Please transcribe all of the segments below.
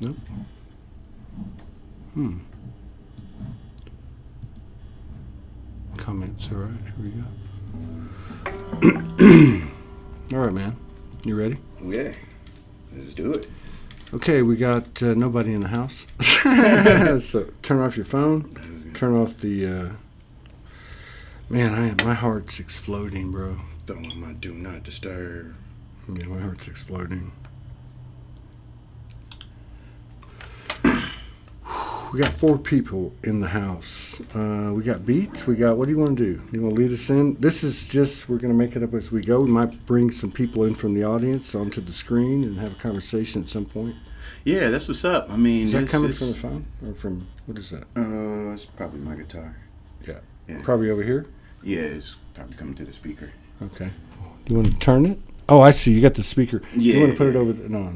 Nope. Comments. All right, here we go. All right, man. You ready? Yeah. Let's do it. Okay, we got nobody in the house. So turn off your phone. Turn off the... Man, my heart's exploding, bro. Throw on my do not disturb. Yeah, my heart's exploding. We got 4 people in the house. We got beats. We got, what do you want to do? You want to lead us in? This is just, we're going to make it up as we go. We might bring some people in from the audience onto the screen and have a conversation at some point. Yeah, that's what's up. I mean, Is that coming from the phone? Or from, what is that? It's probably my guitar. Yeah. Yeah. Probably over here? Yeah, it's probably coming to the speaker. Okay. You want to turn it? Oh, I see. You got the speaker. Yeah. You want to put it over the... No.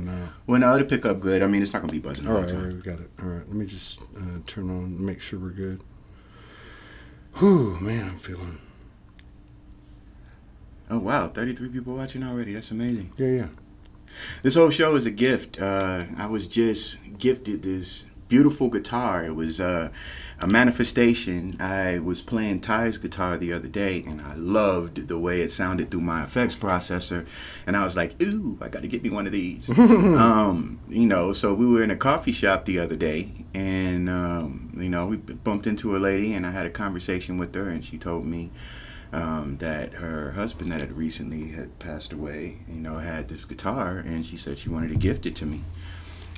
Well, no, it'll pick up good. I mean, it's not going to be buzzing all All the right, time. we got it. All right, let me just turn on and make sure we're good. Whew, man, I'm feeling... Oh, wow. 33 people watching already. That's amazing. Yeah. This whole show is a gift. I was just gifted this beautiful guitar. It was a manifestation. I was playing Ty's guitar the other day, and I loved the way it sounded through my effects processor. And I was like, ooh, I got to get me one of these. So we were in a coffee shop the other day, and, we bumped into a lady, and I had a conversation with her, and she told me that her husband that had recently passed away, had this guitar, and she said she wanted to gift it to me.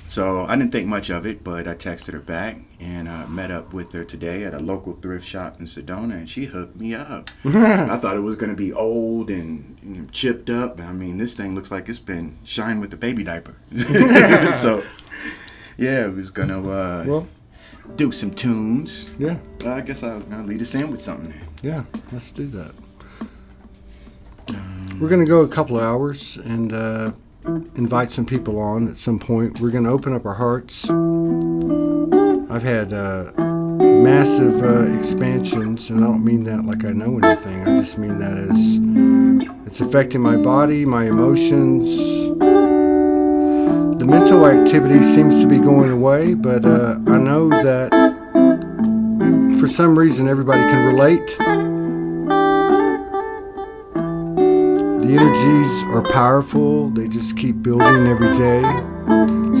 So I didn't think much of it, but I texted her back and met up with her today at a local thrift shop in Sedona, and she hooked me up. I thought it was going to be old and chipped up. I mean, this thing looks like it's been shined with a baby diaper. So, yeah, we was going to do some tunes. Yeah. I guess I'll lead us in with something. Yeah, let's do that. We're going to go a couple of hours and invite some people on at some point. We're going to open up our hearts. I've had massive expansions, and I don't mean that like I know anything. I just mean that as it's affecting my body, my emotions. The mental activity seems to be going away, but I know that for some reason everybody can relate. The energies are powerful. They just keep building every day.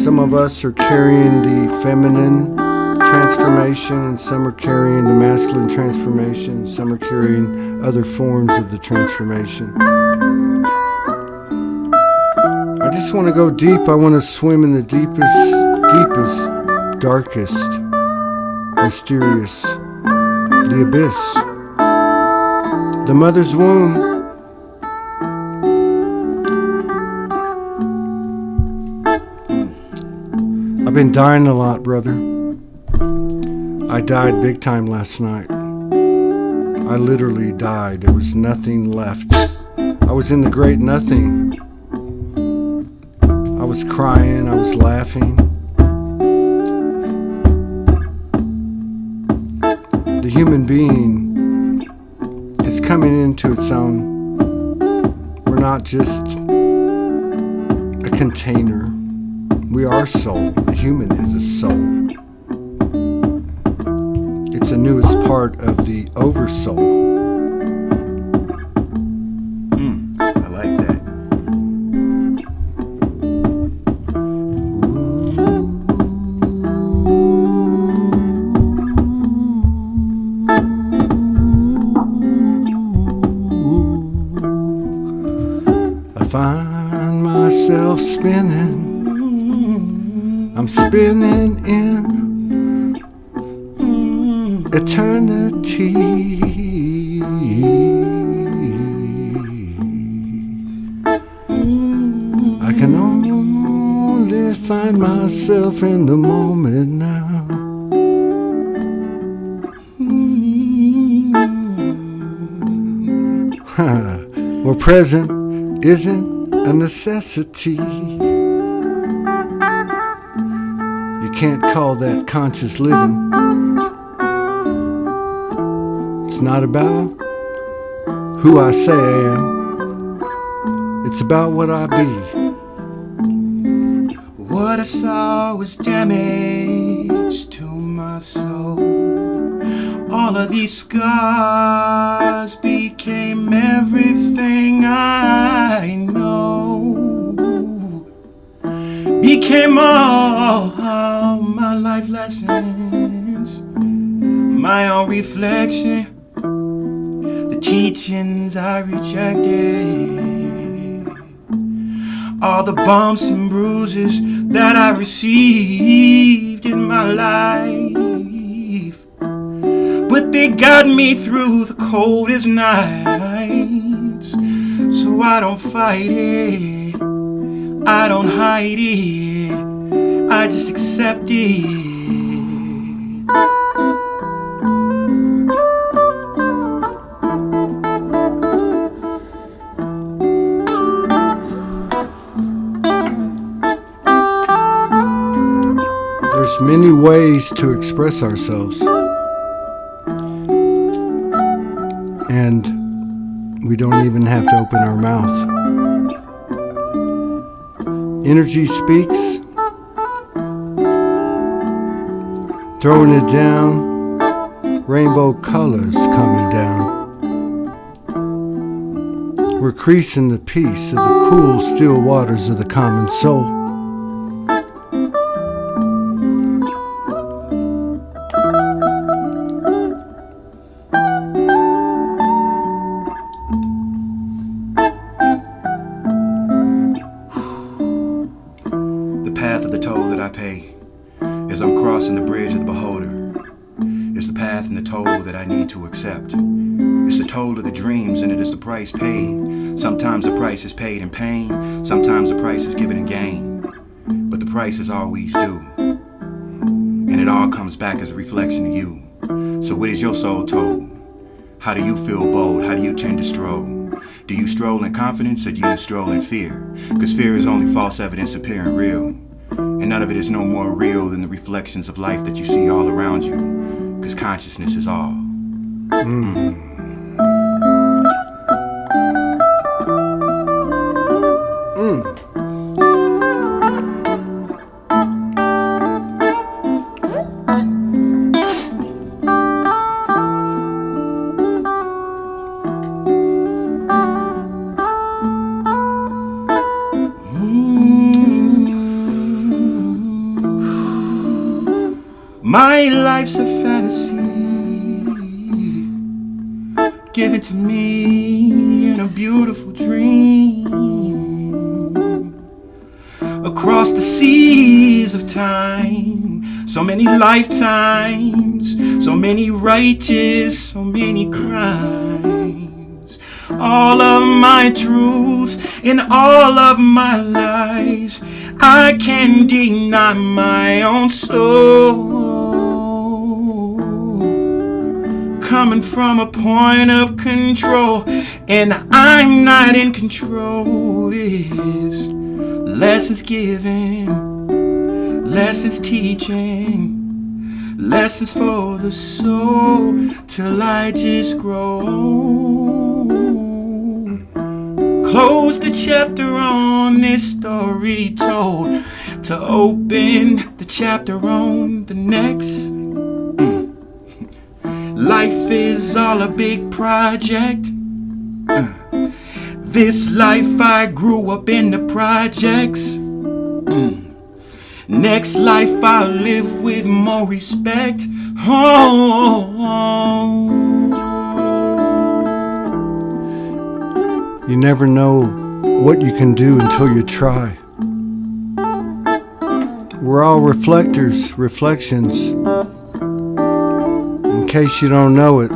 Some of us are carrying the feminine transformation, and some are carrying the masculine transformation, and some are carrying other forms of the transformation. I just want to go deep. I want to swim in the deepest, darkest, mysterious, the abyss, the mother's womb. I've been dying a lot, brother. I died big time last night. I literally died. There was nothing left. I was in the great nothing. I was crying. I was laughing. The human being is coming into its own. We're not just a container. We are soul. The human is a soul. It's the newest part of the oversoul. I like that. I find myself spinning. I'm spinning in eternity. I can only find myself in the moment now. Well, present isn't a necessity. Can't call that conscious living. It's not about who I say I am. It's about what I be. What what I saw was damage to my soul. All of these scars became everything I know. Became all my life lessons, my own reflection, the teachings I rejected, all the bumps and bruises that I received in my life. But they got me through the coldest nights. So I don't fight it, I don't hide it, I just accept it. There's many ways to express ourselves, and we don't even have to open our mouth. Energy speaks, throwing it down, rainbow colors coming down. We're creasing the peace of the cool, still waters of the common soul. The path of the toll that I pay as I'm crossing the bridge of the beholder. It's the path and the toll that I need to accept. It's the toll of the dreams, and it is the price paid. Sometimes the price is paid in pain, sometimes the price is given in gain, but the price is always due, and it all comes back as a reflection of you. So what is your soul told? How do you feel bold? How do you tend to stroll? Do you stroll in confidence, or do you stroll in fear? Because fear is only false evidence appearing real, and none of it is no more real than the reflections of life that you see all around you, because consciousness is all. My life's a fantasy given to me in a beautiful dream. Across the seas of time, so many lifetimes, so many righteous, so many crimes. All of my truths and all of my lies, I can't deny my own soul. Coming from a point of control, and I'm not in control. It's lessons given, lessons teaching, lessons for the soul, till I just grow. Close the chapter on this story told, to open the chapter on the next. Life is all a big project. This life I grew up in the projects. Next life I'll live with more respect. You never know what you can do until you try. We're all reflectors, reflections. In case you don't know it,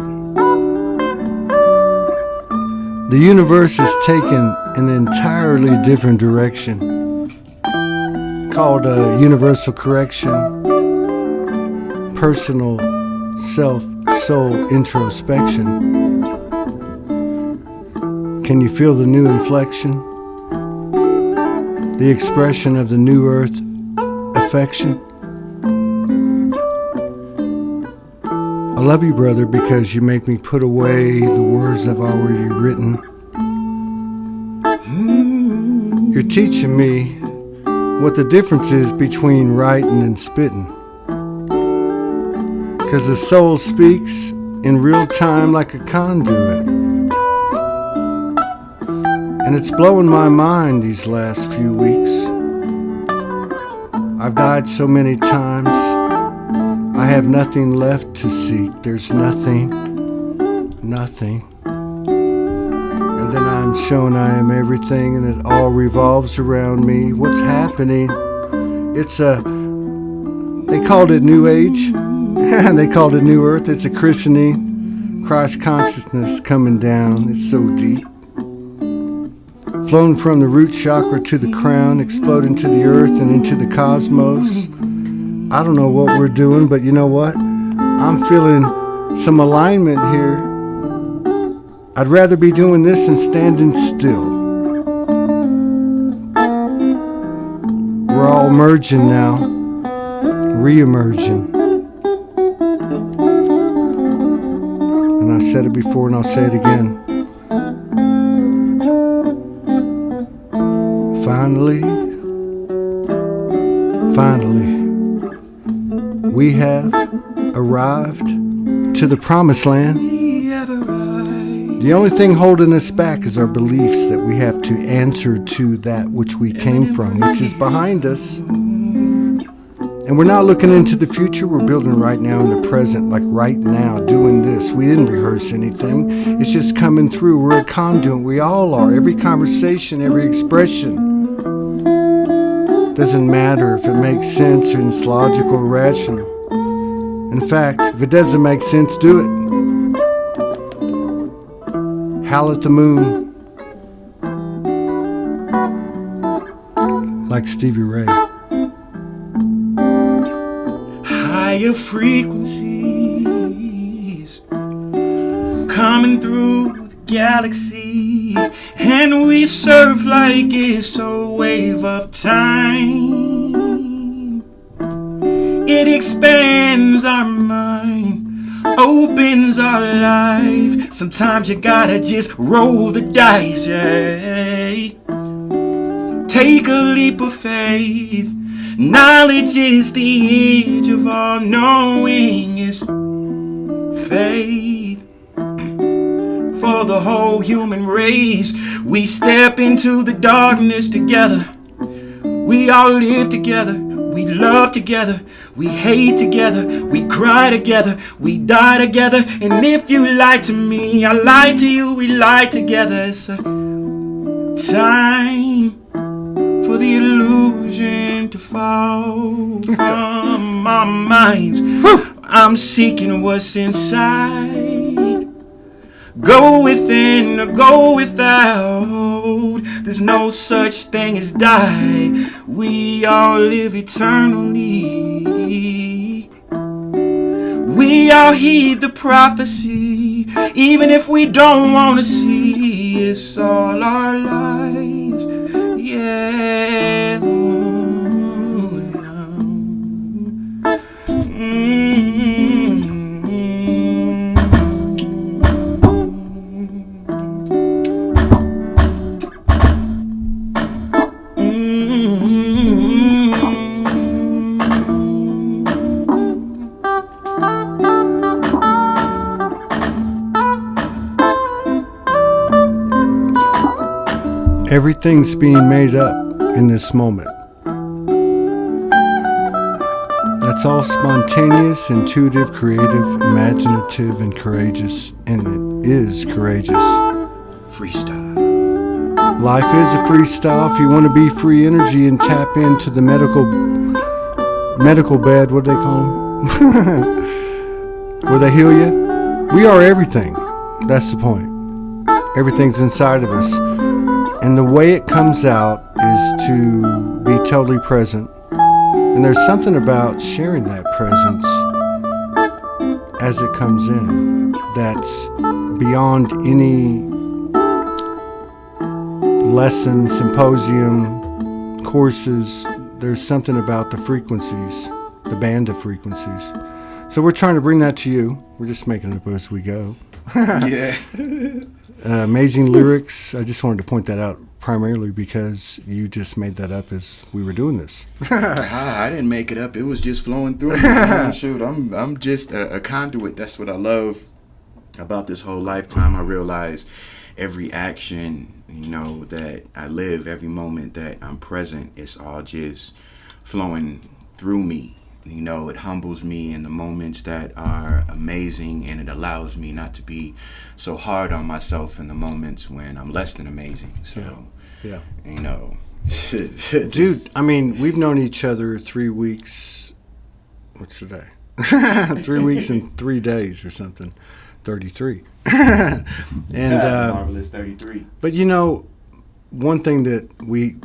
the universe has taken an entirely different direction, called universal correction, personal self-soul introspection. Can you feel the new inflection? The expression of the new earth affection? I love you, brother, because you make me put away the words I've already written. You're teaching me what the difference is between writing and spitting. Because the soul speaks in real time like a conduit. And it's blowing my mind these last few weeks. I've died so many times, I have nothing left to seek. There's nothing. And then I'm shown I am everything, and it all revolves around me. What's happening? They called it New Age. They called it New Earth. It's a christening. Christ consciousness coming down. It's so deep. Flown from the root chakra to the crown, exploding to the earth and into the cosmos. I don't know what we're doing, but you know what? I'm feeling some alignment here. I'd rather be doing this than standing still. We're all merging now, re-emerging. And I said it before and I'll say it again. Finally, we have arrived to the promised land. The only thing holding us back is our beliefs that we have to answer to that which we came from, which is behind us. And we're not looking into the future, we're building right now in the present, like right now, doing this. We didn't rehearse anything, it's just coming through. We're a conduit, we all are. Every conversation, every expression. Doesn't matter if it makes sense or it's logical or rational. In fact, if it doesn't make sense, do it. Howl at the moon. Like Stevie Ray. Higher frequencies coming through the galaxy, and we surf like it's a wave of time. It expands our mind, opens our life. Sometimes you gotta just roll the dice, yeah. Take a leap of faith. Knowledge is the age of all knowing. Is faith for the whole human race. We step into the darkness together. We all live together. We love together. We hate together. We cry together. We die together. And if you lie to me, I lie to you. We lie together. It's a time for the illusion to fall from our minds. I'm seeking what's inside. Go within or go without. There's no such thing as die. We all live eternally. We all heed the prophecy, even if we don't want to see. It's all our lives, yeah. Everything's being made up in this moment. That's all spontaneous, intuitive, creative, imaginative, and courageous. And it is courageous. Freestyle. Life is a freestyle. If you want to be free energy and tap into the medical bed, what do they call them? Where they heal you? We are everything. That's the point. Everything's inside of us. And the way it comes out is to be totally present. And there's something about sharing that presence as it comes in that's beyond any lesson, symposium, courses. There's something about the frequencies, the band of frequencies. So we're trying to bring that to you. We're just making it up as we go. Yeah. Amazing lyrics. I just wanted to point that out primarily because you just made that up as we were doing this. I didn't make it up. It was just flowing through me. Man. Shoot, I'm just a conduit. That's what I love about this whole lifetime. I realize every action, that I live, every moment that I'm present, it's all just flowing through me. It humbles me in the moments that are amazing, and it allows me not to be so hard on myself in the moments when I'm less than amazing. So, Yeah. Dude, I mean, we've known each other 3 weeks. What's today? 3 weeks and 3 days or something. 33. And marvelous 33. But one thing that we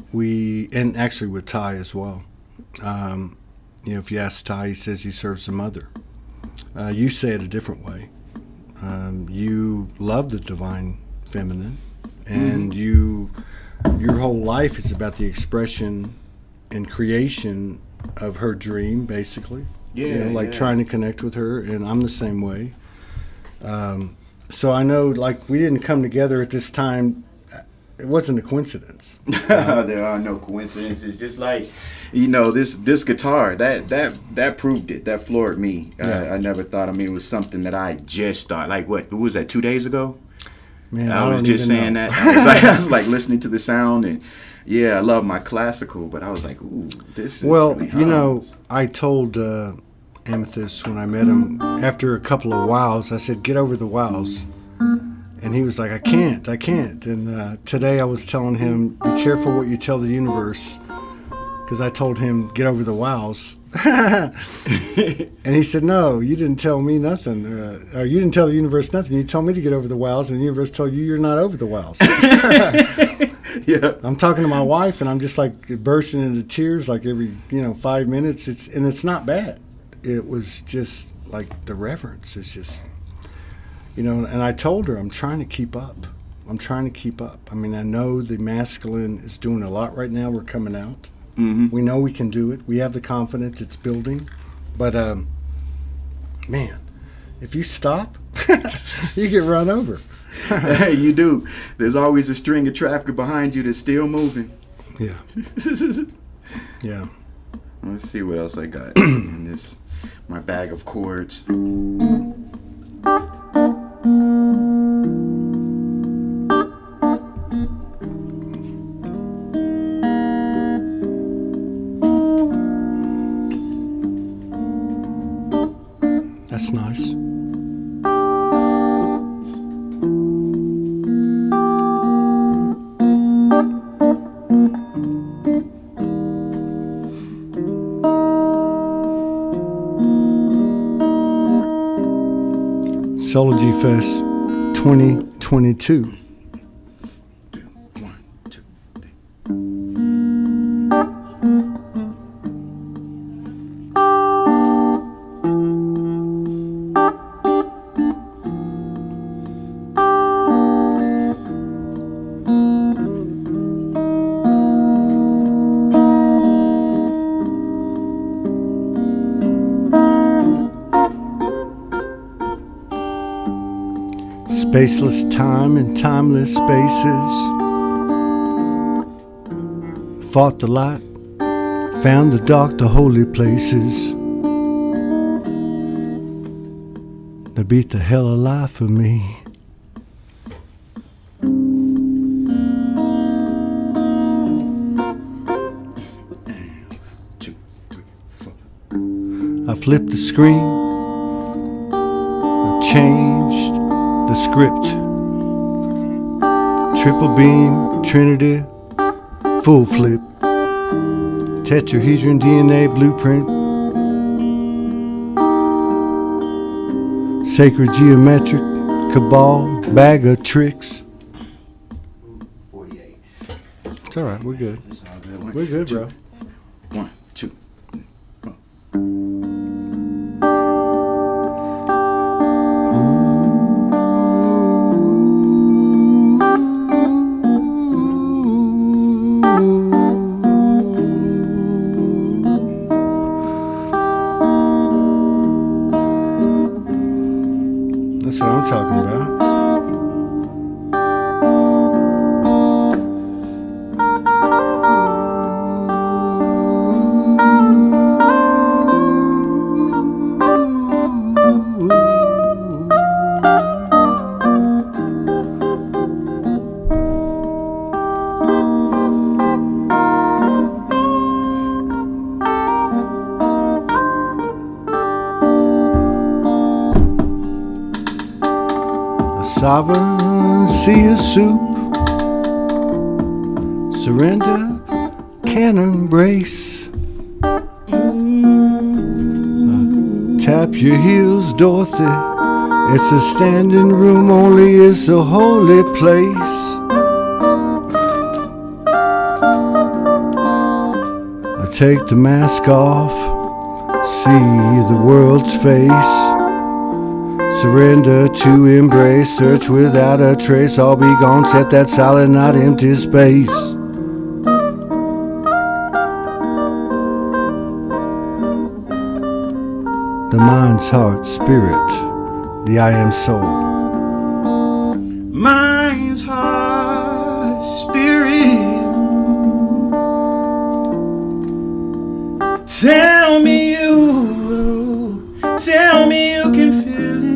and actually with Ty as well. If you ask Ty, he says he serves a mother. You say it a different way. You love the divine feminine, and your whole life is about the expression and creation of her dream, basically. Trying to connect with her, and I'm the same way. So I know, we didn't come together at this time. It wasn't a coincidence. There are no coincidences. Just like, this guitar, that proved it. That floored me. Yeah. I never thought. It was something that I just thought. What was that? 2 days ago? Man, I was don't just even saying know. that. I was listening to the sound, and I love my classical, but I was like, ooh, this is really hums. I told Amethyst when I met him after a couple of wows, I said, get over the wows. And he was like, I can't. And today I was telling him, be careful what you tell the universe, because I told him, get over the wows. And he said, no, you didn't tell me nothing. Or you didn't tell the universe nothing. You told me to get over the wows, and the universe told you you're not over the wows. Yeah. I'm talking to my wife, and I'm just bursting into tears every 5 minutes. It's not bad. It was just the reverence is just, and I told her I'm trying to keep up. I know the masculine is doing a lot right now. We're coming out. Mm-hmm. We know we can do it. We have the confidence. It's building. But, man, if you stop, you get run over. Hey, you do. There's always a string of traffic behind you that's still moving. Yeah. Yeah. Let's see what else I got in this, my bag of chords. That's nice. Soulogy Fest 2022. 1, 2, 3. Spaceless time and timeless spaces. Fought the light, found the dark, the holy places. They beat the hell of life for me. 2, 3, 4. I flipped the screen, I changed the script. Triple beam, Trinity, full flip. Tetrahedron DNA blueprint. Sacred geometric, cabal, bag of tricks. 48. It's alright, we're good. That's all good. 1, We're good, 2, bro. 1, 2. That's what I'm talking about. Sovereignty is soup. Surrender can embrace. Tap your heels, Dorothy. It's a standing room, only it's a holy place. I take the mask off, see the world's face. Surrender to embrace, search without a trace. I'll be gone, set that silent, not empty space. The mind's heart, spirit, the I am soul. Mind's heart, spirit. Tell me you can feel it.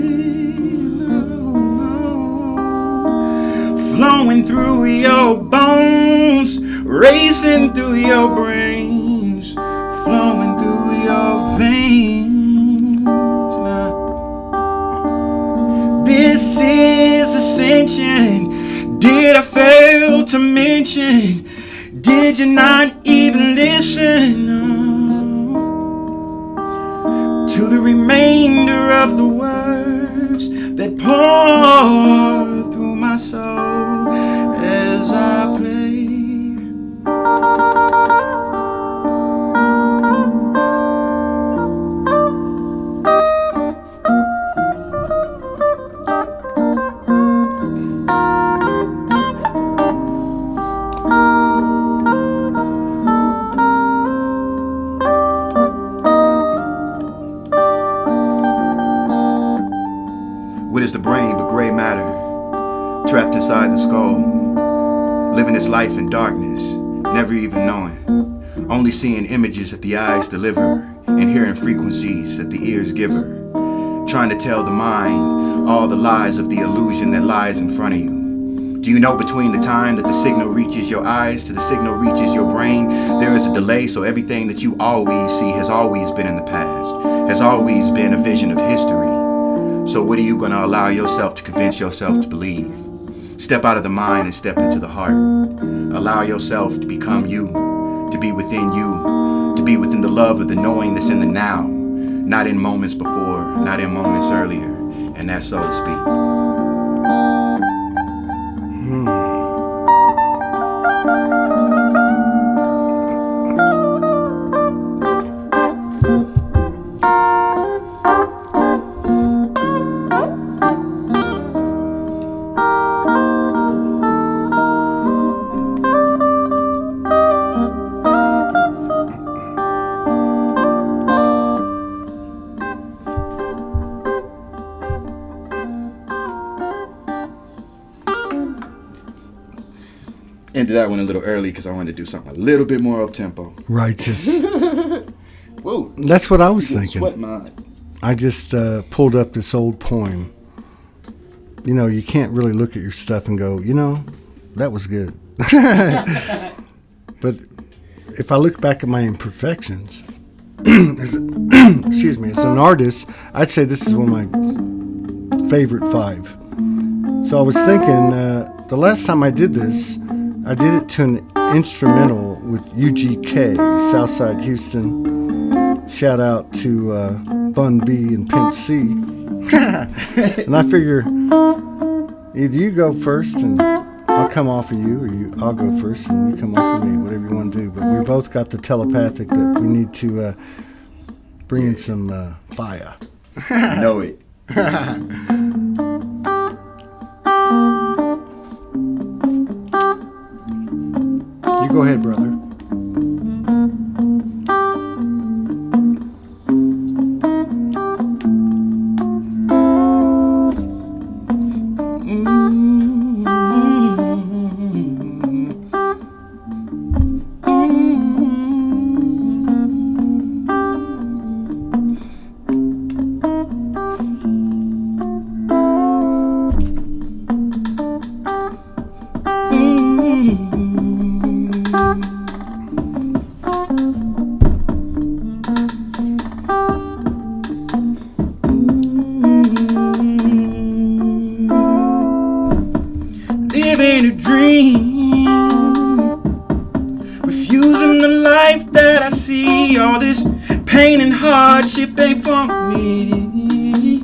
Flowing through your bones, racing through your brains, flowing through your veins. This is ascension. Did I fail to mention? Did you not even listen to the remainder of the words that pour through my soul as I play? What is the brain but gray matter, trapped inside the skull, living its life in darkness, never even knowing, only seeing images that the eyes deliver, and hearing frequencies that the ears give her, trying to tell the mind all the lies of the illusion that lies in front of you. Do you know between the time that the signal reaches your eyes to the signal reaches your brain, there is a delay, so everything that you always see has always been in the past, has always been a vision of history. So what are you going to allow yourself to convince yourself to believe? Step out of the mind and step into the heart. Allow yourself to become you, to be within you, to be within the love of the knowing that's in the now, not in moments before, not in moments earlier, and that's Soulspeak. Ended that one a little early because I wanted to do something a little bit more up tempo. Righteous. Whoa. That's what I was thinking. Sweat mine. I just pulled up this old poem. You know, you can't really look at your stuff and go, you know, that was good. But if I look back at my imperfections, excuse me, as an artist, I'd say this is one of my favorite 5. So I was thinking, the last time I did this, I did it to an instrumental with UGK, Southside Houston. Shout out to Bun B and Pimp C. And I figure either you go first and I'll come off of you, or I'll go first and you come off of me, whatever you want to do. But we both got the telepathic that we need to bring in some fire. I know it. You go ahead, brother. hardship ain't for me.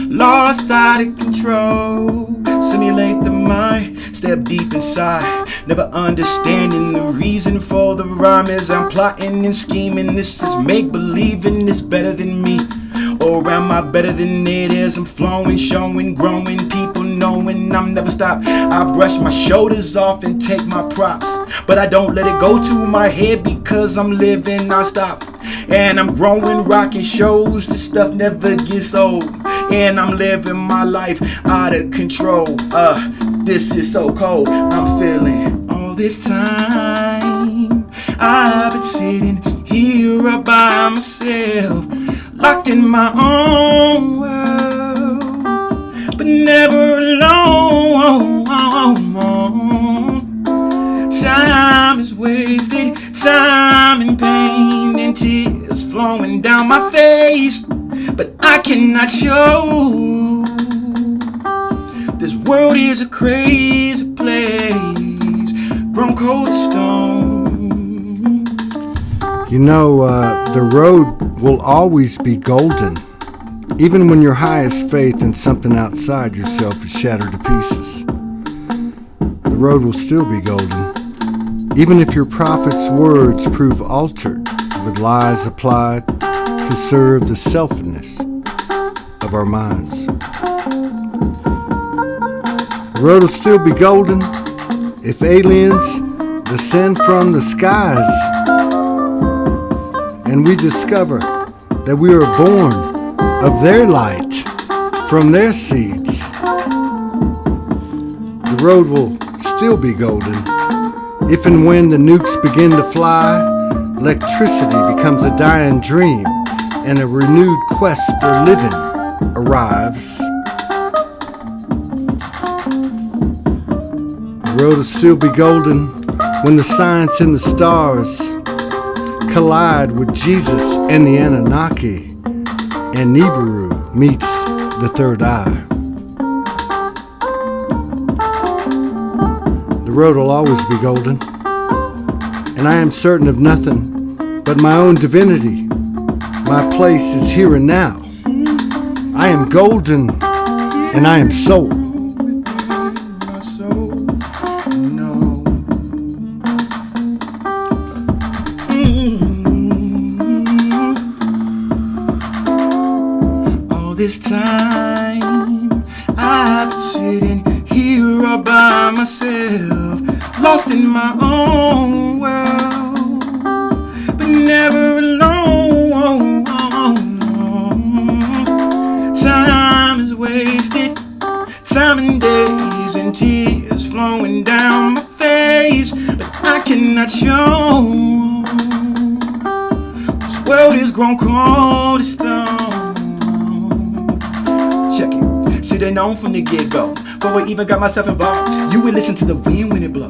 Lost out of control, simulate the mind, step deep inside, never understanding the reason for the rhyme as I'm plotting and scheming. This is make-believe and it's better than me. Or am I better than it is? I'm flowing, showing, growing, people knowing I'm never stop. I brush my shoulders off and take my props, but I don't let it go to my head because I'm living non-stop. And I'm growing, rocking shows, this stuff never gets old. And I'm living my life out of control. This is so cold, I'm feeling all this time. I've been sitting here all by myself, locked in my own world, but never alone. Time is wasted, time and pain and tears flowing down my face, but I cannot show. This world is a crazy place, grown cold as stone. You know, the road will always be golden, even when your highest faith in something outside yourself is shattered to pieces. The road will still be golden, even if your prophet's words prove altered with lies applied to serve the selfishness of our minds. The road will still be golden if aliens descend from the skies and we discover that we are born of their light from their seeds. The road will still be golden if and when the nukes begin to fly, electricity becomes a dying dream and a renewed quest for living arrives. The road will still be golden when the science and the stars collide with Jesus and the Anunnaki, and Nibiru meets the third eye. The road will always be golden, and I am certain of nothing but my own divinity. My place is here and now. I am golden, and I am soul. This time I've been sitting here all by myself, lost in my own world, but never alone. Time is wasted, time and days and tears flowing down my face, but I cannot show. This world is grown cold as stone. Should've known from the get-go, before I even got myself involved. You would listen to the wind when it blow,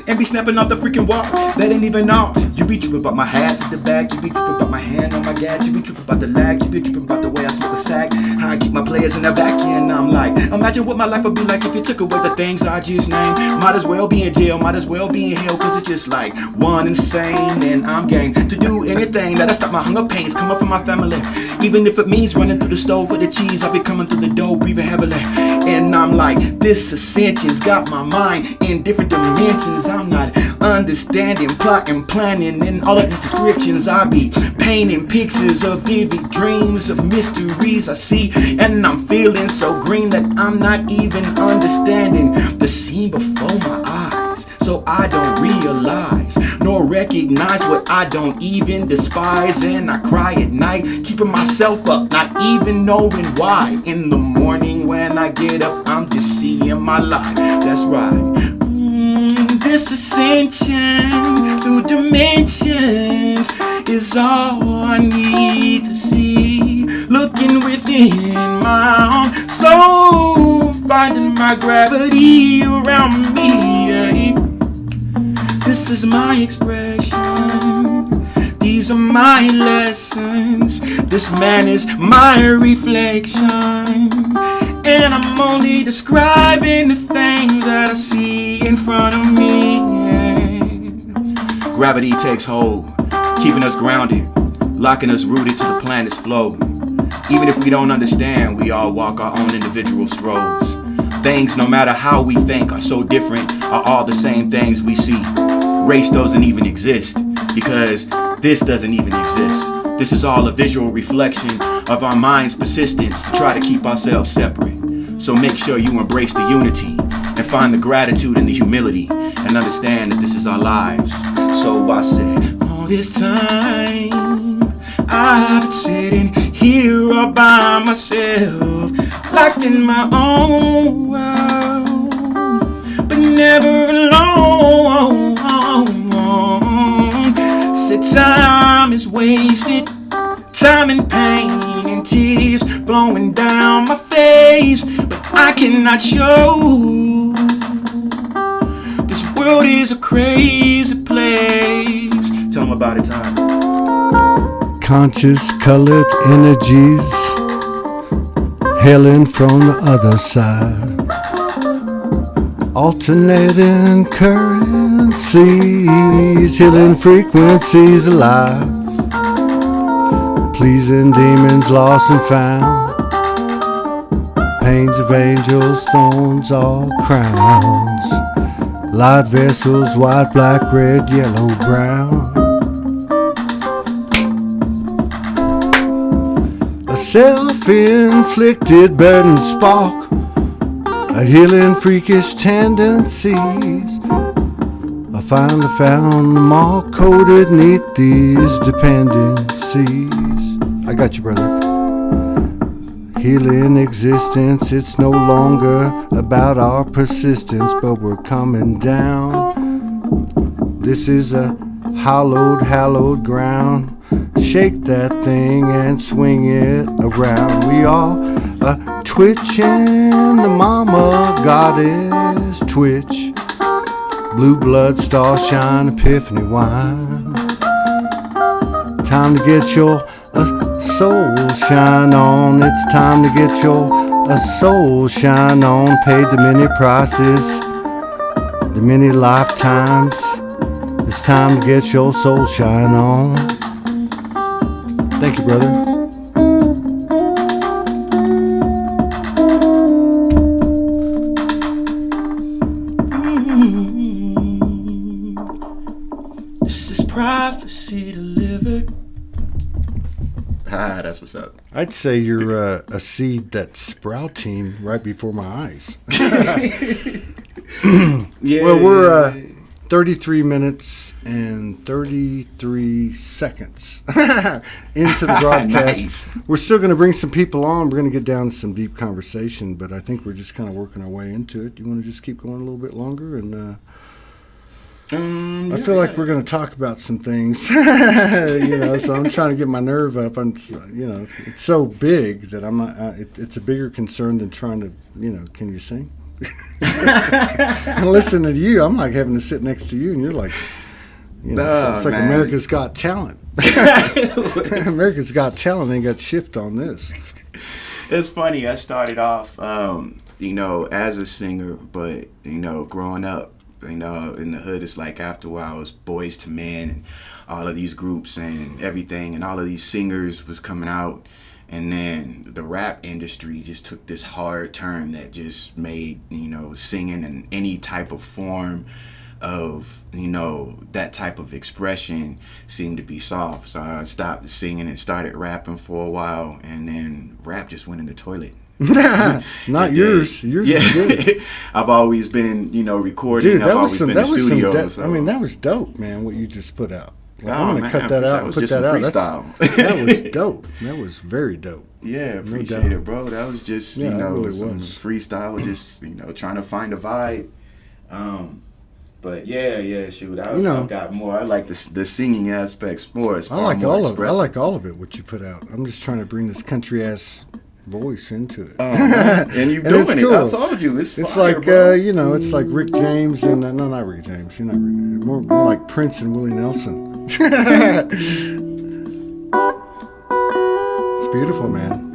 and be snapping off the freaking wall. That ain't even all. You be tripping about my hat to the back. You be tripping about my hand on my gas. You be tripping about the lag. You be tripping about the way I smoke a sack. How I keep my players in the back end. I'm like, imagine what my life would be like if you took away the things I just named. Might as well be in jail, might as well be in hell, cause it's just like one insane. And I'm game to do anything that'll stop my hunger pains, come up from my family. Even if it means running through the stove with the cheese, I'll be coming through the door breathing heavily. And I'm like, this ascension's got my mind in different dimensions. I'm not understanding, plotting, planning, and all of these descriptions. I be painting pictures of vivid dreams of mysteries I see, and I'm feeling so green that I'm not even understanding the scene before my eyes. So I don't realize nor recognize what I don't even despise, and I cry at night, keeping myself up, not even knowing why. In the morning when I get up, I'm just seeing my life. That's right. This ascension through dimensions is all I need to see. Looking within my own soul, finding my gravity around me. This is my expression, these are my lessons. This man is my reflection, and I'm only describing the things that I see in front of me. Gravity takes hold, keeping us grounded. locking us rooted to the planet's flow. Even if we don't understand, we all walk our own individual strolls. Things, no matter how we think, are so different, are all the same things we see. Race doesn't even exist, because this doesn't even exist. This is all a visual reflection of our mind's persistence to try to keep ourselves separate. So make sure you embrace the unity and find the gratitude and the humility and understand that this is our lives. So I said, all this time I've been sitting here all by myself, locked in my own world, but never alone. Said time is wasted, time and pain and tears flowing down my face, but I cannot show. This world is a crazy place. Tell them about it, Todd. Conscious colored energies hailing from the other side, alternating currencies, healing frequencies alive, pleasing demons lost and found, pains of angels, thorns, all crowns, light vessels, white, black, red, yellow, brown. A self-inflicted burden spark, a healing freakish tendencies. I finally found them all coded neath these dependencies. I got you, brother. Healing existence, it's no longer about our persistence, but we're coming down. This is a hallowed ground. Shake that thing and swing it around. We all twitching, the mama goddess twitch. Blue blood, star shine, epiphany wine. Time to get your soul shine on. It's time to get your soul shine on. Paid the many prices, the many lifetimes. It's time to get your soul shine on. Thank you, brother. This is prophecy delivered. Ah, that's what's up. I'd say you're a seed that's sprouting right before my eyes. Yeah. Well, we're 33 minutes and 33 seconds into the broadcast. Nice. We're still going to bring some people on. We're going to get down to some deep conversation, but I think we're just kind of working our way into it. Do you want to just keep going a little bit longer? And I feel like we're going to talk about some things, so I'm trying to get my nerve up. It's so big that I'm not, it's a bigger concern than trying to, can you sing? And listening to you, I'm like having to sit next to you, and you're like, it's like man. America's Got Talent. America's Got Talent ain't got shift on this. It's funny. I started off, as a singer, but growing up, in the hood, it's like after a while, it was Boys to Men and all of these groups and everything, and all of these singers was coming out. And then the rap industry just took this hard turn that just made, singing in any type of form of, that type of expression seemed to be soft. So I stopped singing and started rapping for a while, and then rap just went in the toilet. Not yours. Yours is good. I've always been, recording. Dude, I've always been in studios. that was dope, man, what you just put out. Like, Oh, I'm going to man, cut that out that and was put just that some out. freestyle. That was dope. That was very dope. Yeah, No appreciate doubt. it, bro. That was just, Yeah, it really some was. freestyle, just, trying to find a vibe. But yeah, shoot, I've got more. I like the singing aspects more. As I far like more all of it. I expressive. like all of it, what you put out. I'm just trying to bring this country ass voice into it. Oh, man. And you And it's doing it. cool. I told you, it's It's fire, like bro. it's like Rick James and no, not Rick James. You're not Rick James. More like Prince and Willie Nelson. It's beautiful, man.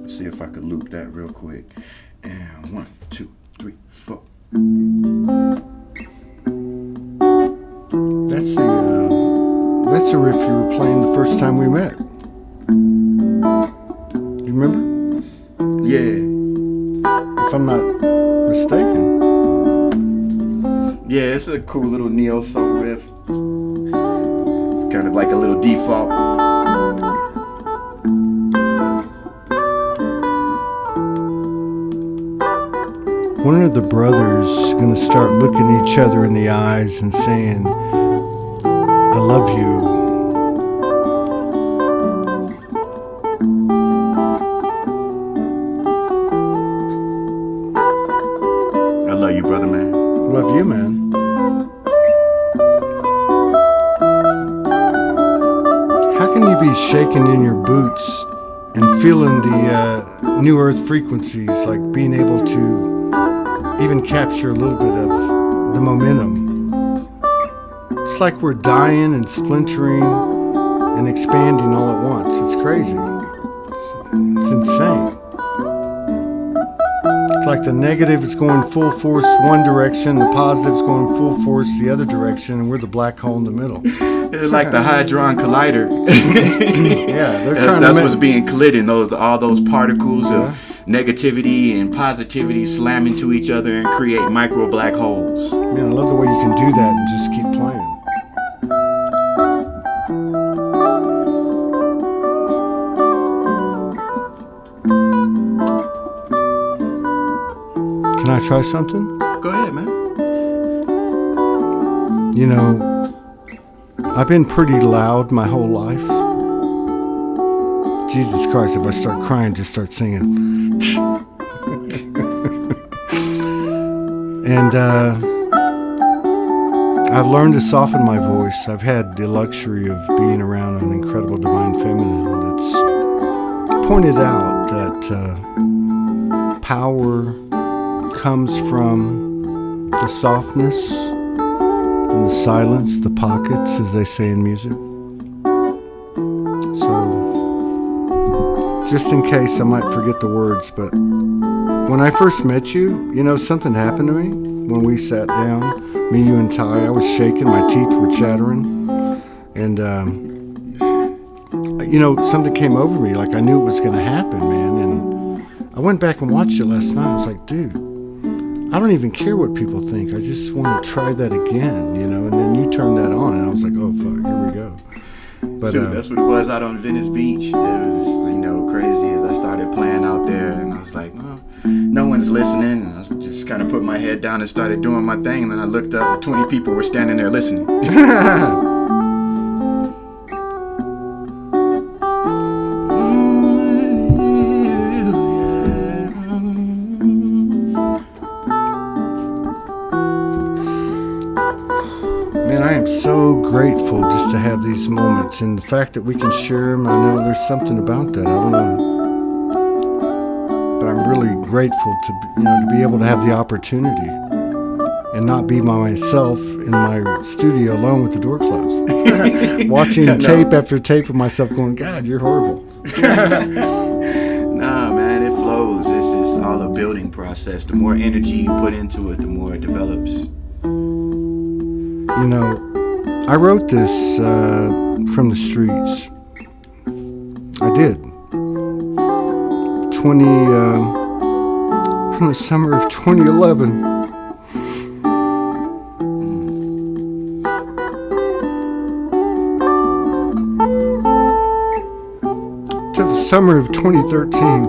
Let's see if I could loop that real quick. And 1, 2, 3, 4. That's a riff you were playing the first time we met. You remember? Yeah. If I'm not mistaken. Yeah, it's a cool little neo soul riff. It's kind of like a little default. When are the brothers gonna start looking each other in the eyes and saying, I love you? I love you, brother, man. Love you, man. How can you be shaking in your boots and feeling the new earth frequencies, like being able to even capture a little bit of the momentum? It's like we're dying and splintering and expanding all at once. It's crazy. It's insane. It's like the negative is going full force one direction, the positive is going full force the other direction, and we're the black hole in the middle. It's like the Hadron Collider. Yeah, that's what's being colliding. All those particles of negativity and positivity slam into each other and create micro black holes. Man, I love the way you can do that and just keep playing. Can I try something? Go ahead, man. You know, I've been pretty loud my whole life. Jesus Christ, if I start crying, just start singing. And I've learned to soften my voice. I've had the luxury of being around an incredible divine feminine that's pointed out that power comes from the softness and the silence, the pockets, as they say in music. So, just in case I might forget the words, but when I first met you, you know, something happened to me when we sat down, me, you, and Ty. I was shaking, my teeth were chattering, and, you know, something came over me, like I knew it was going to happen, man, and I went back and watched it last night. I was like, dude, I don't even care what people think. I just want to try that again, you know. And then you turned that on, and I was like, oh, fuck, here we go. But so that's what it was out on Venice Beach. It was, you know, crazy as I started playing out there, and I was like, well, no one's listening. And I just kind of put my head down and started doing my thing. And then I looked up, and 20 people were standing there listening. Man, I am so grateful just to have these moments, and the fact that we can share them. I know there's something about that. I don't know, but I'm really grateful to, you know, to be able to have the opportunity and not be by myself in my studio alone with the door closed, watching tape after tape of myself, going, "God, you're horrible." Nah, man, it flows. It's all a building process. The more energy you put into it, the more it develops. You know, I wrote this from the streets. I did. From the summer of 2011. To the summer of 2013.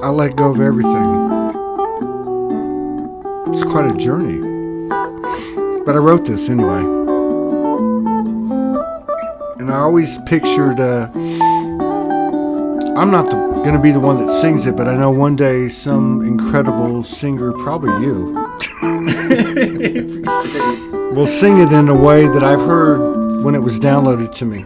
I let go of everything. It's quite a journey. But I wrote this anyway. And I always pictured, I'm not going to be the one that sings it, but I know one day some incredible singer, probably you, will sing it in a way that I've heard when it was downloaded to me.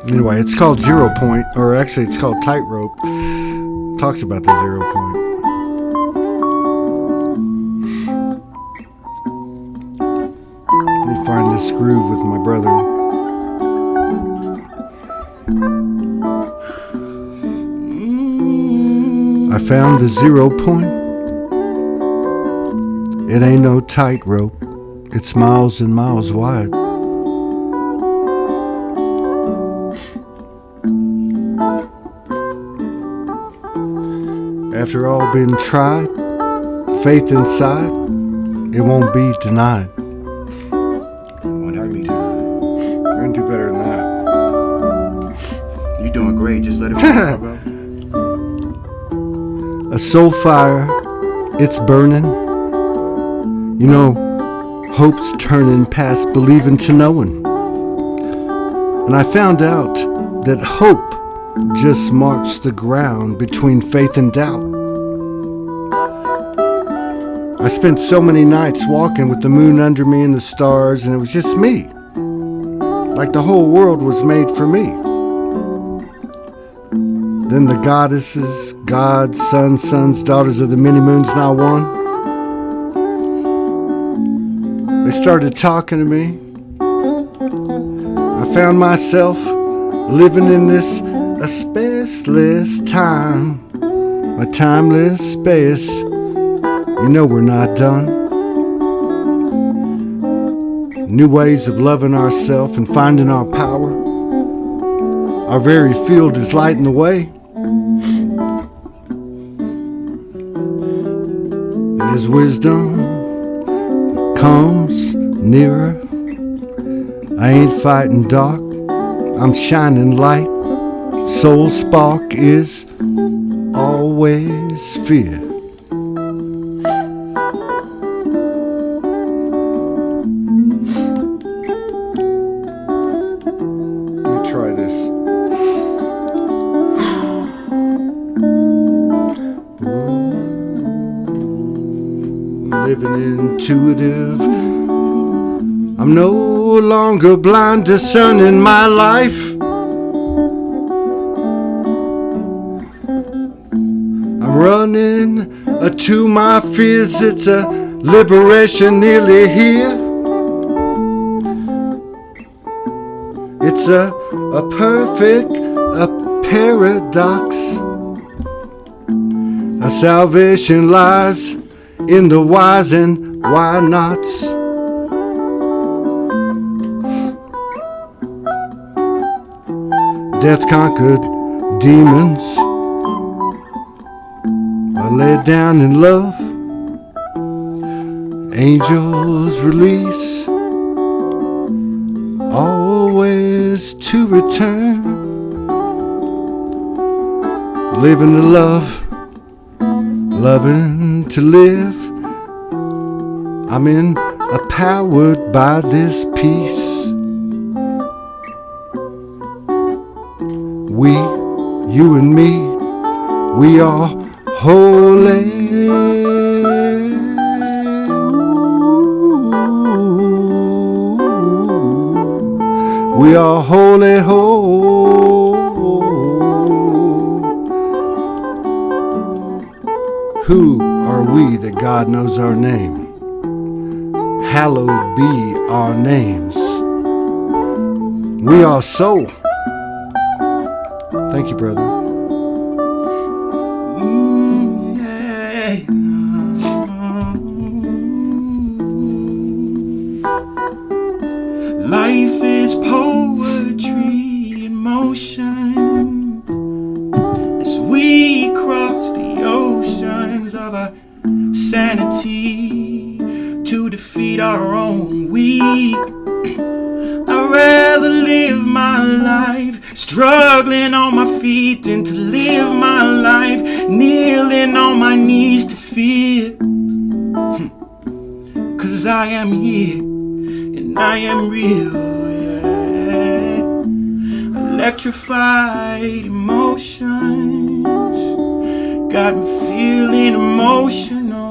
Anyway, it's called Zero Point, or actually it's called Tightrope. Talks about the 0 point. Let me find this groove with my brother. I found the 0 point. It ain't no tightrope, it's miles and miles wide. After all been tried, faith inside, it won't be denied. We're We're gonna do better than that. You're doing great. Just let it flow, bro. A soul fire, it's burning. You know, hope's turning past believing to knowing. And I found out that hope just marks the ground between faith and doubt. I spent so many nights walking with the moon under me and the stars, and it was just me. Like the whole world was made for me. Then the goddesses, gods, sons, daughters of the many moons, now one, they started talking to me. I found myself living in this a spaceless time, a timeless space. You know we're not done. New ways of loving ourselves and finding our power. Our very field is lighting the way. And as wisdom comes nearer, I ain't fighting dark, I'm shining light. Soul spark is always fear. Let me try this. Living intuitive, I'm no longer blind, discerning my life. I'm running to my fears, it's a liberation nearly here. It's a perfect paradox. A salvation lies in the whys and why nots. Death conquered demons are laid down in love. Angels release, always to return. Living to love, loving to live. I'm empowered by this peace. We, you and me, we are holy. We are holy, Who are we that God knows our name? Hallowed be our names. We are soul. Thank you, brother. Life is poetry in motion as we cross the oceans of our sanity to defeat our own weak. I'd rather live my life struggling on my feet than to live my life kneeling on my knees to fear. 'Cause I am here and I am real, yeah. Electrified emotions got me feeling emotional.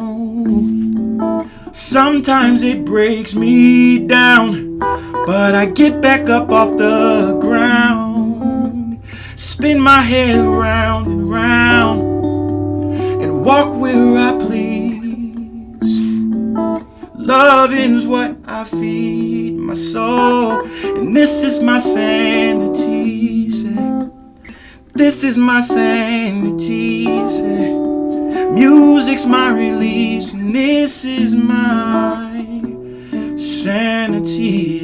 Sometimes it breaks me down, but I get back up off the ground, spin my head round and round, and walk where I please. Loving's what I feed my soul, and this is my sanity, say. This is my sanity, say. Music's my release, and this is my sanity.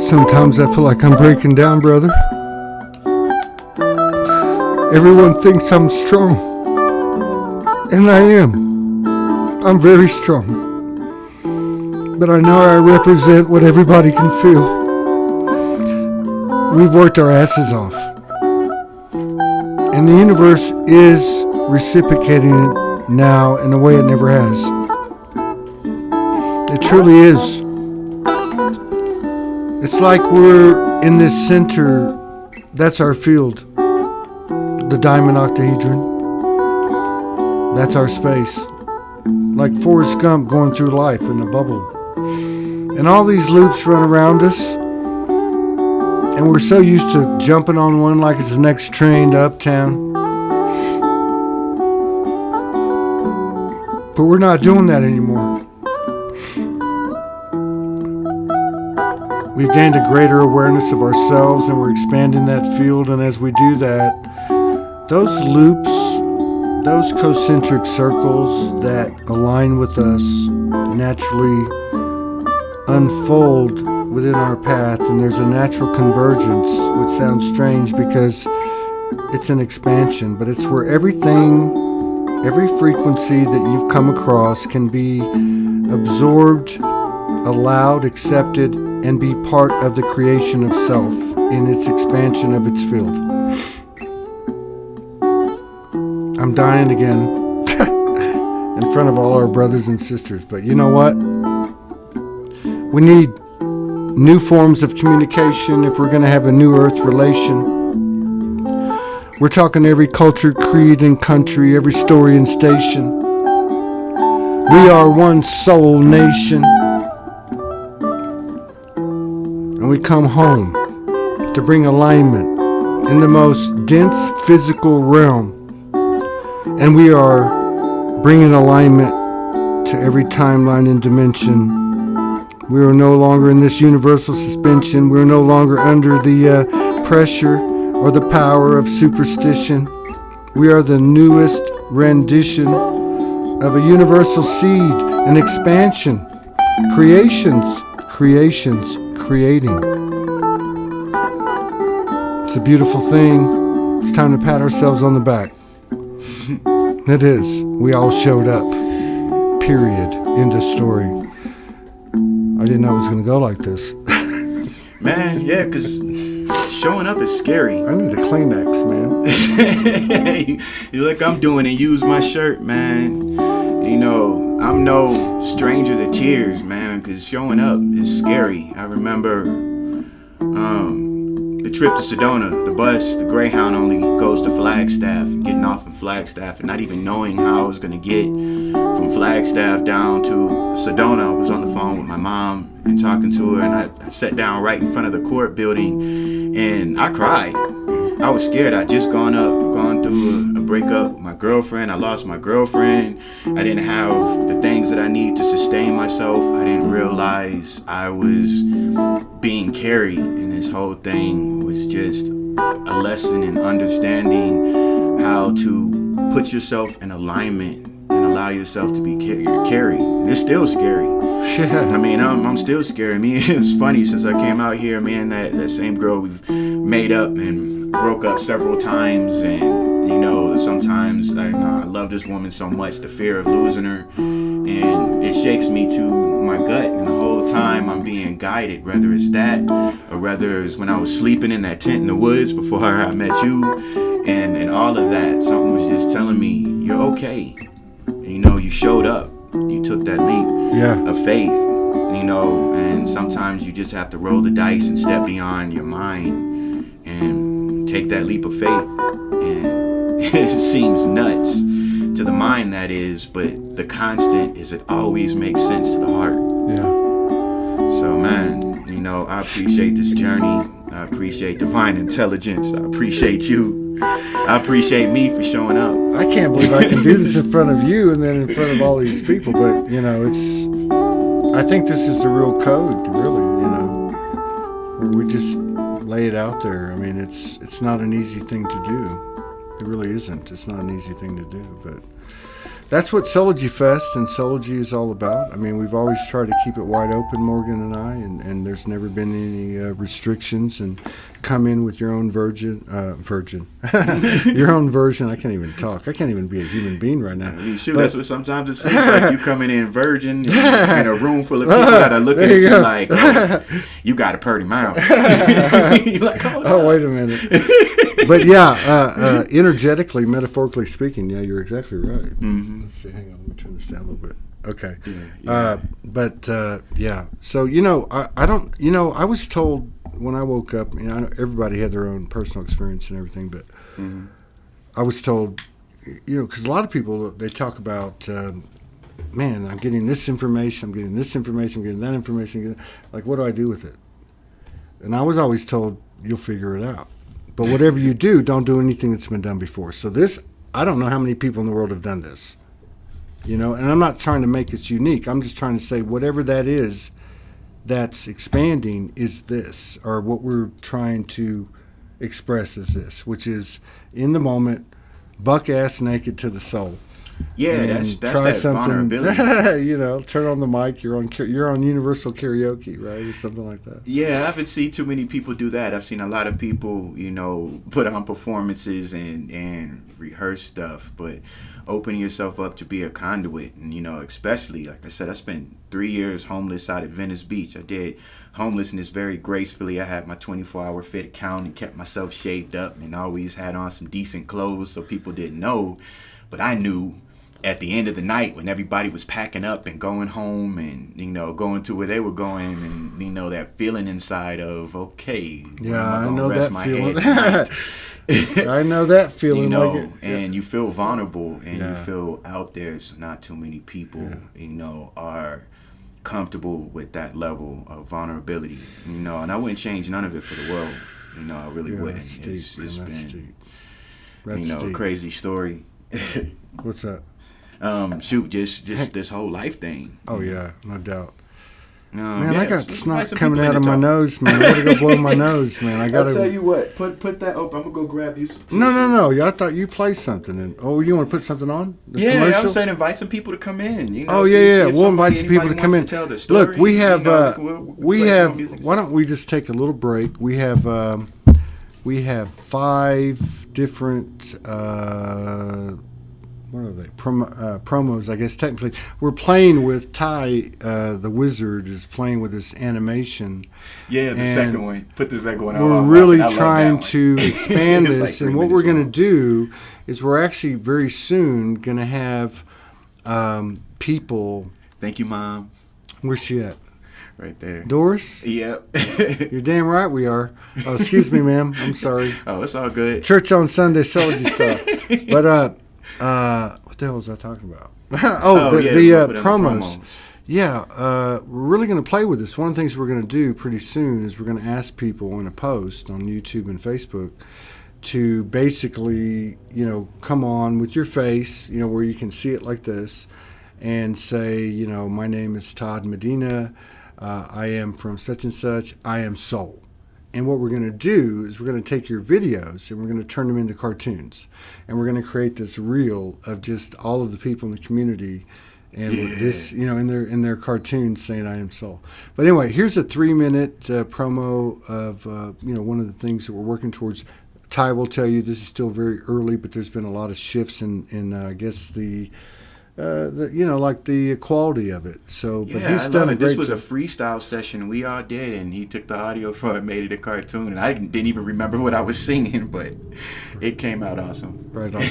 Sometimes I feel like I'm breaking down, brother. Everyone thinks I'm strong, and I am. I'm very strong. But I know I represent what everybody can feel. We've worked our asses off. And the universe is reciprocating it now in a way it never has. It truly is. It's like we're in this center. That's our field. The diamond octahedron. That's our space. Like Forrest Gump going through life in a bubble. And all these loops run around us. And we're so used to jumping on one like it's the next train to uptown. But we're not doing that anymore. We've gained a greater awareness of ourselves, and we're expanding that field. And as we do that, those loops, those concentric circles that align with us naturally unfold within our path, and there's a natural convergence, which sounds strange because it's an expansion, but it's where everything, every frequency that you've come across can be absorbed, allowed, accepted, and be part of the creation of self in its expansion of its field. I'm dying again in front of all our brothers and sisters, but you know what? We need new forms of communication if we're going to have a new earth relation. We're talking every culture, creed, and country, every story and station. We are one soul nation. And we come home to bring alignment in the most dense physical realm. And we are bringing alignment to every timeline and dimension. We are no longer in this universal suspension. We are no longer under the pressure or the power of superstition. We are the newest rendition of a universal seed, an expansion, creations, creating. It's a beautiful thing. It's time to pat ourselves on the back. It is. We all showed up. Period. End of story. I didn't know it was going to go like this. Man, yeah, because showing up is scary. I need a Kleenex, man. You like I'm doing and use my shirt, man. You know, I'm no stranger to tears, man, because showing up is scary. I remember the trip to Sedona, the bus, the Greyhound only goes to Flagstaff, getting off in Flagstaff and not even knowing how I was going to get from Flagstaff down to Sedona. I was on the phone with my mom and talking to her, and I sat down right in front of the court building and I cried. I was scared. I'd just gone through a breakup with my girlfriend. I lost my girlfriend. I didn't have the things that I need to sustain myself. I didn't realize I was being carried, and this whole thing was just a lesson in understanding how to put yourself in alignment and allow yourself to be carried. And it's still scary. Yeah. I mean, I'm still scared. I mean, it's funny, since I came out here, me and that same girl, we've made up and broke up several times. And, you know, sometimes I love this woman so much, the fear of losing her. And it shakes me to my gut. And the whole time I'm being guided, whether it's that or whether it's when I was sleeping in that tent in the woods before I met you. And all of that, something was just telling me, you're okay. And, you know, you showed up. You took that leap of faith, you know, and sometimes you just have to roll the dice and step beyond your mind and take that leap of faith. And it seems nuts to the mind, that is, but the constant is it always makes sense to the heart. Yeah. So, man, you know, I appreciate this journey. I appreciate divine intelligence. I appreciate you. I I appreciate me for showing up. I can't believe I can do this in front of you and then in front of all these people. But I think this is the real code, really. Where we just lay it out there. I mean, it's not an easy thing to do. It really isn't. It's not an easy thing to do, but that's what Soulogy Fest and Soulogy is all about. I mean, we've always tried to keep it wide open, Morgan and I, and there's never been any restrictions. And come in with your own your own version. I can't even talk. I can't even be a human being right now. I mean, shoot, that's what sometimes it seems like. You coming in virgin in a room full of people that are looking at you like, oh, you got a pretty mouth. Like, oh, wait a minute. But yeah, energetically, metaphorically speaking, yeah, you're exactly right. Mm-hmm. Let's see. Hang on. Let me turn this down a little bit. Okay. Yeah. Yeah. So, I don't, I was told when I woke up, I know everybody had their own personal experience and everything, but Mm-hmm. I was told, because a lot of people, they talk about, man, I'm getting this information, I'm getting this information, I'm getting that information. Like, what do I do with it? And I was always told, you'll figure it out. But whatever you do, don't do anything that's been done before. So this, I don't know how many people in the world have done this. And I'm not trying to make it unique. I'm just trying to say whatever that is that's expanding is this, or what we're trying to express is this, which is in the moment, buck ass naked to the soul. Yeah, and that's try that something, vulnerability. Turn on the mic. You're on Universal Karaoke, right, or something like that. Yeah, I haven't seen too many people do that. I've seen a lot of people, put on performances and rehearse stuff, but opening yourself up to be a conduit, and especially, like I said, I spent 3 years homeless out at Venice Beach. I did homelessness very gracefully. I had my 24-hour fit account and kept myself shaved up and always had on some decent clothes so people didn't know, but I knew at the end of the night when everybody was packing up and going home and going to where they were going, and that feeling inside of, okay, yeah, I know that feeling. I know that feeling. And you feel vulnerable and you feel out there. So not too many people are comfortable with that level of vulnerability, and I wouldn't change none of it for the world. I really wouldn't. That's deep, It's that's been deep. That's a deep. crazy story. What's that? Just this whole life thing. Oh yeah, no doubt. Man, I got snot coming out of my nose, man. I gotta go blow my nose, man. I'll tell you what. Put that open. I'm gonna go grab you some. No. I thought you played something. You want to put something on? I was saying invite some people to come in. We'll invite some people to come in. Look, we have. Why don't we just take a little break? We have 5 different. What are they? Promos, I guess, technically. We're playing with Ty, the wizard, is playing with this animation. Yeah, the second one. Put the second one on. We're really trying to expand this. And what we're going to do is we're actually very soon going to have people. Thank you, Mom. Where's she at? Right there. Doris? Yep. You're damn right we are. Oh, excuse me, ma'am. I'm sorry. Oh, it's all good. Church on Sunday, Soulogy stuff. But, what the hell was I talking about? The promos. Yeah, we're really going to play with this. One of the things we're going to do pretty soon is we're going to ask people in a post on YouTube and Facebook to basically, come on with your face, where you can see it like this, and say, my name is Todd Medina. I am from such and such. I am Soul. And what we're going to do is we're going to take your videos and we're going to turn them into cartoons. And we're going to create this reel of just all of the people in the community and this, in their cartoons saying I am Soul. But anyway, here's a 3-minute promo of, one of the things that we're working towards. Ty will tell you this is still very early, but there's been a lot of shifts in I guess, the quality of it. So, but he's done a great This was a freestyle session we all did, and he took the audio from it, made it a cartoon, and I didn't even remember what I was singing, but it came out awesome. Right on.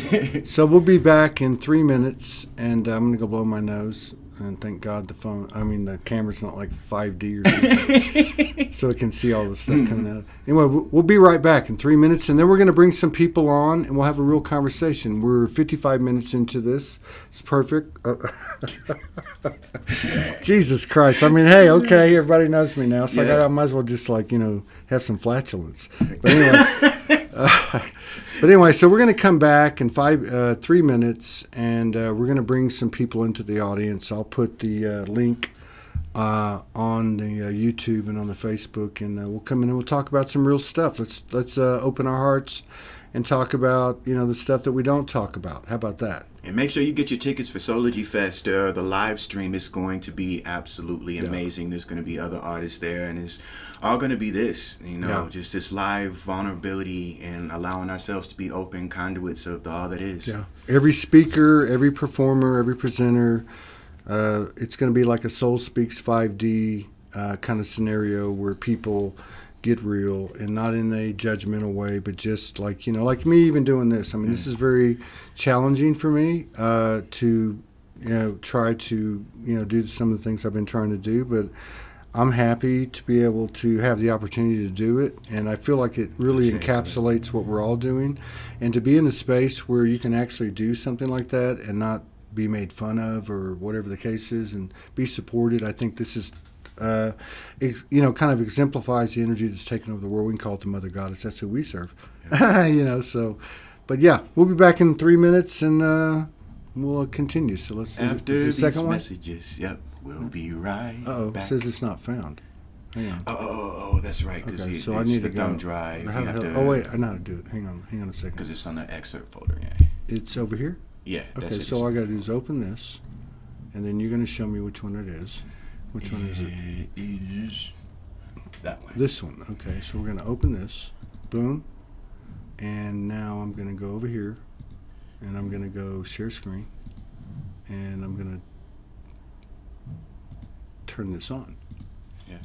So we'll be back in 3 minutes, and I'm gonna go blow my nose. And thank God the camera's not like 5D or something, so it can see all the stuff coming out. Anyway, we'll be right back in 3 minutes, and then we're going to bring some people on, and we'll have a real conversation. We're 55 minutes into this. It's perfect. Jesus Christ. Hey, okay, everybody knows me now, so I might as well just have some flatulence. But anyway, But anyway, so we're going to come back in 3 minutes, and we're going to bring some people into the audience. I'll put the link on the YouTube and on the Facebook, and we'll come in and we'll talk about some real stuff. Let's open our hearts and talk about the stuff that we don't talk about. How about that? And make sure you get your tickets for Soulogy Fest. The live stream is going to be absolutely amazing. There's going to be other artists there, and it's all going to be this, just this live vulnerability and allowing ourselves to be open conduits of all that is. Yeah. Every speaker, every performer, every presenter, it's going to be like a Soul Speaks 5D kind of scenario where people get real and not in a judgmental way, but just like like me even doing this. I mean, this is very challenging for me to try to do some of the things I've been trying to do, but I'm happy to be able to have the opportunity to do it, and I feel like it really encapsulates what we're all doing, and to be in a space where you can actually do something like that and not be made fun of or whatever the case is, and be supported. I think this is kind of exemplifies the energy that's taken over the world. We can call it the Mother Goddess. That's who we serve. So, but yeah, we'll be back in 3 minutes, and we'll continue. So let's. After is these the second messages, yep, we'll be right back. It says it's not found. Hang on. Oh, that's right. Okay, so I need the to thumb go. drive. Wait, I know how to do it. Hang on a second. Because it's on the excerpt folder. Yeah. It's over here. Yeah. Okay, so all I got to do is open this, and then you're going to show me which one it is. Which one is it? It is that one. This one. Okay, so we're going to open this. Boom. And now I'm going to go over here, and I'm going to go share screen, and I'm going to turn this on. Yeah.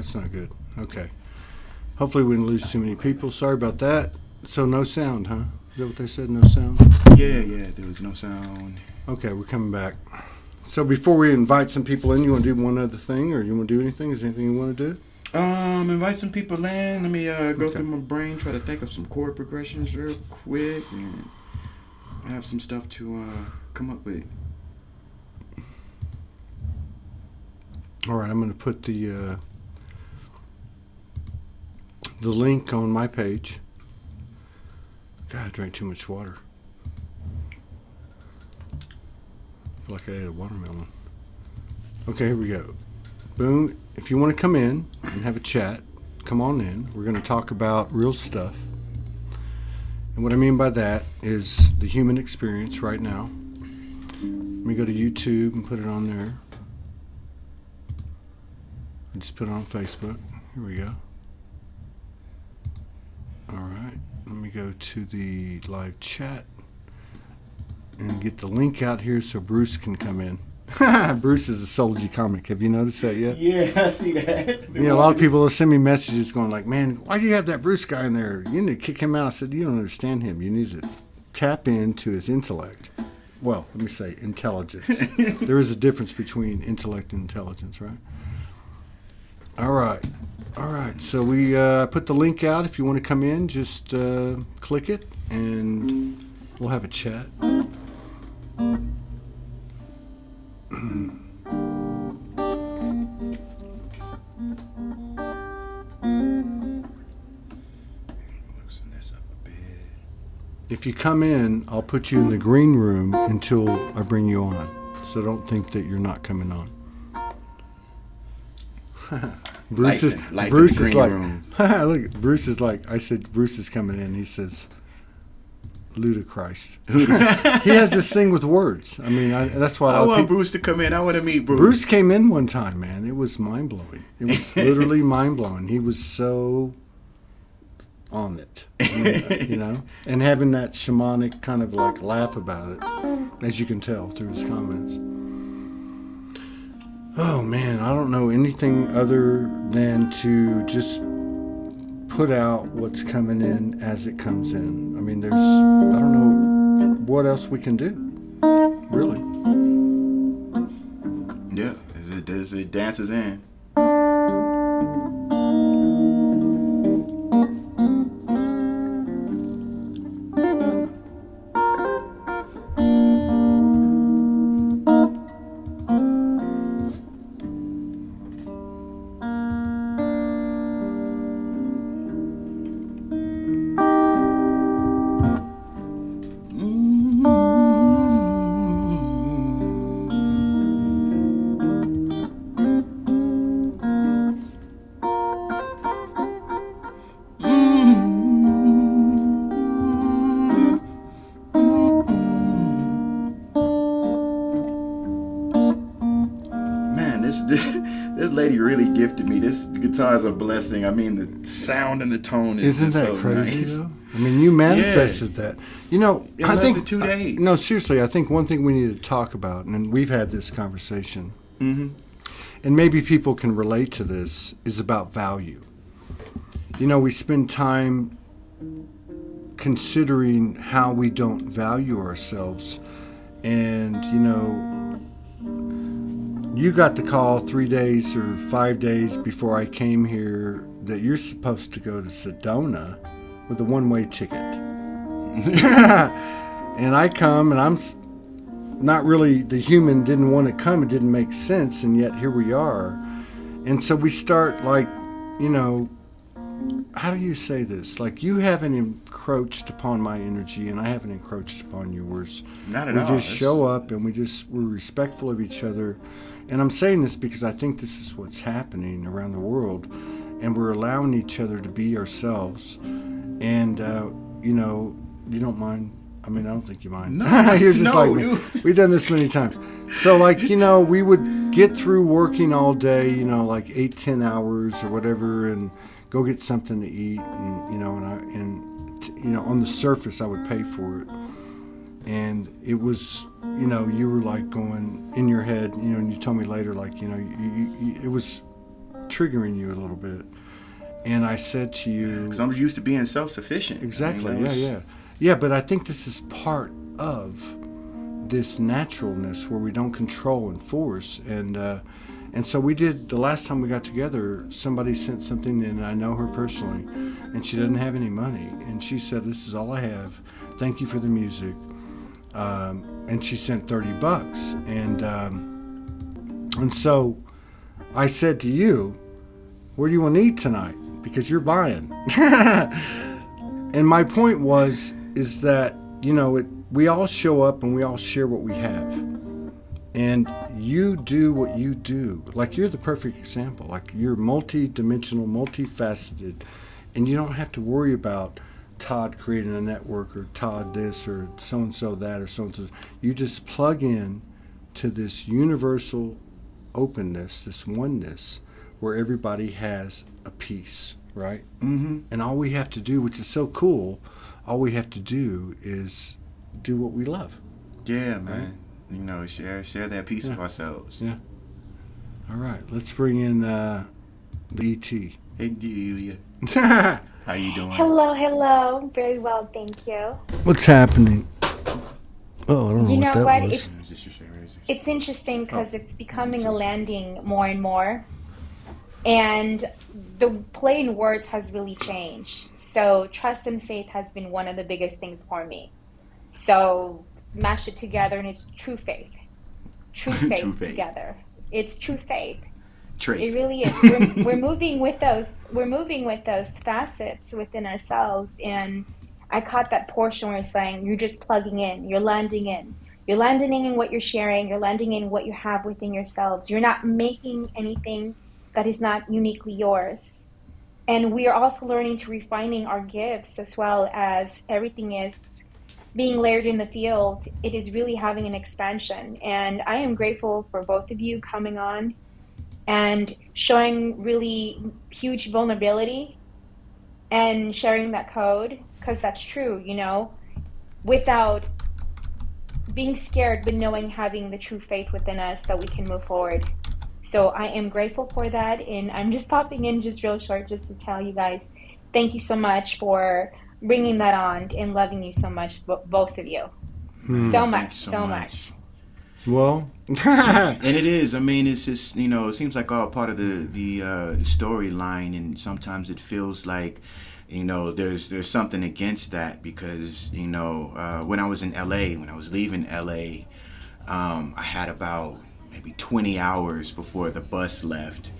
that's not good. Okay. Hopefully we didn't lose too many people. Sorry about that. So no sound, huh? Is that what they said? No sound? Yeah, there was no sound. Okay, we're coming back. So before we invite some people in, you want to do one other thing, or you want to do anything? Is there anything you want to do? Invite some people in. Let me go through my brain, try to think of some chord progressions real quick, and I have some stuff to come up with. All right, I'm going to put the link on my page. God, I drank too much water. I feel like I ate a watermelon. Okay, here we go. Boom. If you want to come in and have a chat, come on in. We're going to talk about real stuff. And what I mean by that is the human experience right now. Let me go to YouTube and put it on there. I just put it on Facebook. Here we go. All right. Let me go to the live chat and get the link out here so Bruce can come in. Bruce is a Soulogy comic. Have you noticed that yet? Yeah, I see that. You know, a lot of people will send me messages going like, man, why do you have that Bruce guy in there? You need to kick him out. I said, you don't understand him. You need to tap into his intellect. Well, let me say intelligence. There is a difference between intellect and intelligence, right? All right. So we put the link out. If you want to come in, just click it and we'll have a chat. If you come in, I'll put you in the green room until I bring you on. So don't think that you're not coming on. Bruce is like, look, Bruce is like, I said, Bruce is coming in. He says, Ludichrist. He has this thing with words. I mean, that's why I want Bruce to come in. I want to meet Bruce. Bruce came in one time, man. It was mind-blowing. It was literally mind-blowing. He was so on it, you know, and having that shamanic kind of like laugh about it, as you can tell through his comments. Oh man, I don't know anything other than to just put out what's coming in as it comes in. I mean, I don't know what else we can do, really. Yeah, it dances in. This lady really gifted me. This guitar is a blessing. I mean, the sound and the tone is Isn't that so crazy, nice. though? I mean, you manifested that. You know, It I lasted think 2 days. No, seriously, I think one thing we need to talk about, and we've had this conversation, and maybe people can relate to this, is about value. You know, we spend time considering how we don't value ourselves, and you know, you got the call 3 days or 5 days before I came here that you're supposed to go to Sedona with a one-way ticket. And I come and I'm not really, the human didn't want to come. It didn't make sense. And yet here we are. And so we start like, you know, how do you say this? Like you haven't encroached upon my energy and I haven't encroached upon yours. Not at all. We just show up and we're respectful of each other. And I'm saying this because I think this is what's happening around the world. And we're allowing each other to be ourselves. And, you know, you don't mind. I mean, I don't think you mind. No, You're just no, like me. dude. We've done this many times. So, like, you know, we would get through working all day, you know, like 8-10 hours or whatever, and go get something to eat. And, you know, you know, on the surface, I would pay for it. And it was, you know, you were like going in your head, you know, and you told me later, like, you know, it was triggering you a little bit. And I said to you, Because I'm used to being self-sufficient. exactly, You know, yeah. But I think this is part of this naturalness where we don't control and force. And so we did, the last time we got together, somebody sent something in, and I know her personally, and she doesn't have any money. And she said, this is all I have. Thank you for the music. And she sent $30. And so I said to you, what do you want to eat tonight? Because you're buying. And my point is that, you know, we all show up and we all share what we have. And you do what you do. Like, you're the perfect example. Like, you're multi-dimensional, multifaceted, and you don't have to worry about Todd creating a network or Todd this or so-and-so that or so-and-so. You just plug in to this universal openness, this oneness, where everybody has a piece, right? Mm-hmm. And all we have to do, which is so cool, all we have to do is do what we love. Yeah, man. You know, share that piece of ourselves. Yeah. All right, let's bring in the ET. Hey, Delia. How you doing? Hello. Very well, thank you. What's happening? Oh, I don't know You what know that what? was. It's interesting because it's becoming a landing more and more. And the play in words has really changed. So trust and faith has been one of the biggest things for me. So mash it together and it's true faith. True faith, True faith. together. It's true faith. Trait. It really is. We're moving with those. We're moving with those facets within ourselves. And I caught that portion where it's saying you're just plugging in. You're landing in. You're landing in what you're sharing. You're landing in what you have within yourselves. You're not making anything that is not uniquely yours. And we are also learning to refining our gifts as well as everything is being layered in the field. It is really having an expansion. And I am grateful for both of you coming on and showing really huge vulnerability and sharing that code, because that's true, you know, without being scared, but knowing, having the true faith within us that we can move forward. So I am grateful for that. And I'm just popping in just real short just to tell you guys, thank you so much for bringing that on and loving you so much, both of you. So much, so much. Well, And it is. I mean, it's just, you know, it seems like all part of the storyline, and sometimes it feels like, you know, there's something against that because, you know, when I was in LA, when I was leaving LA, I had about maybe 20 hours before the bus left.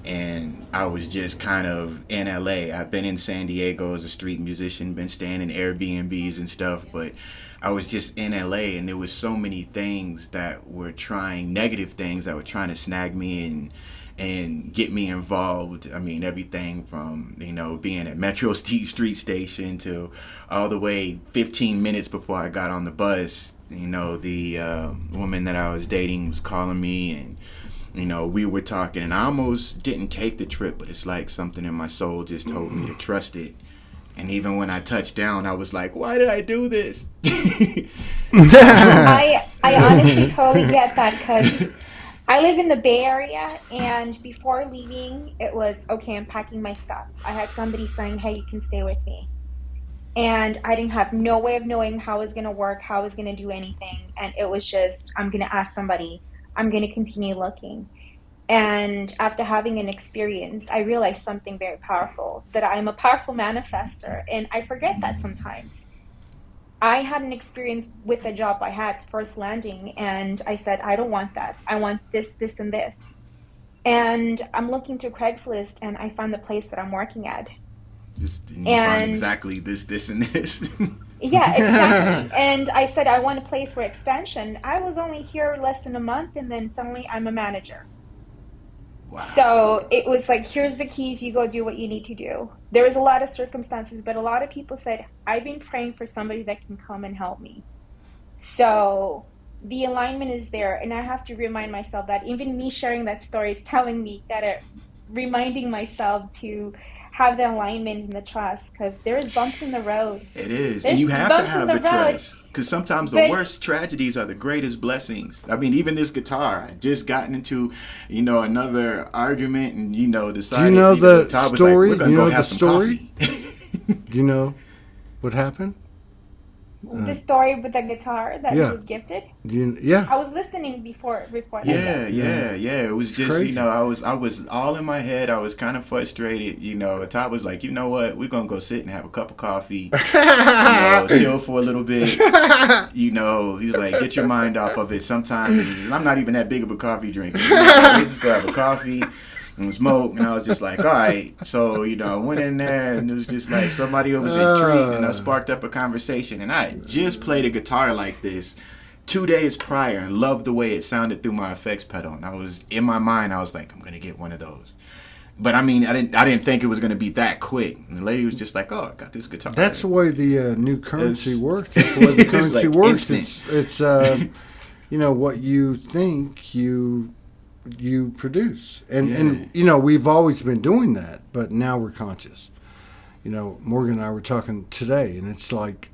And I was just kind of in LA. I've been in San Diego as a street musician, been staying in Airbnbs and stuff, but I was just in LA, and there was so many things that were negative things that were trying to snag me and get me involved. I mean, everything from, you know, being at Metro Street Station to all the way 15 minutes before I got on the bus. You know, the woman that I was dating was calling me, and you know, we were talking, and I almost didn't take the trip, but it's like something in my soul just told me to trust it. And even when I touched down, I was like, why did I do this? I honestly totally get that, because I live in the Bay Area, and before leaving, it was, okay, I'm packing my stuff. I had somebody saying, hey, you can stay with me. And I didn't have no way of knowing how it was going to work, how I was going to do anything. And it was just, I'm going to ask somebody. I'm going to continue looking. And after having an experience, I realized something very powerful, that I'm a powerful manifester. And I forget that sometimes. I had an experience with the job I had first landing, and I said, I don't want that. I want this, this, and this. And I'm looking through Craigslist, and I found the place that I'm working at. You find exactly this, and this. Yeah, exactly. And I said, I want a place for expansion. I was only here less than a month, and then suddenly I'm a manager. Wow. So it was like, here's the keys, you go do what you need to do. There was a lot of circumstances, but a lot of people said, I've been praying for somebody that can come and help me. So the alignment is there, and I have to remind myself that even me sharing that story is telling me that, reminding myself to have the alignment and the trust, because there's bumps in the road. It is. And There's you have to bumps in have the the road, trust. Because sometimes the but worst tragedies are the greatest blessings. I mean, even this guitar, I just gotten into, another argument and, Do you decided, know the Todd was story? like, we're Do going you to go know have the some story? coffee. Do you know what happened? the story with the guitar that he Yeah. was gifted. Yeah. I was listening before that. Yeah. It was It's just, crazy. I was all in my head. I was kind of frustrated. Todd was like, you know what? We're going to go sit and have a cup of coffee, chill for a little bit. He was like, get your mind off of it. Sometimes, and I'm not even that big of a coffee drinker. Let's just go have a coffee and smoke. And I was just like, all right. So, I went in there and it was just like somebody was intrigued and I sparked up a conversation. And I had just played a guitar like this 2 days prior and loved the way it sounded through my effects pedal. And I was, in my mind, I was like, I'm going to get one of those. But I mean, I didn't think it was going to be that quick. And the lady was just like, oh, I got this guitar. That's the way the new currency works. That's the way the currency like works. instant. It's what you think you produce, and we've always been doing that, but now we're conscious. Morgan and I were talking today, and it's like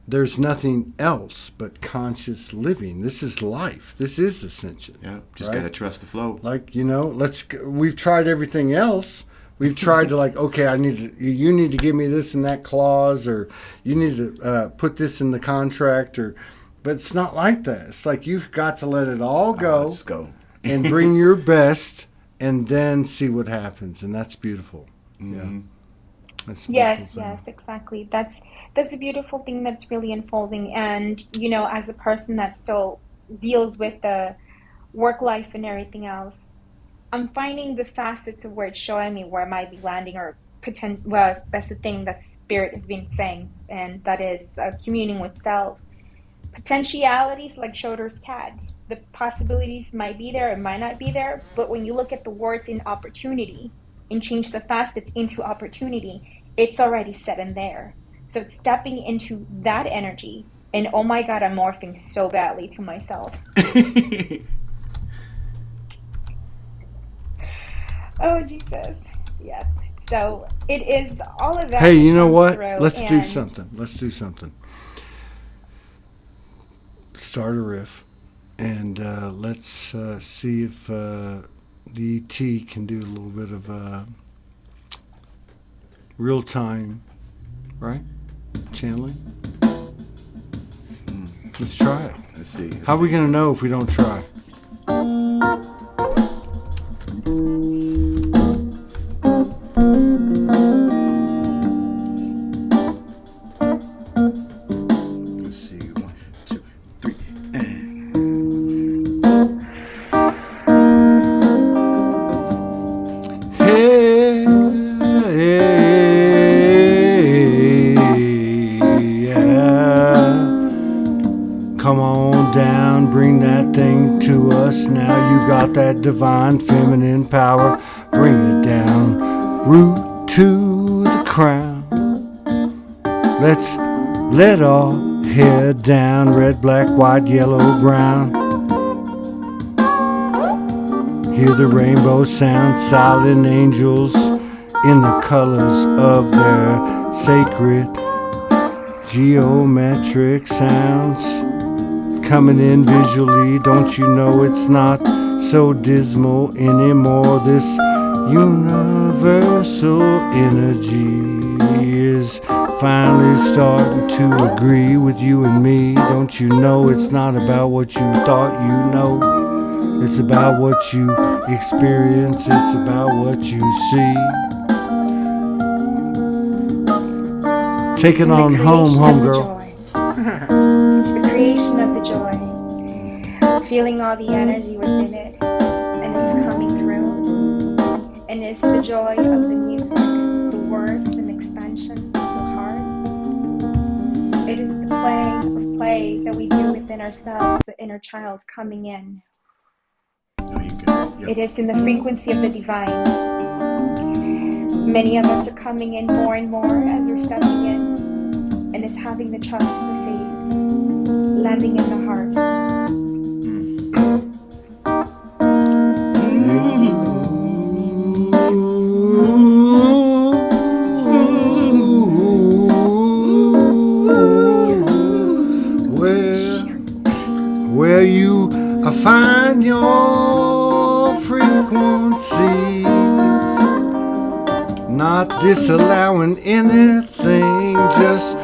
there's nothing else but conscious living. This is life. This is ascension. Yeah, just right? got to trust the flow. Like we've tried everything else. We've tried to okay, you need to give me this and that clause, or you need to put this in the contract, but it's not like that. It's like you've got to let it all go. Let's go. And bring your best, and then see what happens, and that's beautiful. Mm-hmm. Yeah, that's a beautiful thing. Yes, exactly. That's a beautiful thing that's really unfolding. And as a person that still deals with the work life and everything else, I'm finding the facets of where it's showing me where I might be landing, or well, that's the thing that spirit has been saying, and that is communing with self. Potentialities like Schroeder's cat. The possibilities might be there, it might not be there, but when you look at the words in opportunity and change the facets into opportunity, it's already set in there. So it's stepping into that energy, and oh my God, I'm morphing so badly to myself. Oh Jesus, yes. So it is all of that. Hey, you that know comes what? through, Let's do and something. Start a riff, and let's see if the ET can do a little bit of real time, right? Channeling. Let's try it. Let's see. How are we gonna know if we don't try? Let's see. 1, 2, 3, Hey, yeah. Come on down, bring that thing to us now. You got that divine feminine power. Bring it down, root to the crown. Let's let all hair down, red, black, white, yellow, brown. Hear the rainbow sound, silent angels in the colors of their sacred geometric sounds. Coming in visually, don't you know it's not so dismal anymore? This universal energy is finally starting to agree with you and me. Don't you know it's not about what you thought you know? It's about what you experience, it's about what you see. Take it on home, homegirl. The creation of the joy. Feeling all the energy within it, and it's coming through. And it's the joy of the music, the words, and expansion of the heart. It is the play that we do within ourselves, the inner child coming in. Oh, you go. Yep. It is in the frequency of the divine. Many of us are coming in more and more as we're stepping in, and it's having the trust, the faith, landing in the heart. find your frequencies, not disallowing anything, just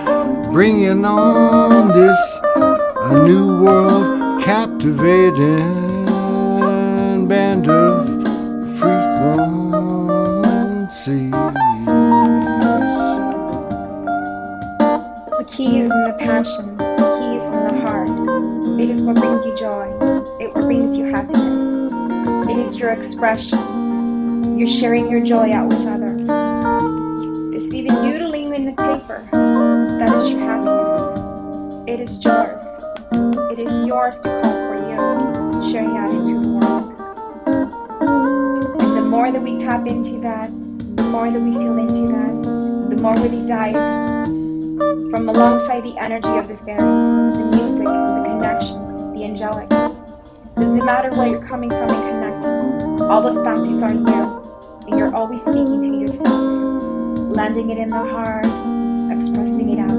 bringing on this a new world, captivating band of frequencies. The key is in the passion, the key is in the heart. It is what brings you joy, it what brings you happiness. It is your expression. You're sharing your joy out with others. It's even doodling in the paper. That is your happiness. It is yours. It is yours to call for you, sharing out into the world. And the more that we tap into that, the more that we feel into that, the more we dive from alongside the energy of the fairies, the music, the connections, the angelic. Doesn't matter where you're coming from and connecting. All those fancies are you, and you're always speaking to yourself, landing it in the heart, expressing it out.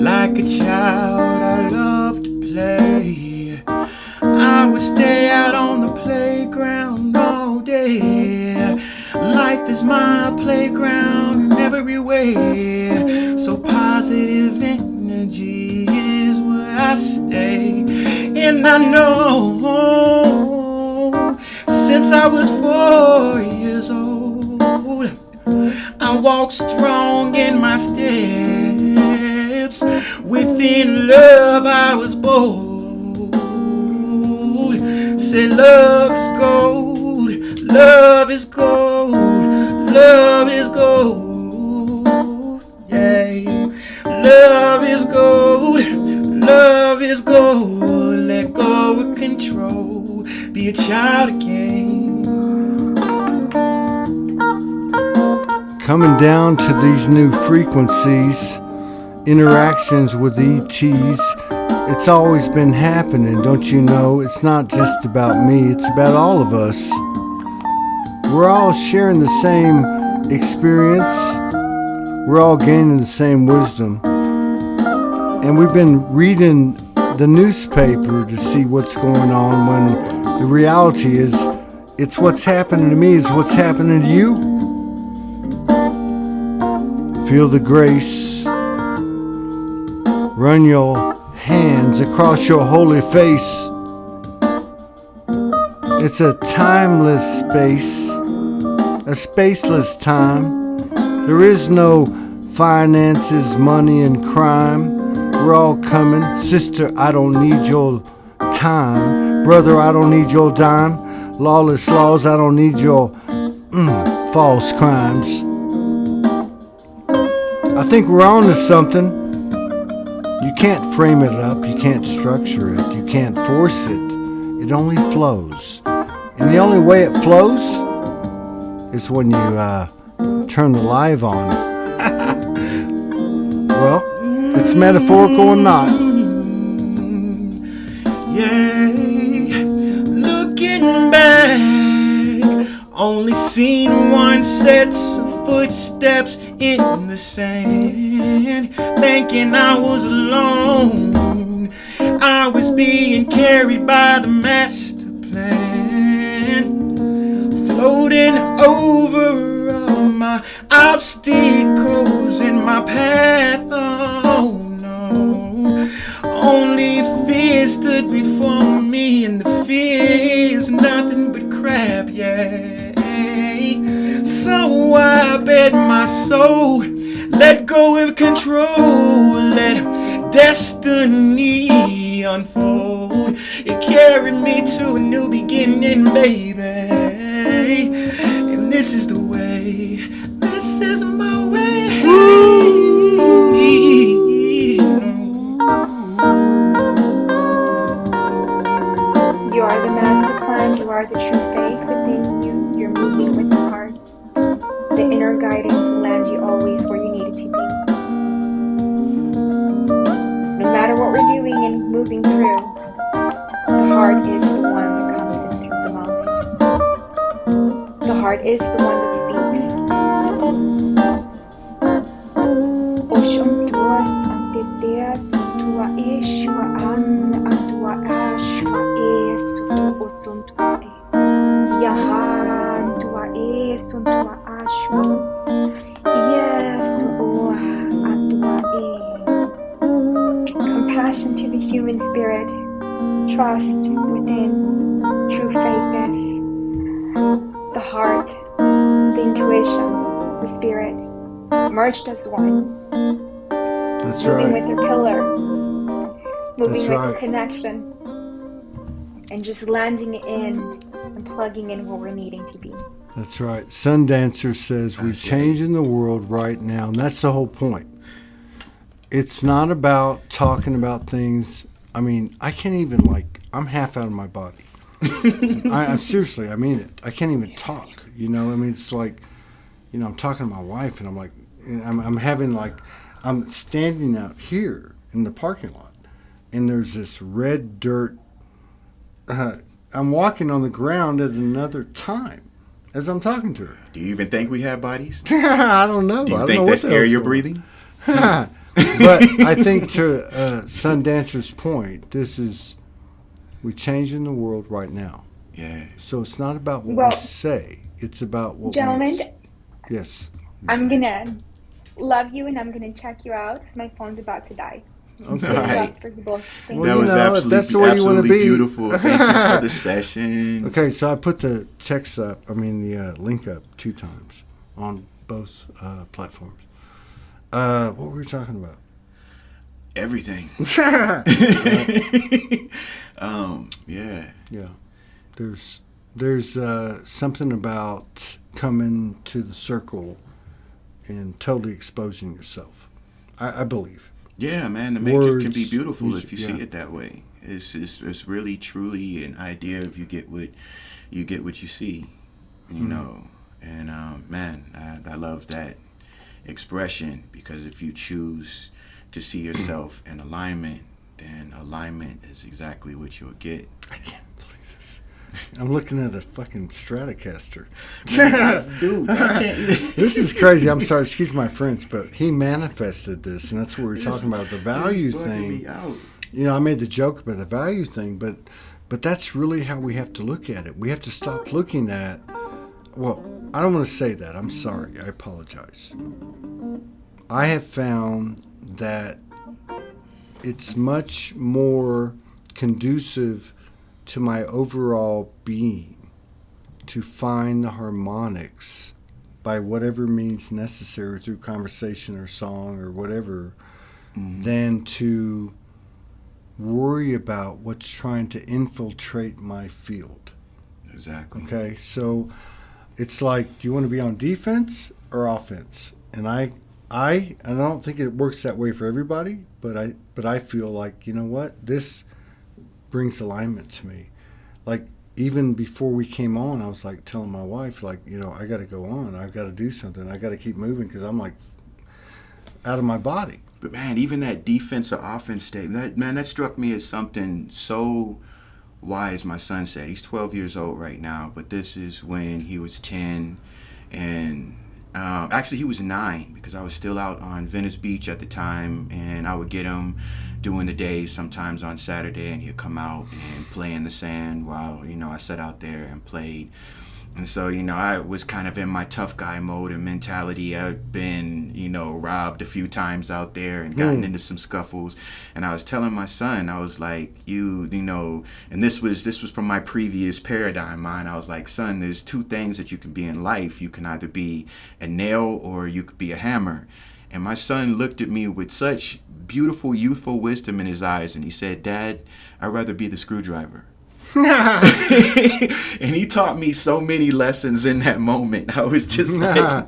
Like a child, I love to play. I would stay out on the playground all day. Life is my playground in every way. So positive energy is where I stay. And I know since I was 4 years old, I walk strong in my steps. Within love I was bold. Say love is gold, love is gold, love is gold. Yeah, love is gold, love is gold. Let go of control, be a child again. Coming down to these new frequencies, interactions with ETs, it's always been happening, don't you know? It's not just about me, it's about all of us. We're all sharing the same experience, we're all gaining the same wisdom. And we've been reading the newspaper to see what's going on, when the reality is, it's what's happening to me is what's happening to you. Feel the grace. Run your hands across your holy face. It's a timeless space, a spaceless time. There is no finances, money, and crime. We're all coming. Sister, I don't need your time. Brother, I don't need your dime. Lawless laws, I don't need your false crimes. I think we're on to something. You can't frame it up, you can't structure it, you can't force it. It only flows. And the only way it flows is when you turn the live on. Well, it's metaphorical or not. Yeah, looking back, only seen one set of footsteps in the sand, thinking I was alone. I was being carried by the master plan, floating over all my obstacles in my path. Oh no, only fear stood before me, and the fear is nothing but crap, yeah. So I bet my soul, let go of control, let destiny unfold. It carried me to a new beginning, baby. And this is the way, this is my way. You are the master plan, you are the true faith within you. You're moving with the heart, the inner guidance will land you always where you needed to be. No matter what we're doing and moving through, is the one that speaks. Oshuntua santetea suntua eshua an antua ashua esutu osuntua e. Yahantua esuntua ashua. Yesu oa antua e. Compassion to the human spirit. Trust within. True faith is. The heart, the intuition, the spirit, merged as one. That's Moving right. with your pillar, moving That's with right. connection, and just landing in and plugging in where we're needing to be. That's right. Sundancer says we're That's changing the world right now, and that's the whole point. It's not about talking about things. I mean, I can't even I'm half out of my body. I seriously, I mean it. I can't even talk. You know, I mean, it's like, I'm talking to my wife, and I'm like, I'm standing out here in the parking lot, and there's this red dirt. I'm walking on the ground at another time as I'm talking to her. Do you even think we have bodies? I don't know. Do you I don't think know that's what the air hell's you're going on. breathing? But I think to Sundancer's point, we're changing the world right now. Yeah. So it's not about what Well, we say; it's about what gentlemen, Yes. I'm gonna love you and I'm gonna check you out because my phone's about to die. Okay. All right. Love for you both. Thank Well, That you. was if that's the way you want to absolutely be. beautiful. Thank you for the session. Okay, so I put the text up. I mean the link up 2 times on both platforms. What were we talking about? Everything. Yeah. Yeah. There's something about coming to the circle and totally exposing yourself. I believe. Yeah, man. The matrix can be Words, beautiful music, if you yeah. see it that way. It's really truly an idea if you get what you see, you know. And man, I love that expression, because if you choose to see yourself in alignment, then alignment is exactly what you'll get. I can't believe this. I'm looking at a fucking Stratocaster. Dude, I can't. This is crazy. I'm sorry, excuse my French, but he manifested this, and that's what we're talking about, the value It's bugging thing. me out. I made the joke about the value thing, but that's really how we have to look at it. We have to stop looking at, well, I don't want to say that. I'm sorry. I apologize. I have found that it's much more conducive to my overall being to find the harmonics by whatever means necessary through conversation or song or whatever, than to worry about what's trying to infiltrate my field. Exactly. Okay, so it's like, do you want to be on defense or offense? And I don't think it works that way for everybody, but I feel like, you know what, this brings alignment to me. Like, even before we came on, I was like telling my wife, like, I got to go on. I've got to do something. I got to keep moving because I'm like out of my body. But man, even that defense or offense statement, that struck me as something so wise. My son said, he's 12 years old right now, but this is when he was 10, and actually he was 9, because I was still out on Venice Beach at the time, and I would get him doing the days sometimes on Saturday, and he'd come out and play in the sand while I sat out there and played. And so, I was kind of in my tough guy mode and mentality. I'd been, robbed a few times out there and gotten into some scuffles. And I was telling my son, I was like, and this was from my previous paradigm mind. I was like, son, there's 2 things that you can be in life. You can either be a nail or you could be a hammer. And my son looked at me with such beautiful, youthful wisdom in his eyes. And he said, Dad, I'd rather be the screwdriver. And he taught me so many lessons in that moment. I was just like,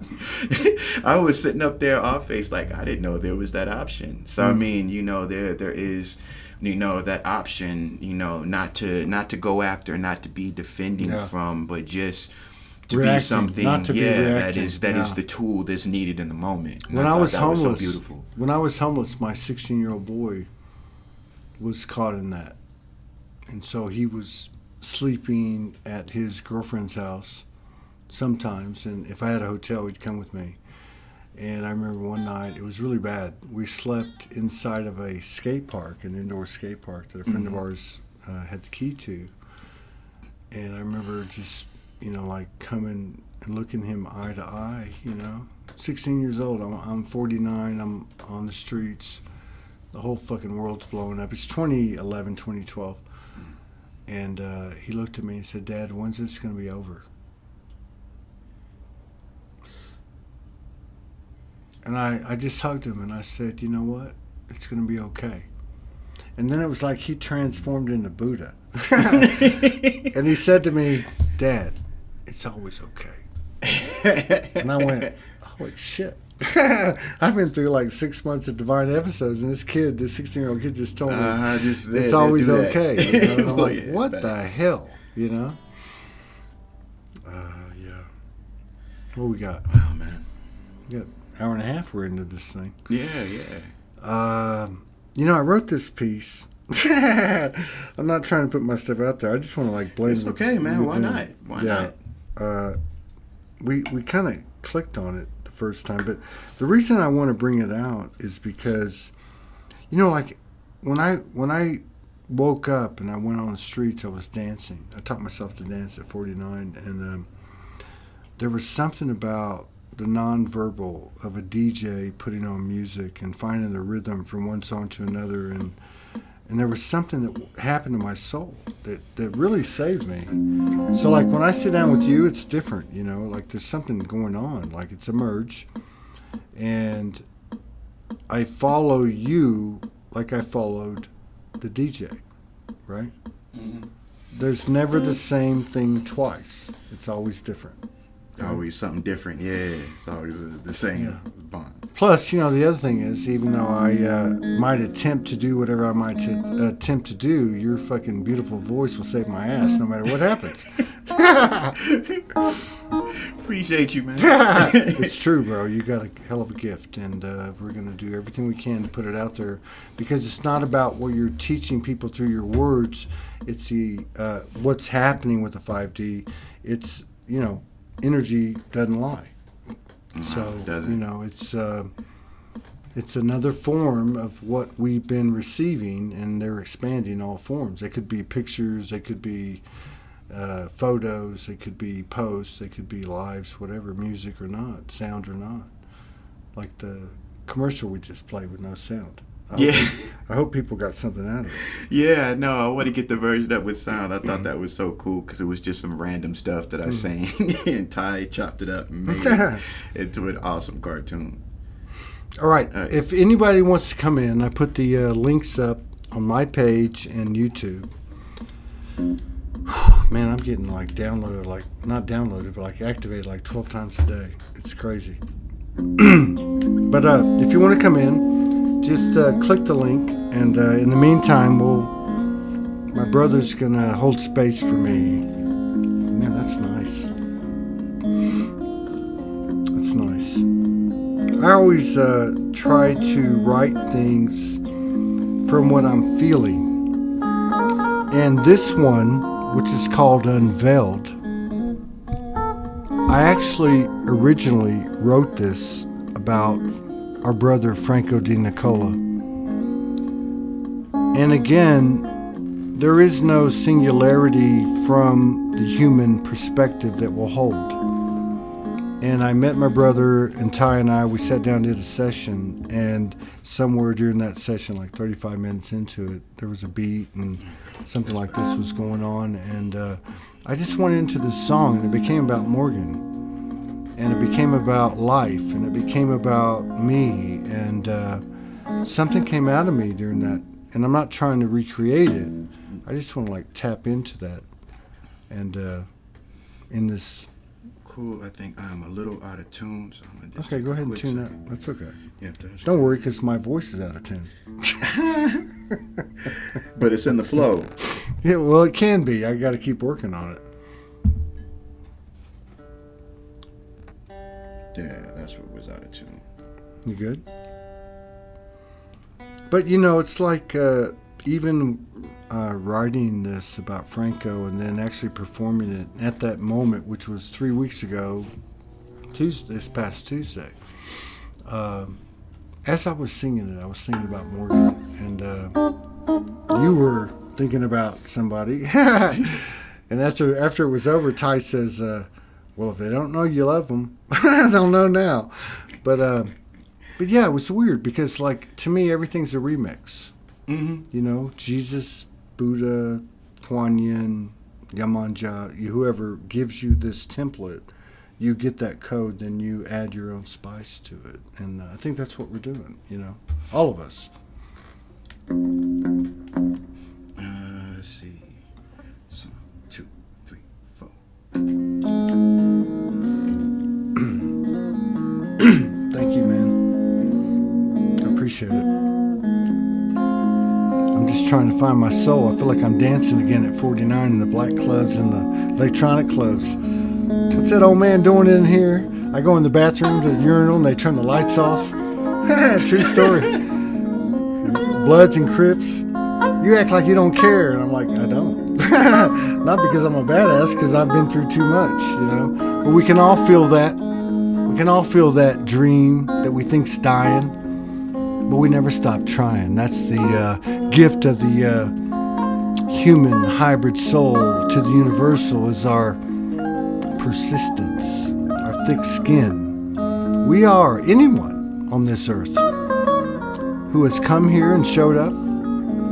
I was sitting up there off face like I didn't know there was that option. So I mean, there is, that option, not to go after, not to be defending from, but just to Reacting, be something, not to be reacting. that is the tool that's needed in the moment. And When I thought was that homeless, was so beautiful. my 16-year-old boy was caught in that. And so he was sleeping at his girlfriend's house, sometimes, and if I had a hotel, he'd come with me. And I remember one night, it was really bad. We slept inside of a skate park, an indoor skate park that a friend of ours had the key to. And I remember just, like coming and looking him eye to eye, 16 years old, I'm 49, I'm on the streets. The whole fucking world's blowing up. It's 2011, 2012. And he looked at me and said, Dad, when's this going to be over? And I just hugged him and I said, you know what? It's going to be okay. And then it was like he transformed into Buddha. And he said to me, Dad, it's always okay. And I went, holy shit. I've been through like 6 months of Divine Episodes, and this 16-year-old kid just told me it's always okay. And I'm like, what the hell? Yeah. What we got? Oh, man. We got an hour and a half we're into this thing. Yeah. I wrote this piece. I'm not trying to put my stuff out there. I just want to like blend. It's okay, man. Why not? Why not? We kind of clicked on it the first time, but the reason I want to bring it out is because, like when I woke up and I went on the streets, I was dancing. I taught myself to dance at 49, and there was something about the nonverbal of a DJ putting on music and finding the rhythm from one song to another, and there was something that happened to my soul that really saved me. So like when I sit down with you, it's different, like there's something going on, like it's a merge, and I follow you like I followed the DJ, right? Mm-hmm. There's never the same thing twice. It's always different. Always something different, yeah. It's always the same bond. Plus, the other thing is, even though I might attempt to do whatever I might attempt to do, your fucking beautiful voice will save my ass no matter what happens. Appreciate you, man. It's true, bro. You got a hell of a gift, and we're going to do everything we can to put it out there, because it's not about what you're teaching people through your words. It's the what's happening with the 5D. It's, energy doesn't lie. So, it's another form of what we've been receiving, and they're expanding all forms. They could be pictures, they could be photos, they could be posts, they could be lives, whatever, music or not, sound or not. Like the commercial we just played with no sound. I hope people got something out of it. Yeah, no, I want to get the version up with sound. I thought that was so cool because it was just some random stuff that I sang, and Ty chopped it up and made it into an awesome cartoon. All right. If anybody wants to come in, I put the links up on my page and YouTube. Man, I'm getting like downloaded, like not downloaded, but like activated like 12 times a day. It's crazy. But if you want to come in, just click the link, and in the meantime, my brother's gonna hold space for me. Man, that's nice. That's nice. I always try to write things from what I'm feeling, and this one, which is called Unveiled, I actually originally wrote this about our brother Franco Di Nicola. And again, there is no singularity from the human perspective that will hold. And I met my brother, and Ty and I, we sat down and did a session, and somewhere during that session, like 35 minutes into it, there was a beat and something like this was going on, and I just went into this song, and it became about Morgan. And it became about life, and it became about me, and something came out of me during that. And I'm not trying to recreate it. I just want to like tap into that. And in this. Cool. I think I'm a little out of tune, so I'm gonna just okay, go ahead and tune second. that. That's okay. Yeah, don't worry, because my voice is out of tune. But it's in the flow. Yeah, well, it can be. I got to keep working on it. Yeah, that's what was out of tune. You good? But it's like even writing this about Franco and then actually performing it at that moment, which was 3 weeks ago, this past Tuesday. As I was singing it, I was singing about Morgan, and you were thinking about somebody. And after it was over, Ty says, well, if they don't know you love them, they'll know now. But yeah, it was weird because, like, to me, everything's a remix. Mm-hmm. You know, Jesus, Buddha, Kuan Yin, Yamanja, whoever gives you this template, you get that code, then you add your own spice to it. And I think that's what we're doing, you know, all of us. Let's see. So, 2, 3, 4. Thank you, man. I appreciate it. I'm just trying to find my soul. I feel like I'm dancing again at 49 in the black clubs and the electronic clubs. What's that old man doing in here? I go in the bathroom to the urinal and they turn the lights off. True story. Bloods and Crips. You act like you don't care. And I'm like, I don't. Not because I'm a badass, because I've been through too much, you know. But we can all feel that. We can all feel that dream that we think's dying. But we never stop trying. That's the gift of the human hybrid soul to the universal, is our persistence, our thick skin. We are anyone on this earth who has come here and showed up.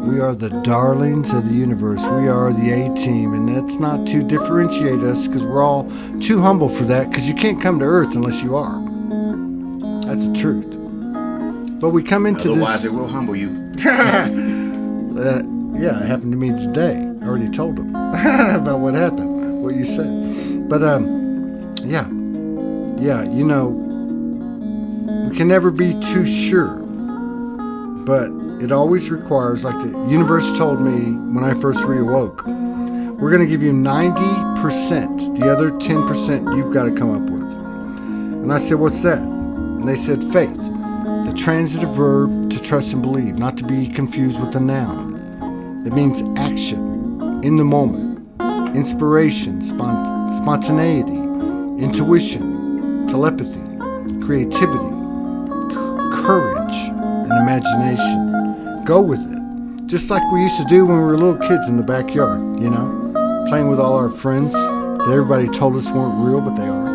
We are the darlings of the universe. We are the A-team, and that's not to differentiate us, because we're all too humble for that, because you can't come to earth unless you are. That's the truth. But we come into Otherwise, this... it will humble you. Yeah, it happened to me today. I already told them about what happened, what you said. But, yeah, you know, we can never be too sure. But it always requires, like the universe told me when I first reawoke, we're going to give you 90%. The other 10% you've got to come up with. And I said, what's that? And they said, faith. The transitive verb to trust and believe, not to be confused with the noun. It means action, in the moment, inspiration, spontaneity, intuition, telepathy, creativity, courage, and imagination. Go with it. Just like we used to do when we were little kids in the backyard, you know, playing with all our friends that everybody told us weren't real, but they are.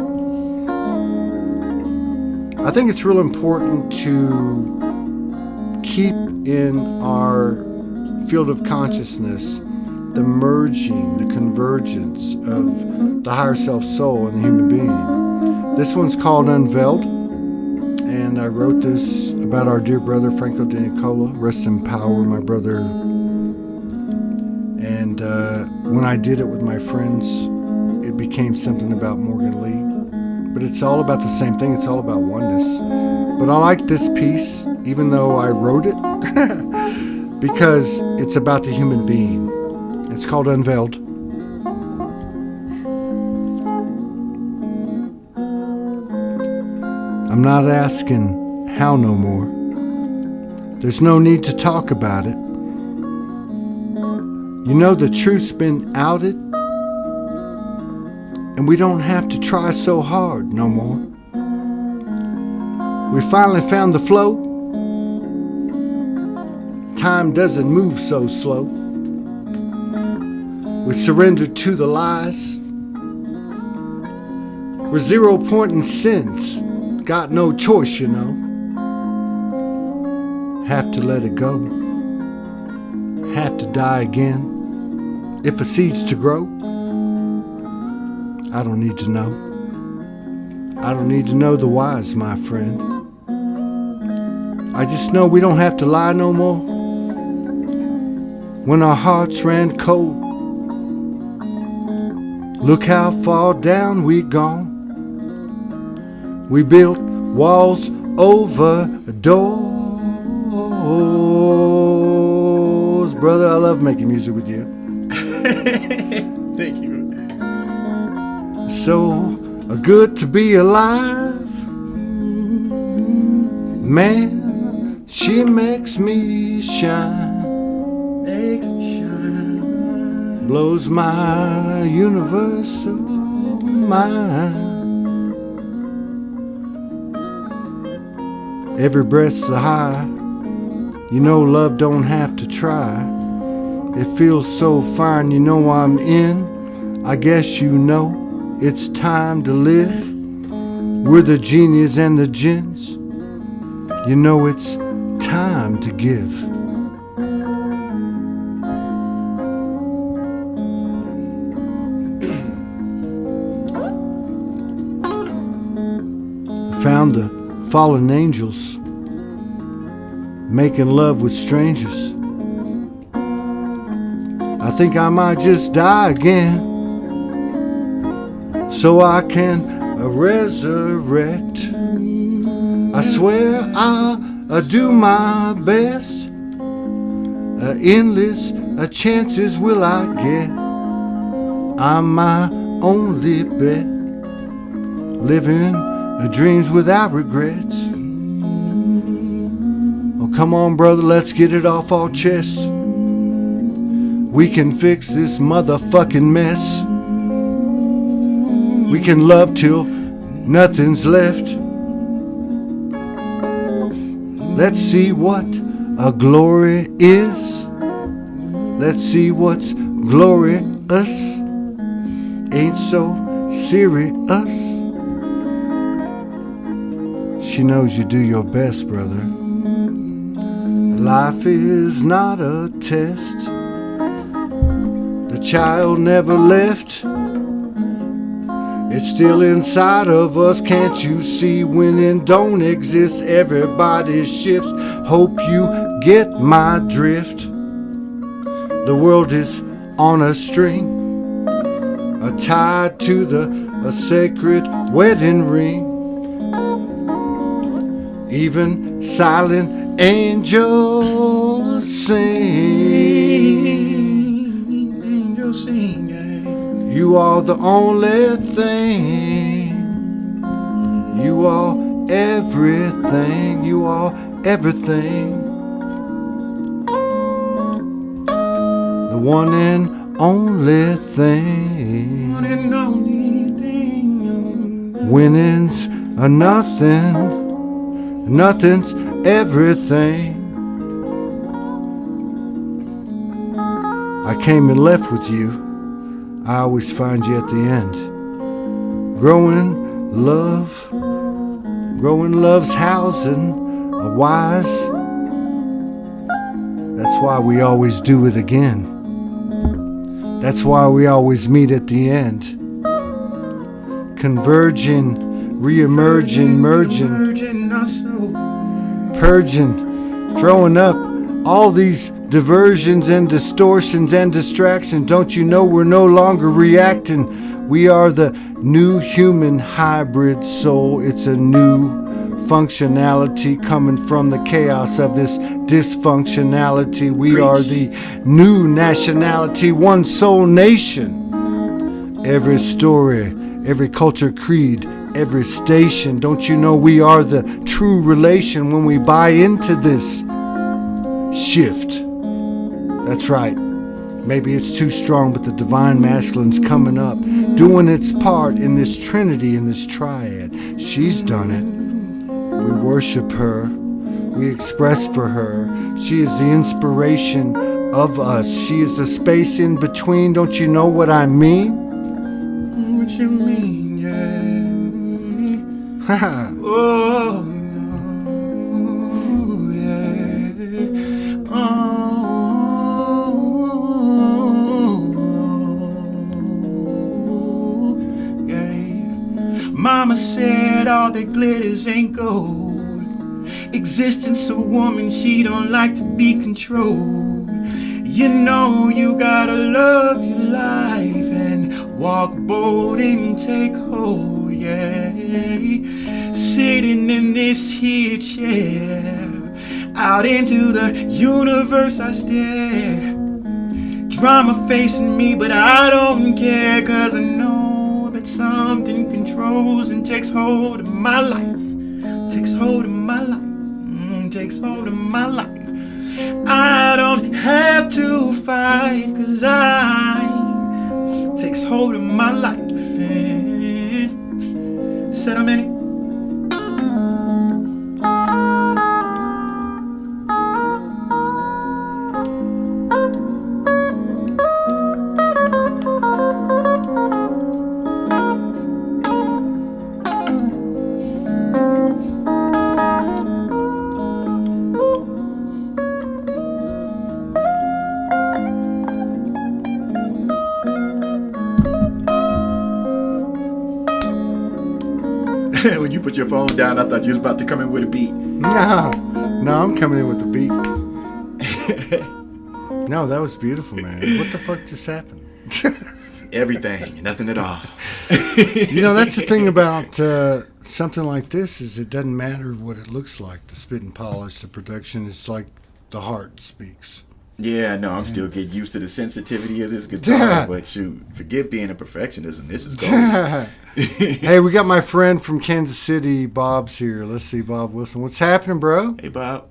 I think it's real important to keep in our field of consciousness the merging, the convergence of the higher self soul and the human being. This one's called Unveiled, and I wrote this about our dear brother Franco de Nicola. Rest in power, my brother. And when I did it with my friends, it became something about Morgan Lee. But it's all about the same thing. It's all about oneness. But I like this piece, even though I wrote it, because it's about the human being. It's called Unveiled. I'm not asking how no more. There's no need to talk about it. You know the truth's been outed, and we don't have to try so hard no more. We finally found the flow. Time doesn't move so slow. We surrendered to the lies. We're 0 point in sins. Got no choice, you know. Have to let it go. Have to die again. If a seed's to grow, I don't need to know. I don't need to know the whys, my friend. I just know we don't have to lie no more. When our hearts ran cold, look how far down we gone. We built walls over doors. Brother, I love making music with you. Thank you. So good to be alive. Man, she makes me shine. blows my universal mind. Every breath's a high. You know love don't have to try. It feels so fine, you know I'm in. I guess you know it's time to live. We're the genius and the gins. You know it's time to give. Found the fallen angels making love with strangers. I think I might just die again so I can resurrect. I swear I'll do my best. Endless chances will I get. I'm my only bet. Living dreams without regrets. Oh, come on, brother, let's get it off our chest. We can fix this motherfucking mess. We can love till nothing's left. Let's see what a glory is. Let's see what's glorious. Ain't so serious. She knows you do your best, brother. Life is not a test. The child never left. It's still inside of us, can't you see? Winning don't exist, everybody shifts. Hope you get my drift. The world is on a string, tied to a sacred wedding ring. Even silent angels sing. Angels sing, yeah. You are the only thing. You are everything. You are everything. The one and only thing. One and only thing. Winning's a nothing. Nothing's everything. I came and left with you. I always find you at the end. Growing love's housing a wise. That's why we always do it again. That's why we always meet at the end. Converging, re-emerging, merging, purging, throwing up all these diversions and distortions and distractions. Don't you know we're no longer reacting? We are the new human hybrid soul. It's a new functionality coming from the chaos of this dysfunctionality. We are the new nationality, one soul nation. Every story, every culture, creed, every station. Don't you know we are the true relation when we buy into this shift? That's right. Maybe it's too strong, but the divine masculine's coming up, doing its part in this trinity, in this triad. She's done it. We worship her. We express for her. She is the inspiration of us. She is the space in between. Don't you know what I mean? What you mean, yeah. Haha. Oh, yeah. Oh, yeah. Mama said all that glitters ain't gold. Existence a woman, she don't like to be controlled. You know you gotta love your life and walk bold and take hold, yeah. Sitting in this here chair, out into the universe I stare. Drama facing me, but I don't care, 'cause I know that something controls and takes hold of my life. Takes hold of my life. Takes hold of my life. I don't have to fight, 'cause I takes hold of my life and said I'm in it. When you put your phone down, I thought you was about to come in with a beat. No, I'm coming in with the beat. No, that was beautiful, man. What the fuck just happened? Everything, nothing at all. You know, that's the thing about something like this is it doesn't matter what it looks like. The spit and polish, the production, it's like the heart speaks. Yeah, no, I'm still getting used to the sensitivity of this guitar, Yeah. but shoot, forget being a perfectionist, this is gold. Hey, we got my friend from Kansas City, Bob's here. Let's see, Bob Wilson. What's happening, bro? Hey, Bob.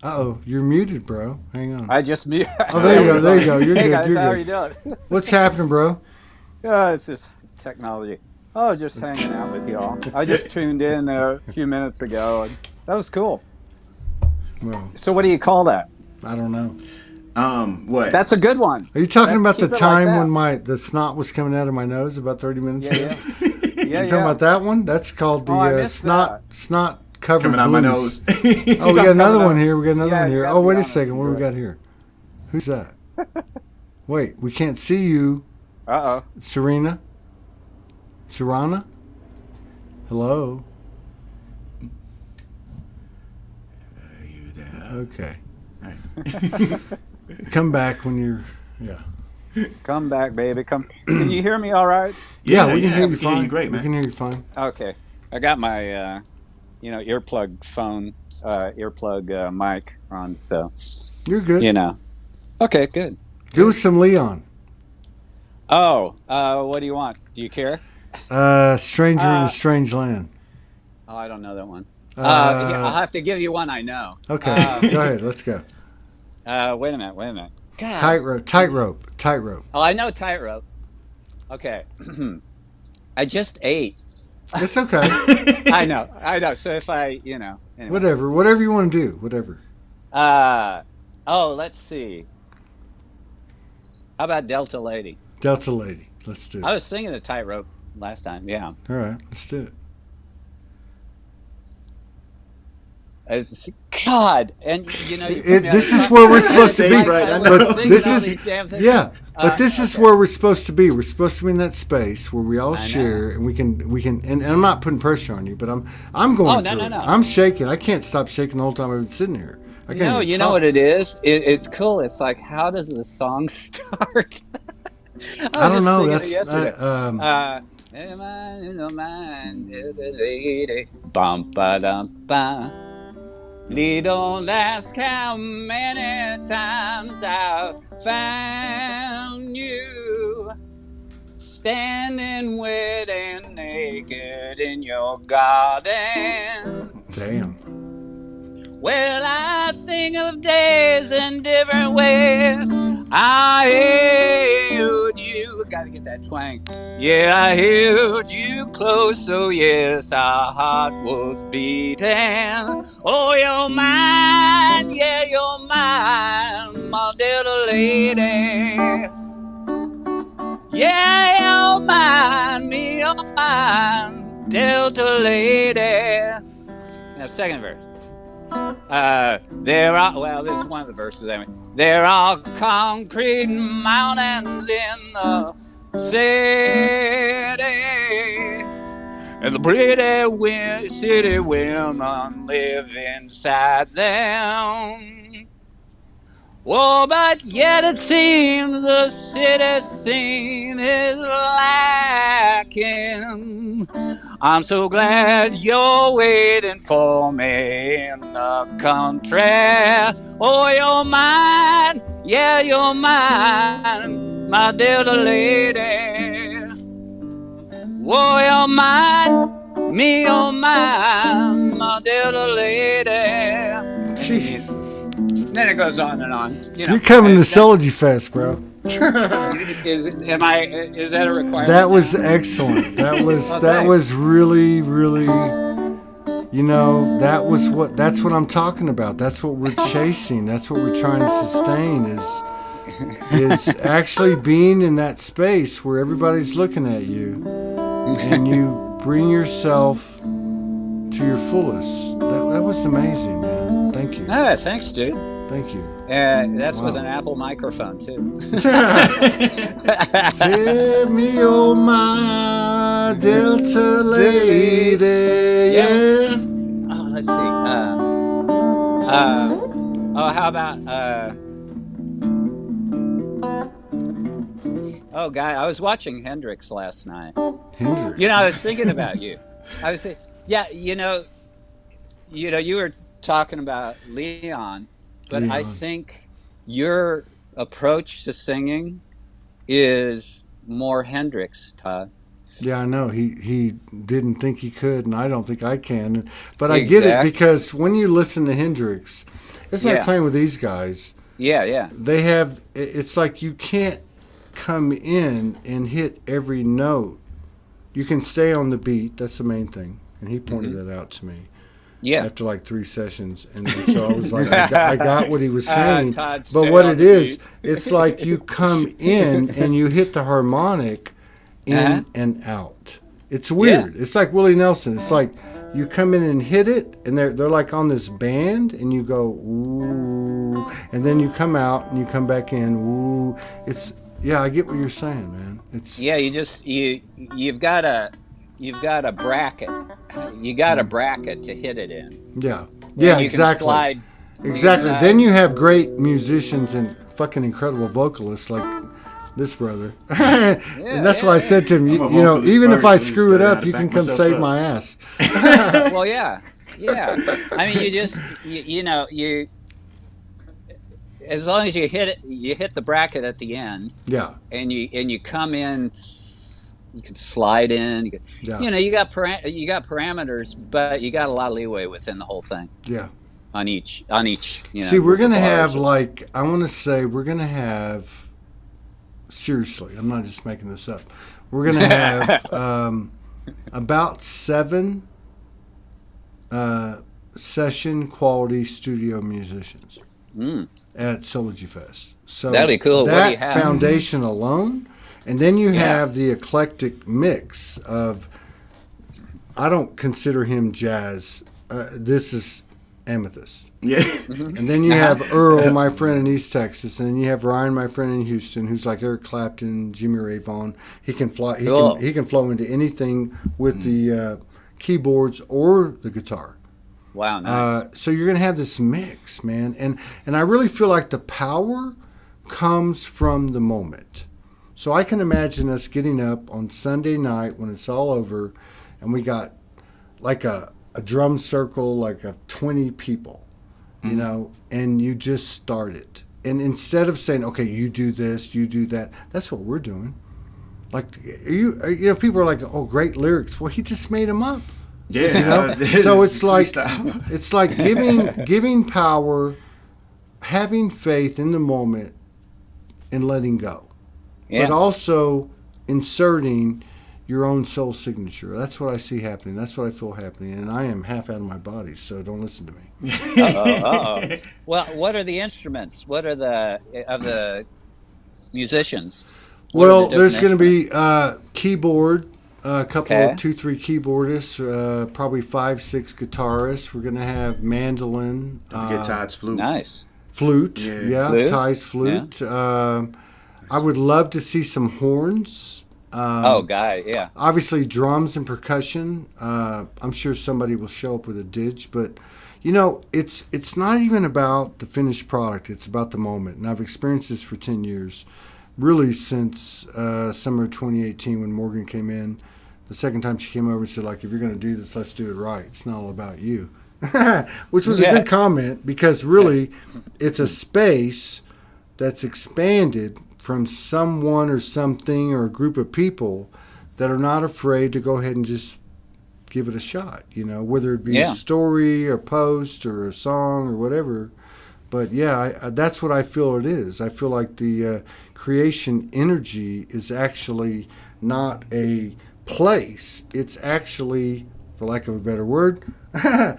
Uh-oh, you're muted, bro. Hang on. I just muted. Oh, there you go. There you go. You're Hey good. guys, You're how good. are you doing? What's happening, bro? It's just technology. Oh, just hanging out with y'all. I just tuned in a few minutes ago, and that was cool. Well, So, what do you call that? I don't know. What? That's a good one. Are you talking about the keep it like time that. when the snot was coming out of my nose about 30 minutes ago? Yeah, yeah. You talking about that one? That's called the Oh, I missed snot covered coming out my blues. nose. Oh, we got another coming one out. here. We got another Yeah, one you here. gotta Oh, be wait a honest, second. What do we bro. got here? Who's that? Wait, we can't see you. Uh-oh. Serena? Hello? Are you there? Okay. Hey. Come back when you're... Yeah. Come back, baby. Come. Can you hear me all right? Yeah, we can hear you we can fine. hear you great, man. We can hear you fine. Okay. I got my, earplug phone, earplug mic on, so, You're good. Okay, good. Do some Leon. Oh, what do you want? Do you care? Stranger in a Strange Land. Oh, I don't know that one. Here, I'll have to give you one I know. Okay, go ahead. Let's go. Wait a minute. God. Tightrope. Oh, I know tightrope. Okay. I just ate. It's okay. I know. So if I, anyway. Whatever you want to do. Whatever. Let's see. How about Delta Lady? Delta Lady. Let's do it. I was singing the tightrope last time. Yeah. All right, let's do it. God, and This is where we're supposed to be. Right, I know. But this is yeah. But this is where we're supposed to be. We're supposed to be in that space where we all share, and we can. And I'm not putting pressure on you, but I'm going through it. No. I'm shaking. I can't stop shaking the whole time I've been sitting here. I can't. No, even you know talk. what it is? It's cool. It's like, how does the song start? I don't know. That's yesterday. Am I in the mind of the lady? Bum ba dum ba. Lee, don't ask how many times I've found you standing waiting naked in your garden. Damn. Well, I think of days in different ways. I held you. Gotta get that twang. Yeah, I held you close. So yes, our heart was beating. Oh, you're mine. Yeah, you're mine, my little lady. Yeah, you're mine. Me, you're mine, Delta lady. Now, second verse. This is one of the verses. There are concrete mountains in the city, and the pretty city women live inside them. Oh, but yet it seems the city scene is lacking. I'm so glad you're waiting for me in the country. Oh, you're mine, yeah, you're mine, my dear lady. Oh, you're mine, me, you're mine, my dear lady. Jeez. Then it goes on and on. You're coming to Soulogy Fest, bro. Is that a requirement? That was now? excellent. That was Oh, that thanks. was really, really. That's what I'm talking about. That's what we're chasing. That's what we're trying to sustain is actually being in that space where everybody's looking at you and you bring yourself to your fullest. That was amazing, man. Thank you. Ah, thanks, dude. Thank you. That's Wow. with an Apple microphone too. Give me oh my Delta lady, yeah. Oh, let's see. How about? Oh, guy, I was watching Hendrix last night. Hendrix. I was thinking about you. I was saying, yeah, you were talking about Leon, but I Leon. think your approach to singing is more Hendrix, Todd. Yeah, I know. He didn't think he could, and I don't think I can. But I get it Exactly. because when you listen to Hendrix, it's like Yeah. playing with these guys. Yeah. They have. It's like you can't come in and hit every note. You can stay on the beat. That's the main thing. And he pointed that out to me Yeah. after like 3 sessions, and so I was like, I got what he was saying. Todd, But stay what on it the is, beat. it's like you come in and you hit the harmonic in Uh-huh. and out. It's weird. It's like Willie Nelson. It's like you come in and hit it, and they're like on this band, and you go ooh, and then you come out and you come back in ooh. I get what you're saying, man. It's Yeah, you've got a bracket. You got a bracket to hit it in. yeah, You exactly. can slide. Exactly. Inside. Then you have great musicians and fucking incredible vocalists like this brother. And that's why I said to him, you know, vocalist even if I first, screw it so I up, gotta you back can come myself save up. my ass. Well, yeah. I mean, you as long as you hit the bracket at the end, Yeah. and you come in, you can slide in. Yeah. You got parameters, but you got a lot of leeway within the whole thing Yeah. on each. See, we're with the going to bars. have I want to say we're going to have, seriously, I'm not just making this up. We're going to have about 7 session quality studio musicians at Soulogy Fest. So That'd be cool. What do That you have? foundation alone, and then you have the eclectic mix of. I don't consider him jazz. This is Amethyst. Yeah. And then you have Earl, my friend in East Texas, and then you have Ryan, my friend in Houston, who's like Eric Clapton, Jimmy Ray Vaughan. He can fly. Cool. He can flow into anything with the keyboards or the guitar. Wow, nice. So you're gonna have this mix, man, and I really feel like the power comes from the moment. So I can imagine us getting up on Sunday night when it's all over, and we got like a drum circle, like of 20 people, you know, and you just start it. And instead of saying, okay, you do this, you do that, that's what we're doing. Like, people are like, oh, great lyrics. Well, he just made them up. Yeah. So it's like freestyle. it's like giving power, having faith in the moment, and letting go. Yeah. But also inserting your own soul signature. That's what I see happening. That's what I feel happening. And I am half out of my body, so don't listen to me. Uh-oh. Well, what are the instruments? What are the musicians? What are Well, the there's different going to be instruments? keyboard, a couple Okay. of 2-3 keyboardists, probably 5-6 guitarists. We're going to have mandolin, Don't forget Todd's flute. Nice. flute, Yeah. Flute? Ty's flute. I would love to see some horns. Guy, yeah. Obviously, drums and percussion. I'm sure somebody will show up with a didge, but it's not even about the finished product. It's about the moment, and I've experienced this for 10 years, really since summer of 2018 when Morgan came in. The second time she came over and said, like, if you're going to do this, let's do it right. It's not all about you, which was a good comment because really, it's a space that's expanded from someone or something or a group of people that are not afraid to go ahead and just give it a shot, whether it be a story or post or a song or whatever. But yeah, that's what I feel it is. I feel like the creation energy is actually not a place. It's actually, for lack of a better word, the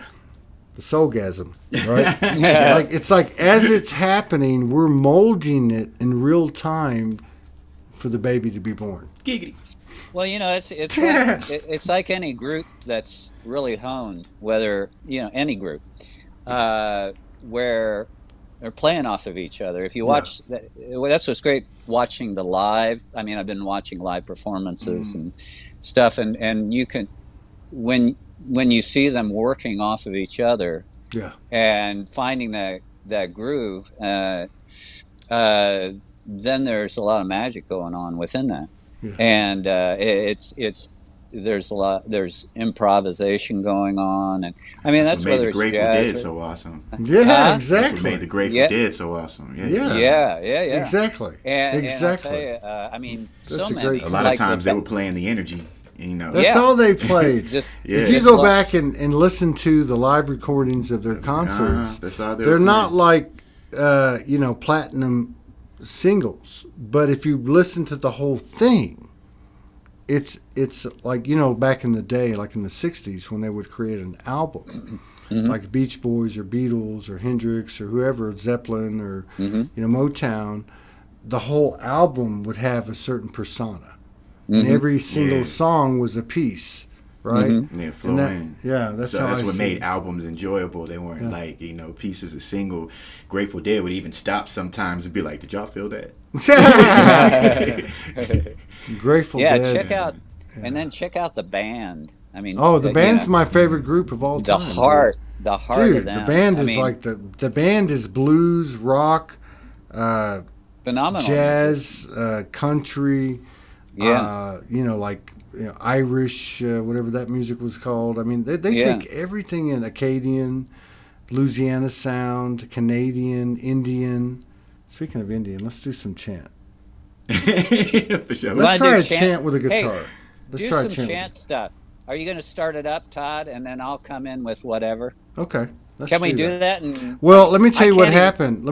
soulgasm, right? Like it's like as it's happening, we're molding it in real time for the baby to be born. Giggity. Well, it's like any group that's really honed, whether any group, where they're playing off of each other. If you watch, that's what's great watching the live. I mean, I've been watching live performances and stuff, and you can when you see them working off of each other, and finding that groove, then there's a lot of magic going on within that. Yeah. And there's improvisation going on, and I mean that's whether it's Grateful jazz Dead so awesome. Yeah, exactly. That's what made the Grateful Dead so awesome. Yeah. Exactly. And I'll tell you, I mean, so many. A lot of times they were playing the energy. That's all they played. If you go back and listen to the live recordings of their concerts, they're not like platinum singles, but if you listen to the whole thing, it's like back in the day, like in the 60s, when they would create an album, like the Beach Boys or Beatles or Hendrix or whoever, Zeppelin or Motown, the whole album would have a certain persona, and every single song was a piece. Right? Yeah, flow in. Yeah, that's what made albums enjoyable. They weren't like, pieces of single. Grateful Dead would even stop sometimes and be like, did y'all feel that? Grateful Dead. And then check out the band. I mean, the band's my favorite group of all time. The heart Dude, of them. The band is like the band is blues, rock, phenomenal, jazz, country, Irish, whatever that music was called. I mean, they take everything in Acadian, Louisiana sound, Canadian, Indian. Speaking of Indian, let's do some chant. For sure. Let's try a chant with a guitar. Let's try some chant stuff. Are you going to start it up, Todd, and then I'll come in with whatever? Okay. Can we do that? Well, let me tell you what happened.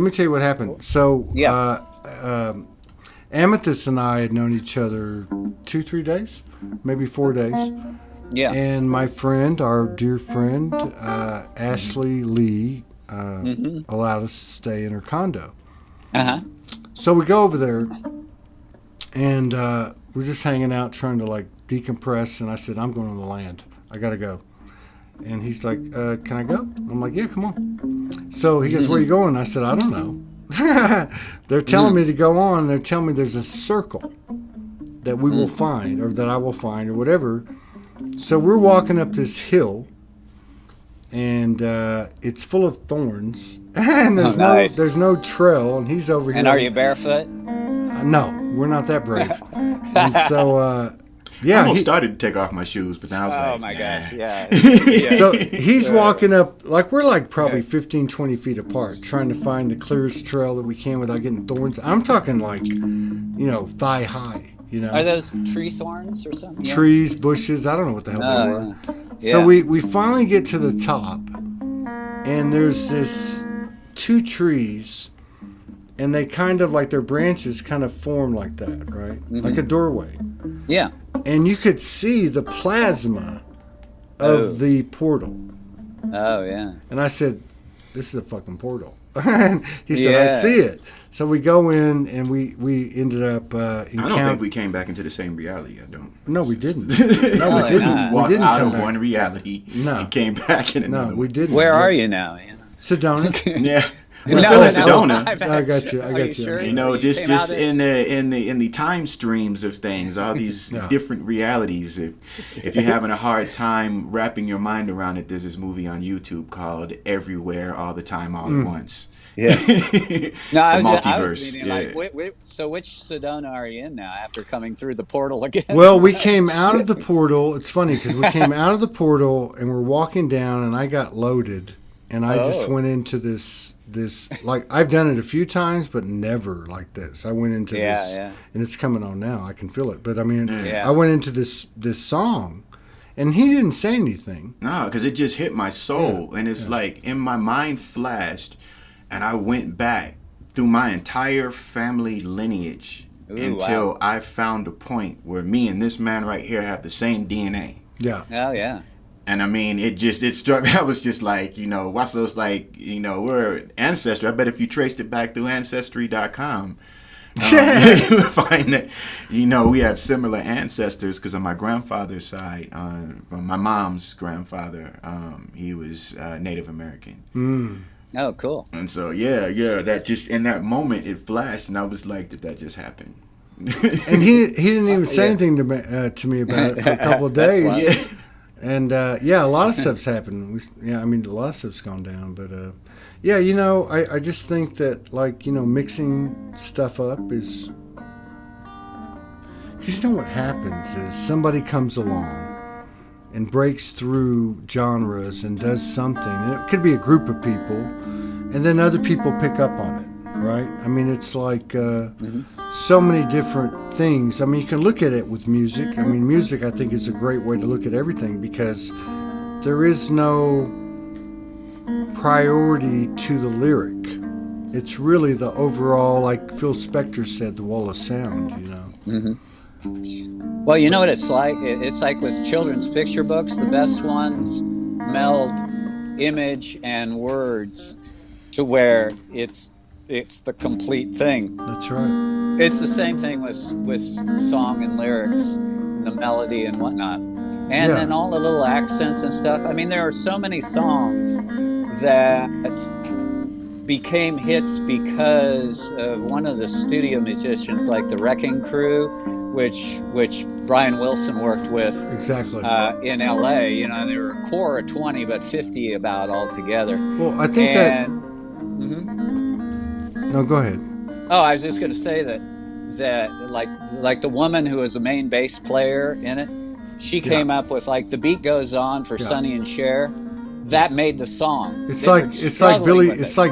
So, Amethyst and I had known each other 2-3 days, maybe 4 days. Yeah. And my friend, our dear friend, Ashley Lee, allowed us to stay in her condo. So we go over there, and we're just hanging out, trying to decompress. And I said, I'm going on the land. I got to go. And he's like, can I go? I'm like, yeah, come on. So he goes, where are you going? I said, I don't know. They're telling me to go on. They're telling me there's a circle that we will find, or that I will find, or whatever. So we're walking up this hill, and it's full of thorns, and there's no trail, and he's over here. And are you barefoot? No, we're not that brave. And so, I almost started to take off my shoes, but now I was like, oh my gosh, yeah. So he's walking up, we're probably 15, 20 feet apart, trying to find the clearest trail that we can without getting thorns. I'm talking thigh high. Are those tree thorns or something? Trees, bushes, I don't know what the hell they were. Yeah. So we finally get to the top, and there's this 2 trees, and they kind of their branches kind of form like that, right? Like a doorway. Yeah. And you could see the plasma of the portal. Oh, yeah. And I said, this is a fucking portal. And he said, I see it. So we go in, and we ended up I don't think we came back into the same reality. No, we didn't. No, we didn't. Walked we didn't out come of back. one reality and came back in another. No, we didn't. Where are you now? Sedona. Yeah. We're still in Sedona. I got you. Sure? Just in the time streams of things, all these different realities. If you're having a hard time wrapping your mind around it, there's this movie on YouTube called Everywhere, All the Time, All at Once. Yeah. No, I was multiverse. meaning so which Sedona are you in now after coming through the portal again? Well, we came out of the portal. It's funny because we came out of the portal and we're walking down, and I got loaded, and I just went into this I've done it a few times, but never like this. I went into this, and it's coming on now. I can feel it. But I mean, I went into this song, and he didn't say anything. No, because it just hit my soul, and it's in my mind flashed and I went back through my entire family lineage until I found a point where me and this man right here have the same DNA. Yeah. Oh yeah. And I mean, it struck me. I was just like, you know, watch those, like, you know, we're ancestry. I bet if you traced it back through Ancestry.com, you would find that, you know, we have similar ancestors. Because on my grandfather's side, on my mom's grandfather, he was Native American. Mm. Oh, cool. And so, yeah, that just, in that moment, it flashed, and I was like, did that just happen? And he didn't even say anything to me about it for a couple of days. Yeah. And a lot of stuff's happened. I mean, a lot of stuff's gone down. But yeah, you know, I just think that, like, you know, mixing stuff up is, because you know what happens is somebody comes along and breaks through genres and does something. And it could be a group of people, and then other people pick up on it, right? I mean, it's like so many different things. I mean, you can look at it with music. I mean, music, I think, is a great way to look at everything, because there is no priority to the lyric. It's really the overall, like Phil Spector said, the wall of sound, you know. Mm-hmm. Well, you know what it's like? It's like with children's picture books, the best ones meld image and words to where it's the complete thing. That's right. It's the same thing with song and lyrics, the melody and whatnot. And then all the little accents and stuff. I mean, there are so many songs that became hits because of one of the studio musicians, like the Wrecking Crew, which Brian Wilson worked with Exactly. in LA. You know, they were a core of 20, but 50 about altogether. Well, I think that. Mhm. No, go ahead. Oh, I was just going to say that like the woman who was the main bass player in it, she came up with, like, the beat goes on for Sonny and Cher. That made the song. It's like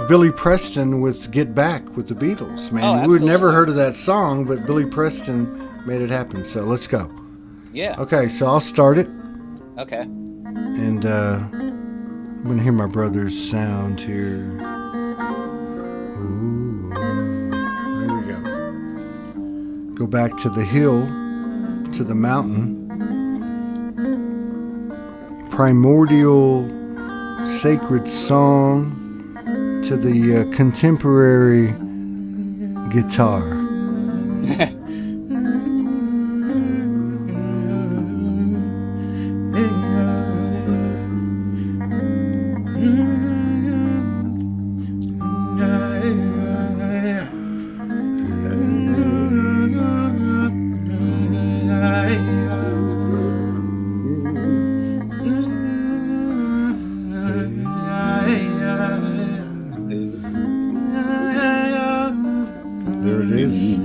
Billy Preston with "Get Back" with the Beatles, man. Oh, We would never heard of that song, but Billy Preston made it happen. So let's go. Yeah. Okay, so I'll start it, Okay. and I'm gonna hear my brother's sound here. Ooh, there we go. Go back to the hill, to the mountain. Primordial sacred song to the contemporary guitar. There it is.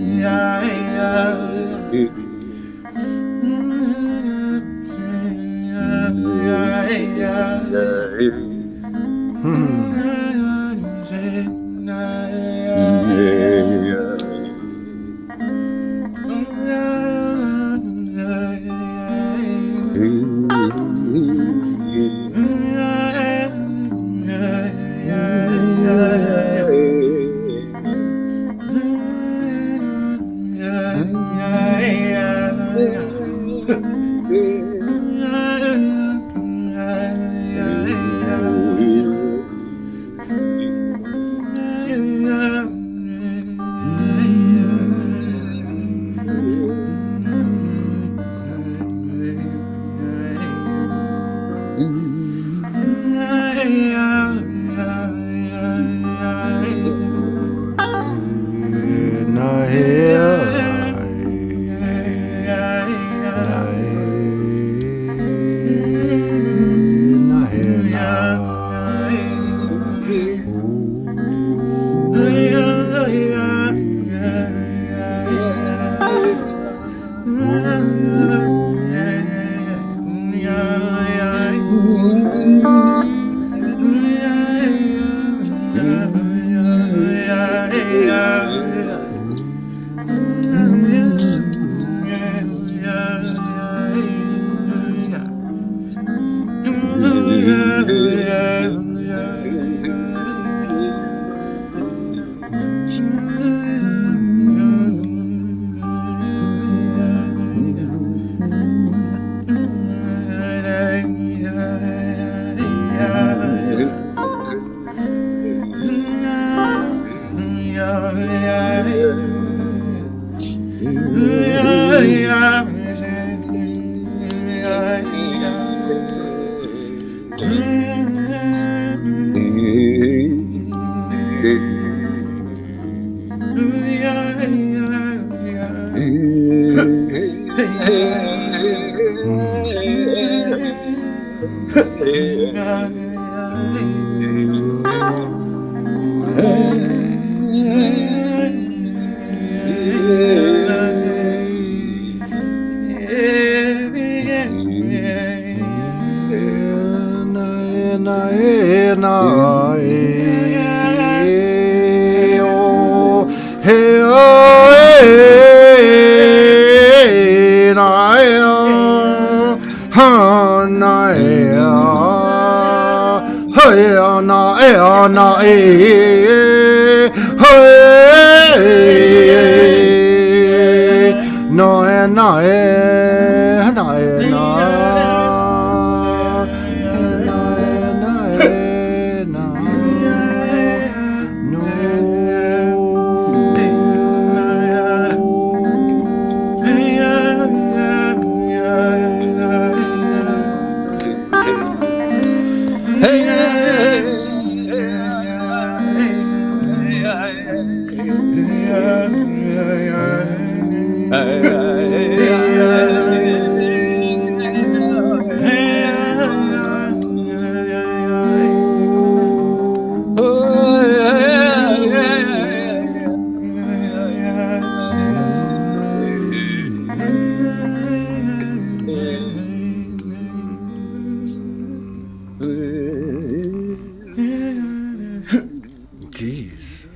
Jeez.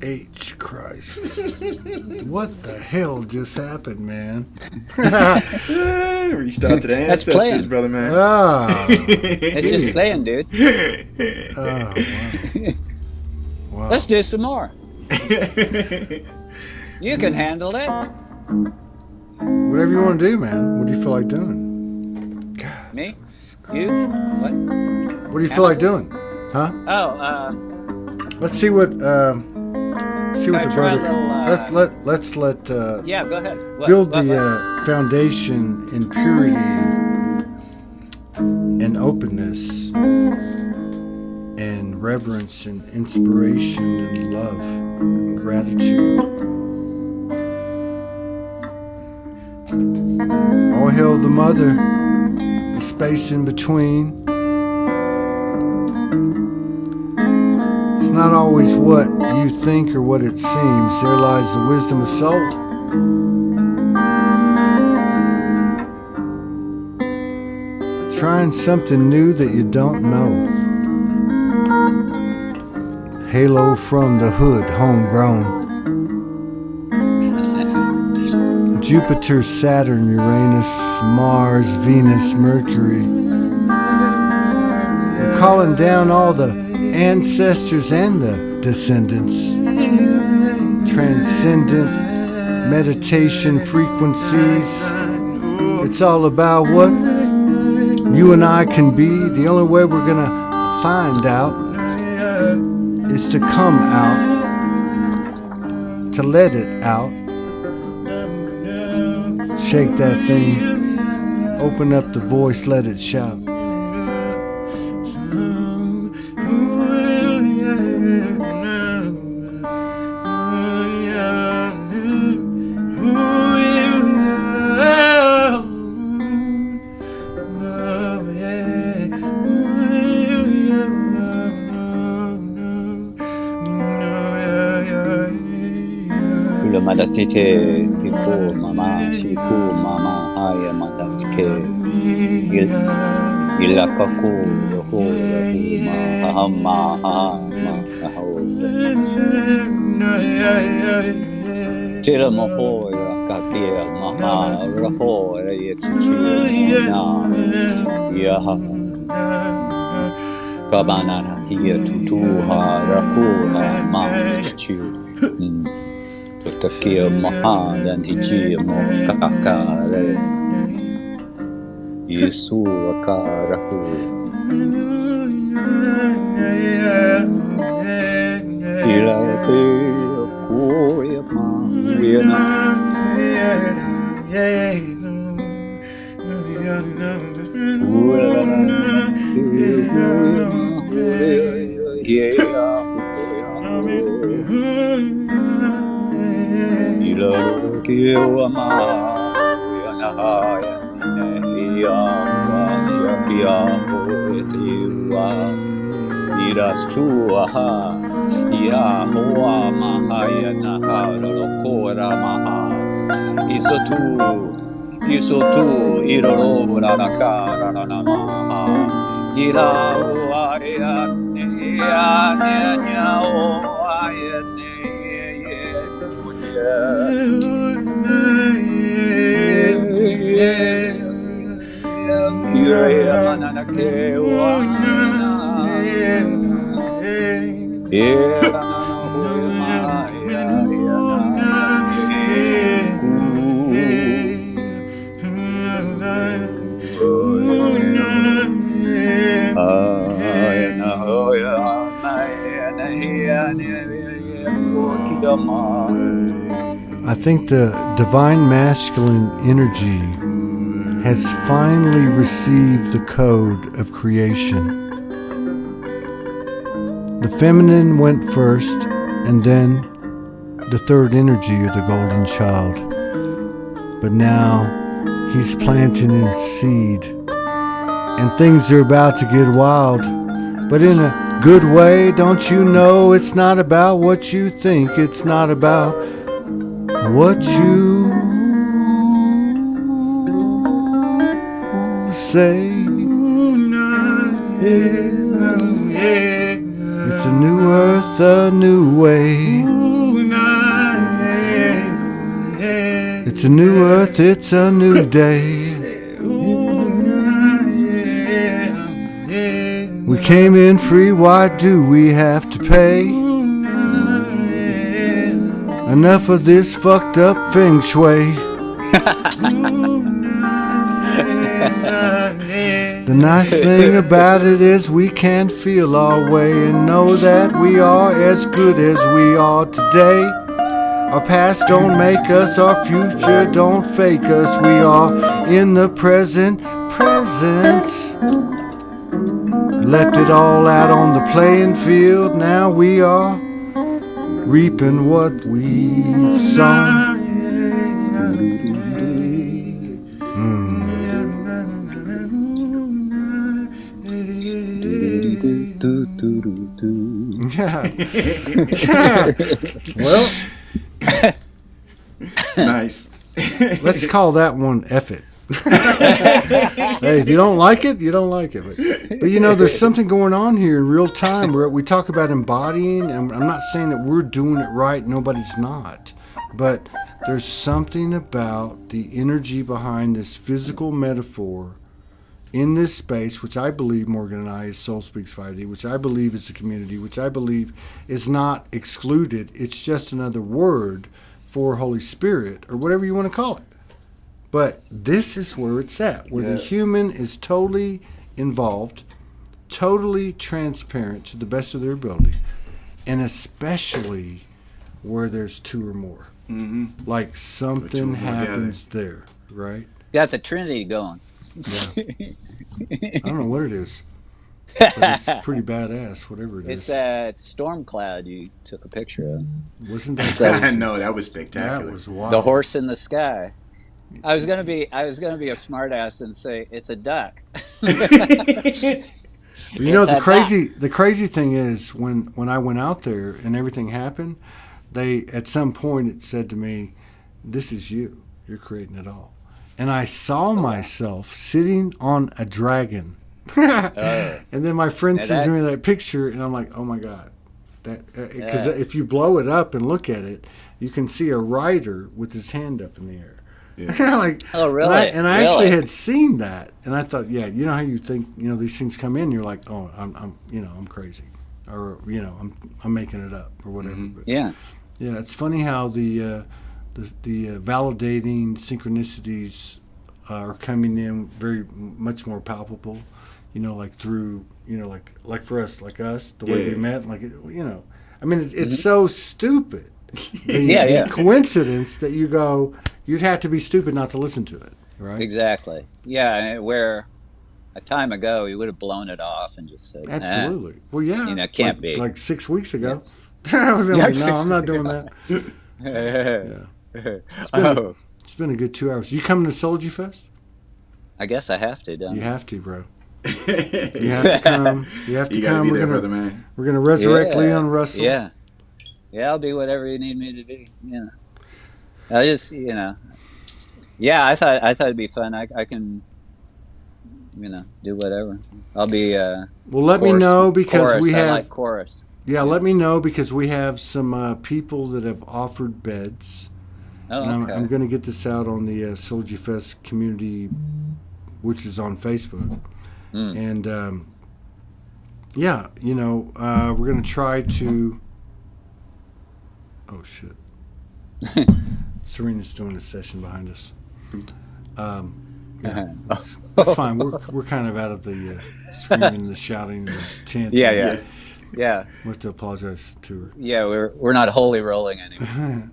H. Christ. What the hell just happened, man? Reached out to the That's ancestors, playing. brother, man. Ah. It's just playing, dude. Oh, wow. Wow. Let's do some more. You can handle it. Whatever you want to do, man. What do you feel like doing? God. Me? You? What? What do you feel like doing? Nemesis? Huh? Oh, Let's see what the try a brother. little, Let's let yeah, go ahead. What? build What? the foundation in purity and openness and reverence and inspiration and love and gratitude. All hail the mother, the space in between. It's not always what you think or what it seems. There lies the wisdom of soul. Trying something new that you don't know. Halo from the hood, homegrown. Jupiter, Saturn, Uranus, Mars, Venus, Mercury. We're calling down all the ancestors and the descendants. Transcendent meditation frequencies. It's all about what you and I can be. The only way we're gonna find out is to come out, to let it out. Shake that thing, open up the voice, let it shout. Madatite, Hiku, Mama, Shiku, Mama, Aya, Madatike, Ilakaku, Yahu, Hahama, Hahama, Aho, Tira Moho, Kakia, Maha, Raho, Rayachu, Yaha, Kabanana, here, Tutuha, Rakuha, Ma, Chu. Takia Maha dan Tiji Mokakare Yesu Akarahu Ila Koya Ma Viena Iso tu iroro la cara la maha ira o ya nya o ya ye manana ke wa era na ho ma ya I think the divine masculine energy has finally received the code of creation. The feminine went first, and then the third energy of the golden child. But now he's planting his seed, and things are about to get wild. But in a good way, don't you know? It's not about what you think, it's not about what you say. It's a new earth, a new way. It's a new earth, it's a new day. We came in free, why do we have to pay? Enough of this fucked up feng shui. The nice thing about it is we can feel our way and know that we are as good as we are today. Our past don't make us, our future don't fake us. We are in the present, presence. Left it all out on the playing field. Now we are reaping what we've sown. Yeah. Yeah. Well, Nice. let's call that one F it. Hey, if you don't like it, you don't like it. But you know, there's something going on here in real time where we talk about embodying, and I'm not saying that we're doing it right, nobody's not. But there's something about the energy behind this physical metaphor in this space, which I believe, Morgan and I, is Soul Speaks 5D, which I believe is a community, which I believe is not excluded. It's just another word for Holy Spirit, or whatever you want to call it. But this is where it's at, where the human is totally involved, totally transparent to the best of their ability, and especially where there's two or more. Mm-hmm. Like something happens there, right? Got the Trinity going. Yeah. I don't know what it is, but it's pretty badass, whatever it is. It's that storm cloud you took a picture of. Wasn't that I crazy? know, that was spectacular. That was wild. The horse in the sky. I was gonna be a smartass and say it's a duck. You know, the crazy thing is when I went out there and everything happened, they at some point it said to me, "This is you. You're creating it all." And I saw myself sitting on a dragon. And then my friend sends me that picture, and I'm like, "Oh my God!" Because if you blow it up and look at it, you can see a rider with his hand up in the air. Yeah. Like, oh, really? And I actually had seen that, and I thought, yeah, you know how you think, you know, these things come in, you're like, oh, I'm crazy, or I'm making it up, or whatever. Mm-hmm. But, yeah, it's funny how the validating synchronicities are coming in very much more palpable, you know, like through, you know, like for us, the way we met, like, you know, I mean, it's so stupid. Yeah. the coincidence that you go, you'd have to be stupid not to listen to it, right? Exactly. Yeah, where a time ago he would have blown it off and just said, Absolutely. Well, yeah. can't be. Like 6 weeks Yeah. ago. I would have been Yeah, like, no, 6 I'm not doing that. Yeah. Oh, It's been a good 2 hours. You coming to Soulgy Fest? I guess I have to, don't You I? have to, bro. You have to come. You have to You gotta come. be We're there, gonna brother man. we're gonna resurrect Yeah. Leon Russell. Yeah. Yeah, I'll be whatever you need me to be. I just, yeah, I thought it'd be fun. I can, do whatever. I'll be Well, let me know because chorus. we I have. like chorus. Yeah, let me know because we have some people that have offered beds. Oh, And okay. I'm going to get this out on the Soulgy Fest community, which is on Facebook. And yeah, we're going to try to. Oh shit! Serena's doing a session behind us. Yeah, it's fine. We're kind of out of the screaming, the shouting, the chanting. Yeah. We have to apologize to her. Yeah, we're not holy rolling anymore.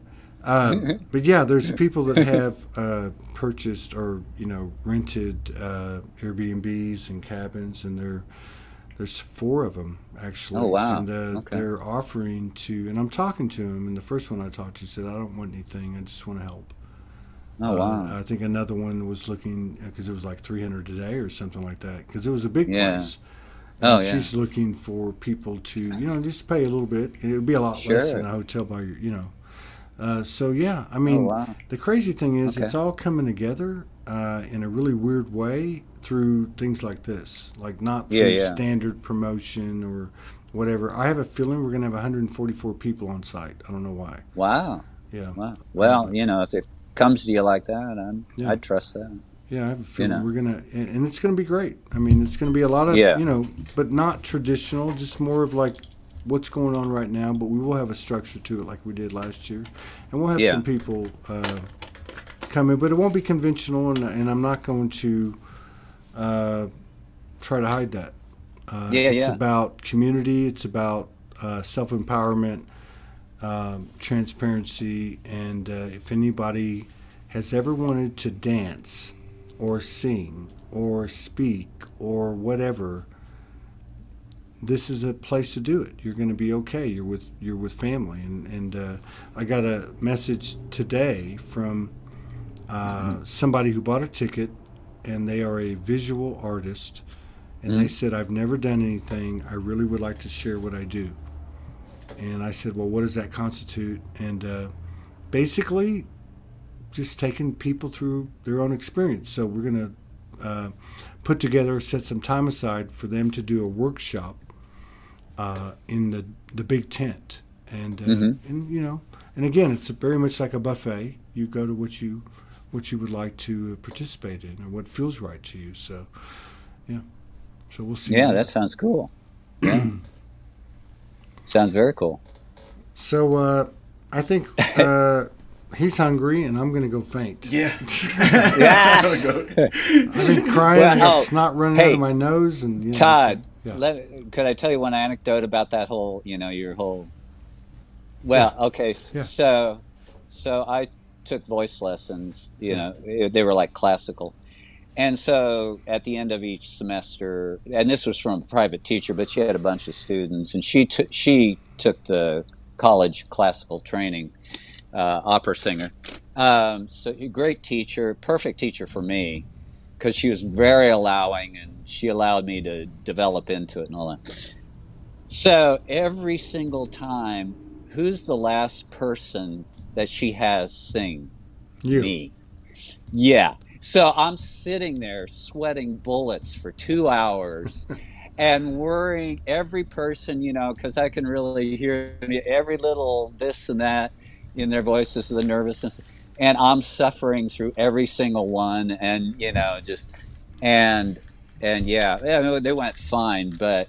But yeah, there's people that have purchased or rented Airbnbs and cabins, and there's 4 of them actually. Oh, wow. And Okay. they're offering to, and I'm talking to him, and the first one I talked to said, "I don't want anything. I just want to help." Oh, wow. I think another one was looking because it was like 300 a day or something like that because it was a big Yeah. place. Oh, And yeah. she's looking for people to just pay a little bit. It would be a lot less than a hotel by your. So yeah, I mean, wow. the crazy thing is Okay. it's all coming together in a really weird way through things like this, like not through Yeah. standard promotion or whatever. I have a feeling we're going to have 144 people on site. I don't know why. Wow. Yeah. Wow. Well, if it comes to you like that, Yeah. I'd trust that. Yeah, I have a feeling know. we're gonna, and it's gonna be great. I mean, it's gonna be a lot of, Yeah. but not traditional, just more of like what's going on right now. But we will have a structure to it, like we did last year, and we'll have Yeah. some people come in, but it won't be conventional, and I'm not going to try to hide that. It's about community. It's about self-empowerment, transparency, and if anybody has ever wanted to dance or sing or speak or whatever, this is a place to do it. You're going to be okay. You're with family, and I got a message today from somebody who bought a ticket, and they are a visual artist, and they said, "I've never done anything. I really would like to share what I do." And I said, "Well, what does that constitute?" And basically, just taking people through their own experience. So we're going to set some time aside for them to do a workshop in the big tent, and and again, it's very much like a buffet. You go to what you would like to participate in, or what feels right to you. So yeah, so we'll see. Yeah, that sounds cool. Yeah. Sounds very cool. So I think he's hungry, and I'm going to go faint. Yeah. I've been crying. I got snot running out of my nose, and Todd, yeah. could I tell you one anecdote about that whole, your whole? Well, okay, Yeah. so I took voice lessons. They were like classical, and so at the end of each semester, and this was from a private teacher, but she had a bunch of students, and she took the college classical training, opera singer. So a great teacher, perfect teacher for me, because she was very allowing, and she allowed me to develop into it and all that. So every single time, who's the last person that she has sing? You. Me. Yeah. So I'm sitting there sweating bullets for 2 hours and worrying every person, because I can really hear every little this and that in their voices, the nervousness. And I'm suffering through every single one. And, and yeah, they went fine. But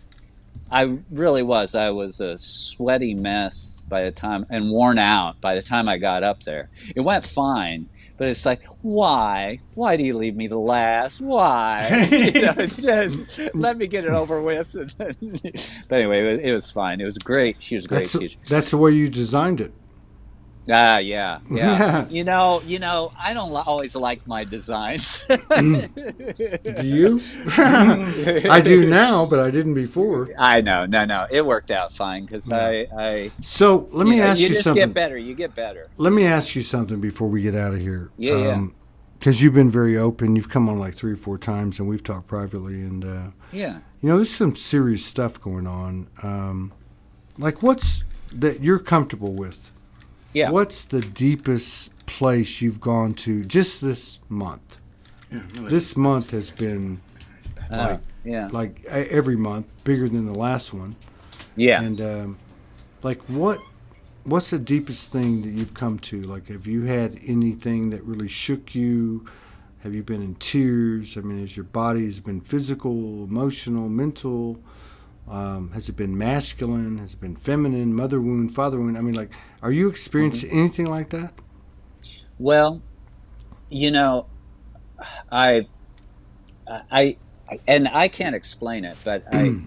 I was a sweaty mess by the time, and worn out by the time I got up there. It went fine. But it's like, why? Why do you leave me the last? Why? It's just, let me get it over with. But anyway, it was fine. It was great. She was a great teacher. That's the way you designed it. Ah, yeah, yeah. Yeah. I don't always like my designs. Do you? I do now, but I didn't before. I know, no, it worked out fine because Yeah. I, So let me ask you you just get something. better. You get better. Let me ask you something before we get out of here. Yeah, yeah. Because you've been very open. You've come on like 3 or 4 times, and we've talked privately. And Yeah. there's some serious stuff going on. Like what's that you're comfortable with? Yeah. What's the deepest place you've gone to just this month? This month has been Yeah. like every month bigger than the last one. Yeah. And like what's the deepest thing that you've come to? Like, have you had anything that really shook you? Have you been in tears? I mean, has your body has been physical, emotional, mental? Has it been masculine? Has it been feminine? Mother wound, father wound? I mean, like, are you experiencing anything like that? Well, I, I, and I can't explain it, but I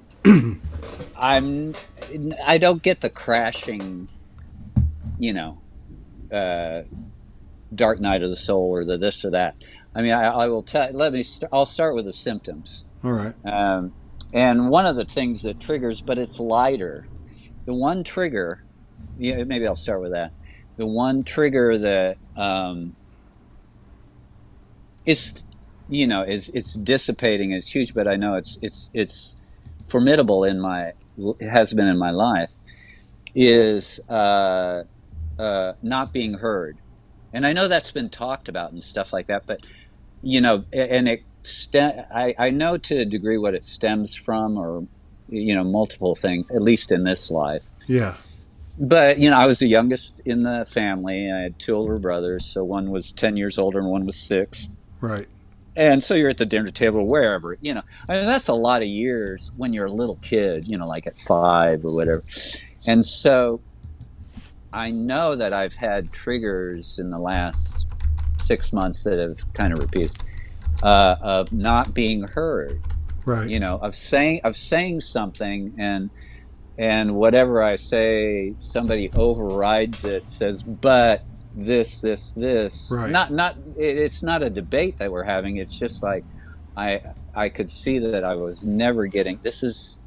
don't get the crashing, uh, dark night of the soul or the this or that. I mean, I will tell. I'll start with the symptoms. All right. And one of the things that triggers, but it's lighter. The one trigger, maybe I'll start with that. The one trigger that is, it's dissipating. It's huge, but I know it's formidable it has been in my life. Is not being heard, and I know that's been talked about and stuff like that. But and it. I know to a degree what it stems from, or multiple things, at least in this life. Yeah. But I was the youngest in the family. I had 2 older brothers, so one was 10 years older and one was 6. Right. And so you're at the dinner table, wherever. I mean, that's a lot of years when you're a little kid. Like at 5 or whatever. And so I know that I've had triggers in the last 6 months that have kind of repeated. Of not being heard, Right. Of saying something, and whatever I say, somebody overrides it, says, but this. Right. It's not a debate that we're having. It's just like I could see that I was never getting.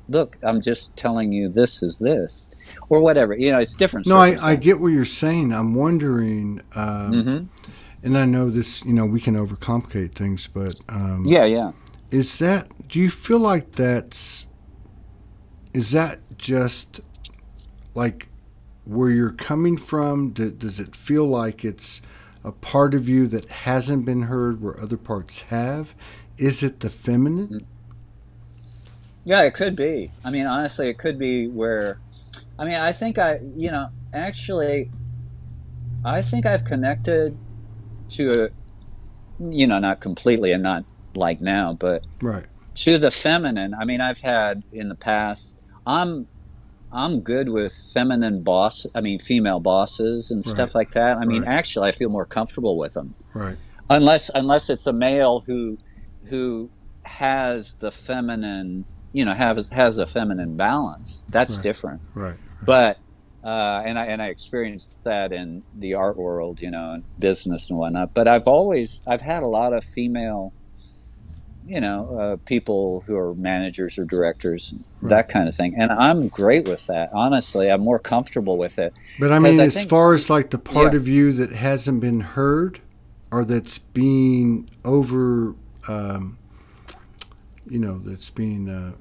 Look, I'm just telling you this is this, or whatever. It's different. No, I get what you're saying. I'm wondering. And I know this, we can overcomplicate things, but yeah. Do you feel like is that just like where you're coming from? Does it feel like it's a part of you that hasn't been heard where other parts have? Is it the feminine? Yeah, it could be. I mean, honestly, it could be where, I think I think I've connected to not completely and not like now, but right, to the feminine. I mean, I've had in the past, I'm good with female bosses and stuff like that. I mean, actually I feel more comfortable with them. Right. Unless it's a male who has the feminine, has a feminine balance. That's different. Right. But and I experienced that in the art world, and business and whatnot. But I've had a lot of female, people who are managers or directors, that kind of thing. And I'm great with that. Honestly, I'm more comfortable with it. But I mean, as far as like the part of you that hasn't been heard, or that's being that's being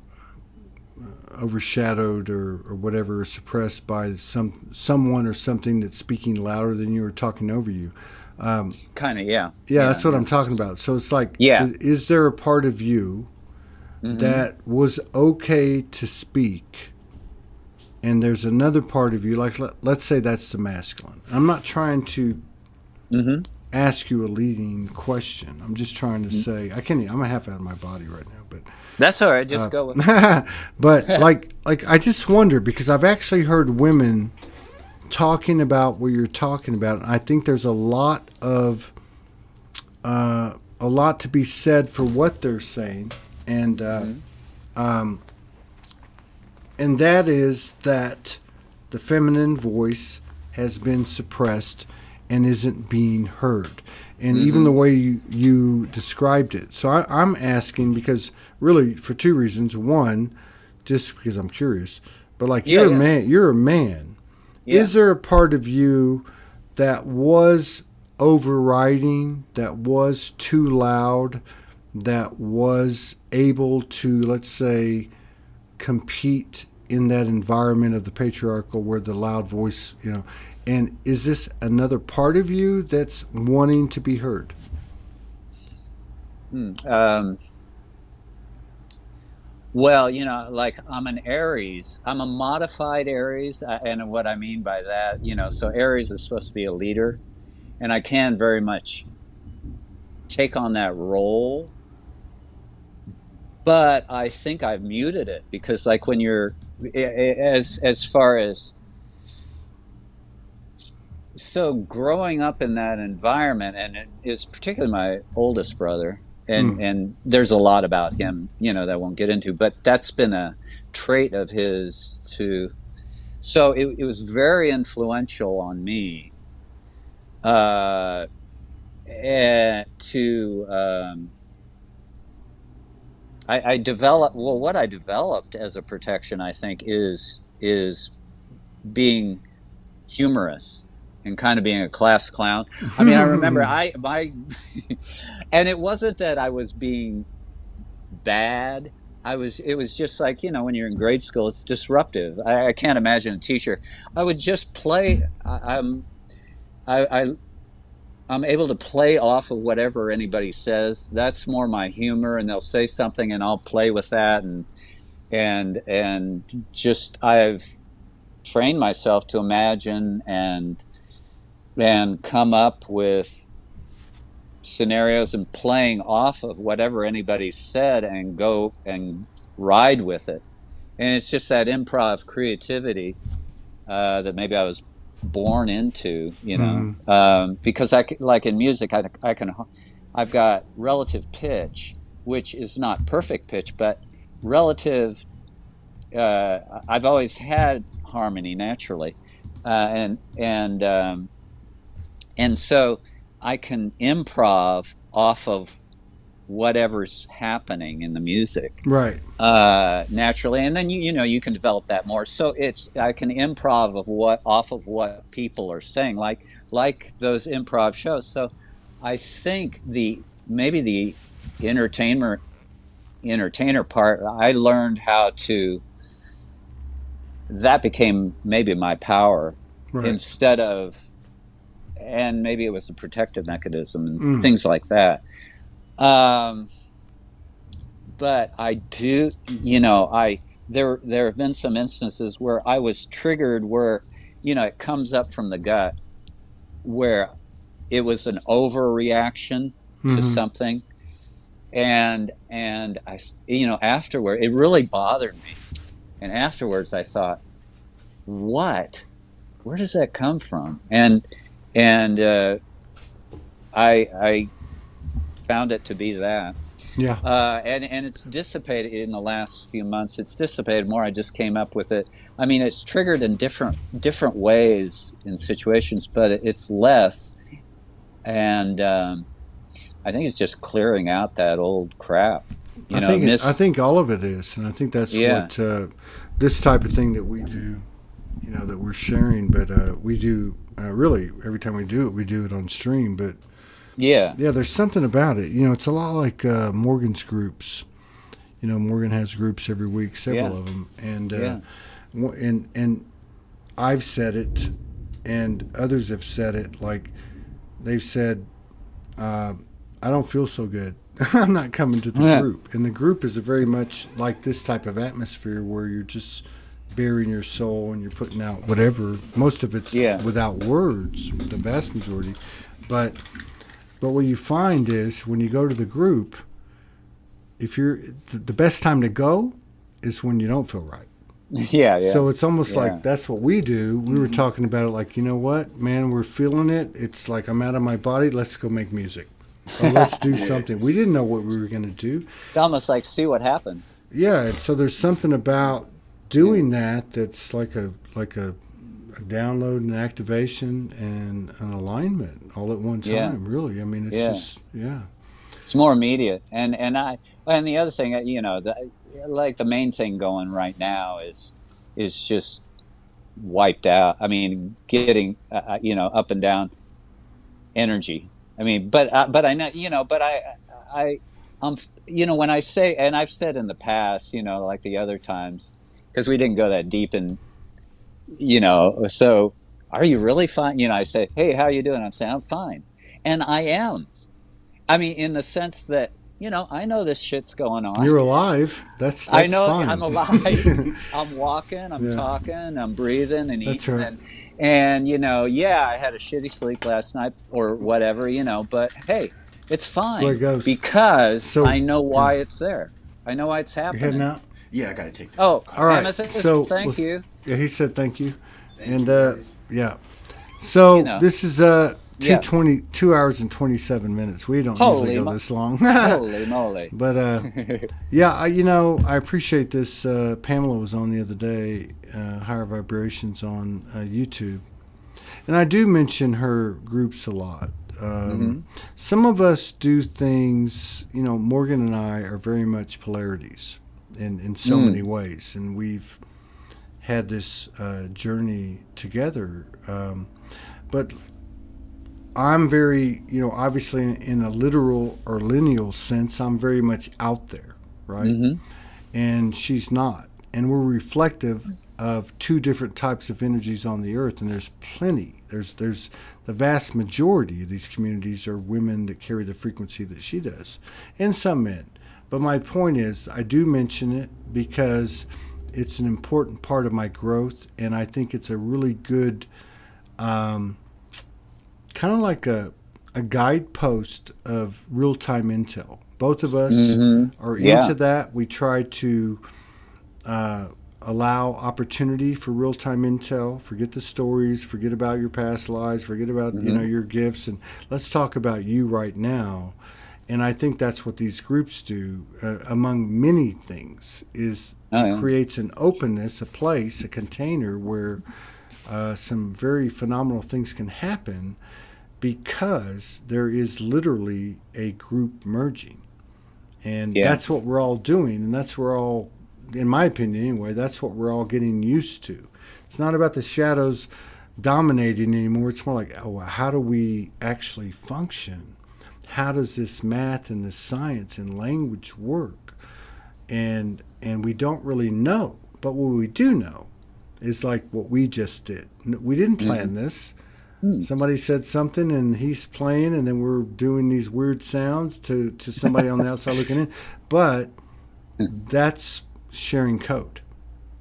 overshadowed or whatever, suppressed by someone or something that's speaking louder than you or talking over you. Kind of, yeah. Yeah, that's what I'm talking about. So it's like, is there a part of you that was okay to speak, and there's another part of you, like let's say that's the masculine. I'm not trying to ask you a leading question. I'm just trying to say, I'm a half out of my body right now, but that's all right. Just go with but like I just wonder, because I've actually heard women talking about what you're talking about, and I think there's a lot to be said for what they're saying, and that is that the feminine voice has been suppressed and isn't being heard. And even the way you described it. So I'm asking because really for two reasons. One, just because I'm curious, but like you're a man. Yeah. Is there a part of you that was overriding, that was too loud, that was able to, let's say, compete in that environment of the patriarchal where the loud voice, and is this another part of you that's wanting to be heard? Well, like I'm an Aries. I'm a modified Aries, and what I mean by that, so Aries is supposed to be a leader, and I can very much take on that role. But I think I've muted it because, like, when you're as far as so growing up in that environment, and it is particularly my oldest brother, and there's a lot about him, that I won't get into, but that's been a trait of his too. So it was very influential on me I developed, well, what I developed as a protection, I think, is being humorous and kind of being a class clown. I mean, I remember and it wasn't that I was being bad. It was just like, when you're in grade school, it's disruptive. I can't imagine a teacher. I would just play. I'm able to play off of whatever anybody says. That's more my humor, and they'll say something and I'll play with that, and just I've trained myself to imagine and come up with scenarios and playing off of whatever anybody said and go and ride with it. And it's just that improv creativity that maybe I was born into, because like in music, I've got relative pitch, which is not perfect pitch, but relative. I've always had harmony naturally, and so I can improv off of whatever's happening in the music, Right? Naturally, and then you can develop that more. So I can improv off of what people are saying, like those improv shows. So I think maybe the entertainer part, I learned how to. That became maybe my power, right, instead of, and maybe it was a protective mechanism and things like that. But I do, there have been some instances where I was triggered where, it comes up from the gut, where it was an overreaction to something. And I, afterward, it really bothered me. And afterwards I thought, where does that come from? And I found it to be that. Yeah. And it's dissipated in the last few months. It's dissipated more. I just came up with it. I mean, it's triggered in different ways in situations, but it's less. And I think it's just clearing out that old crap. I think all of it is, and I think that's what this type of thing that we do, that we're sharing. But we do really every time we do it on stream. But yeah, there's something about it. It's a lot like Morgan's groups. Morgan has groups every week, several of them, and I've said it, and others have said it. Like they've said, I don't feel so good. I'm not coming to the group. And the group is very much like this type of atmosphere where you're just bearing your soul and you're putting out whatever. Most of it's without words, the vast majority. But what you find is when you go to the group, if you're the best time to go is when you don't feel right. Yeah. So it's almost like that's what we do. We were talking about it like, you know what, man, we're feeling it. It's like I'm out of my body. Let's go make music. Or let's do something. We didn't know what we were going to do. It's almost like see what happens. Yeah, and so there's something about doing that's like a a download and activation and an alignment all at one time. Yeah. Really, I mean, it's Yeah. just It's more immediate, and the other thing, like the main thing going right now is just wiped out. I mean, getting up and down energy. I mean, but I know, when I say, and I've said in the past, like the other times, because we didn't go that deep in, so are you really fine? I say, hey, how you doing? I'm saying I'm fine, and I am. I mean, in the sense that, I know this shit's going on. you're alive. That's I know fine. I'm alive. I'm walking, I'm Yeah. talking, I'm breathing and That's eating. right. And yeah, I had a shitty sleep last night or whatever, but hey, it's fine where it goes. because So- I know why it's there. I know why it's You're happening. heading out. Yeah, I gotta take this. Oh, All right. Amethyst, So thank you. Yeah, he said thank you, and you, guys. yeah. So You know. this is Yeah. 2 hours and 27 minutes. We don't Holy usually go mo- this long. Holy moly. But yeah, I appreciate this. Pamela was on the other day, Higher Vibrations on YouTube, and I do mention her groups a lot. Some of us do things. Morgan and I are very much polarities in so many ways, and we've had this journey together. But I'm very, obviously in a literal or lineal sense, I'm very much out there, right? And she's not. And we're reflective of two different types of energies on the earth, and there's plenty. There's the vast majority of these communities are women that carry the frequency that she does, and some men. But my point is, I do mention it because it's an important part of my growth, and I think it's a really good kind of like a guidepost of real-time intel. Both of us are into that. We try to allow opportunity for real-time intel. Forget the stories, forget about your past lives, forget about your gifts, and let's talk about you right now. And I think that's what these groups do, among many things, is it creates an openness, a place, a container where some very phenomenal things can happen because there is literally a group merging. And that's what we're all doing, and that's what we're all, in my opinion anyway, that's what we're all getting used to. It's not about the shadows dominating anymore. It's more like, how do we actually function? How does this math and this science and language work? And we don't really know. But what we do know is like what we just did. We didn't plan this. Somebody said something and he's playing, and then we're doing these weird sounds to somebody on the outside looking in. But that's sharing code.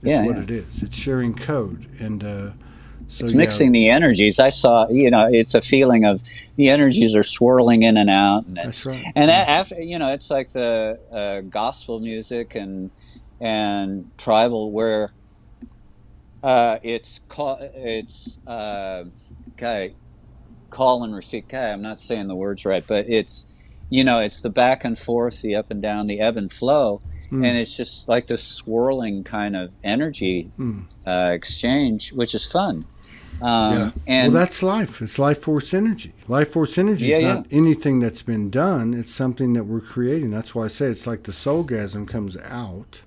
That's what it is. It's sharing code. And so it's mixing the energies. I saw, it's a feeling of the energies are swirling in and out, and that's right. And after, it's like the gospel music and tribal, where it's call and receive. I'm not saying the words right, but it's it's the back and forth, the up and down, the ebb and flow, and it's just like this swirling kind of energy exchange, which is fun. And well, that's life. It's life force energy. Life force energy is not anything that's been done. It's something that we're creating. That's why I say it's like the soulgasm comes out,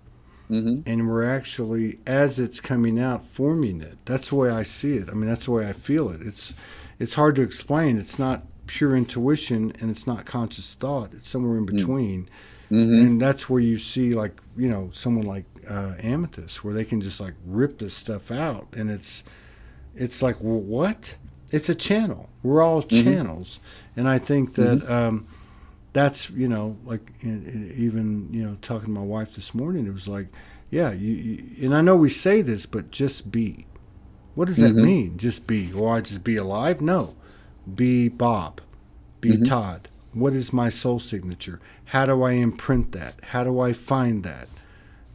and we're actually, as it's coming out, forming it. That's the way I see it. I mean, that's the way I feel it. It's hard to explain. It's not pure intuition, and it's not conscious thought. It's somewhere in between. And that's where you see, like, someone like Amethyst, where they can just like rip this stuff out, and it's like, well, what? It's a channel. We're all channels, and I think that that's like even talking to my wife this morning, it was like, yeah, you and I know we say this, but just be. What does that mean? Just be? Well, I just be alive? No. Be Bob. Be Todd. What is my soul signature? How do I imprint that? How do I find that?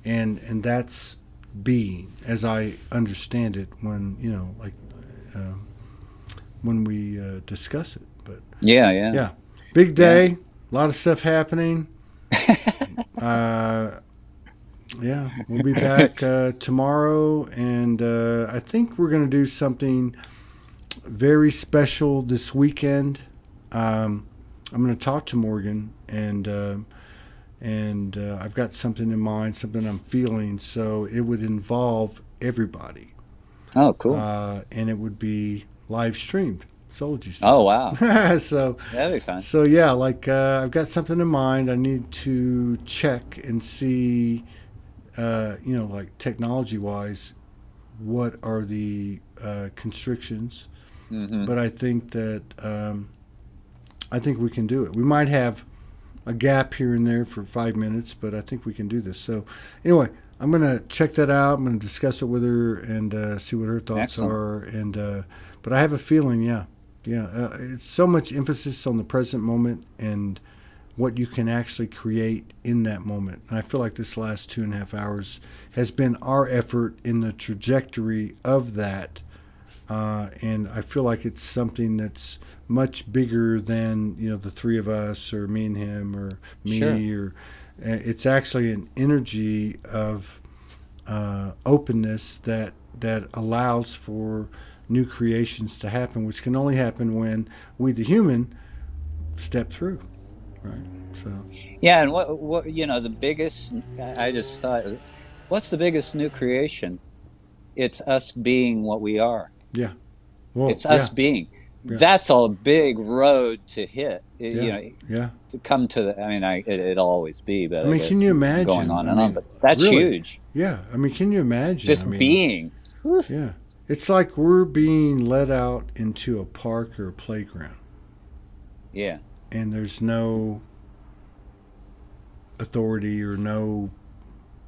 And that's being, as I understand it, when when we discuss it. But yeah, big day, a lot of stuff happening. Yeah, we'll be back tomorrow, and I think we're going to do something very special this weekend. I'm going to talk to Morgan, and I've got something in mind, something I'm feeling. So it would involve everybody, Oh, cool. and it would be live streamed. Soulogy Oh, style. wow. so That'd be fun. so yeah, like I've got something in mind. I need to check and see, like technology wise, what are the constrictions. Hmm. But I think that I think we can do it. We might have a gap here and there for 5 minutes, but I think we can do this. So anyway, I'm gonna check that out. I'm gonna discuss it with her and see what her thoughts Excellent. are. And but I have a feeling, it's so much emphasis on the present moment and what you can actually create in that moment. And I feel like this last 2.5 hours has been our effort in the trajectory of that. And I feel like it's something that's much bigger than the three of us or me and him or me. Sure. Or it's actually an energy of openness that allows for new creations to happen, which can only happen when we, the human, step through. Right. So Yeah, and what the biggest, I just thought, what's the biggest new creation? It's us being what we are. yeah. Well, It's us being. Yeah. That's a big road to hit. Yeah. Yeah. To come to the. I mean, it'll always be, but I mean, guess can you imagine? going on and on? But that's really, huge. Yeah. I mean, can you imagine? Just being. Yeah. It's like we're being let out into a park or a playground. Yeah. And there's no authority or no,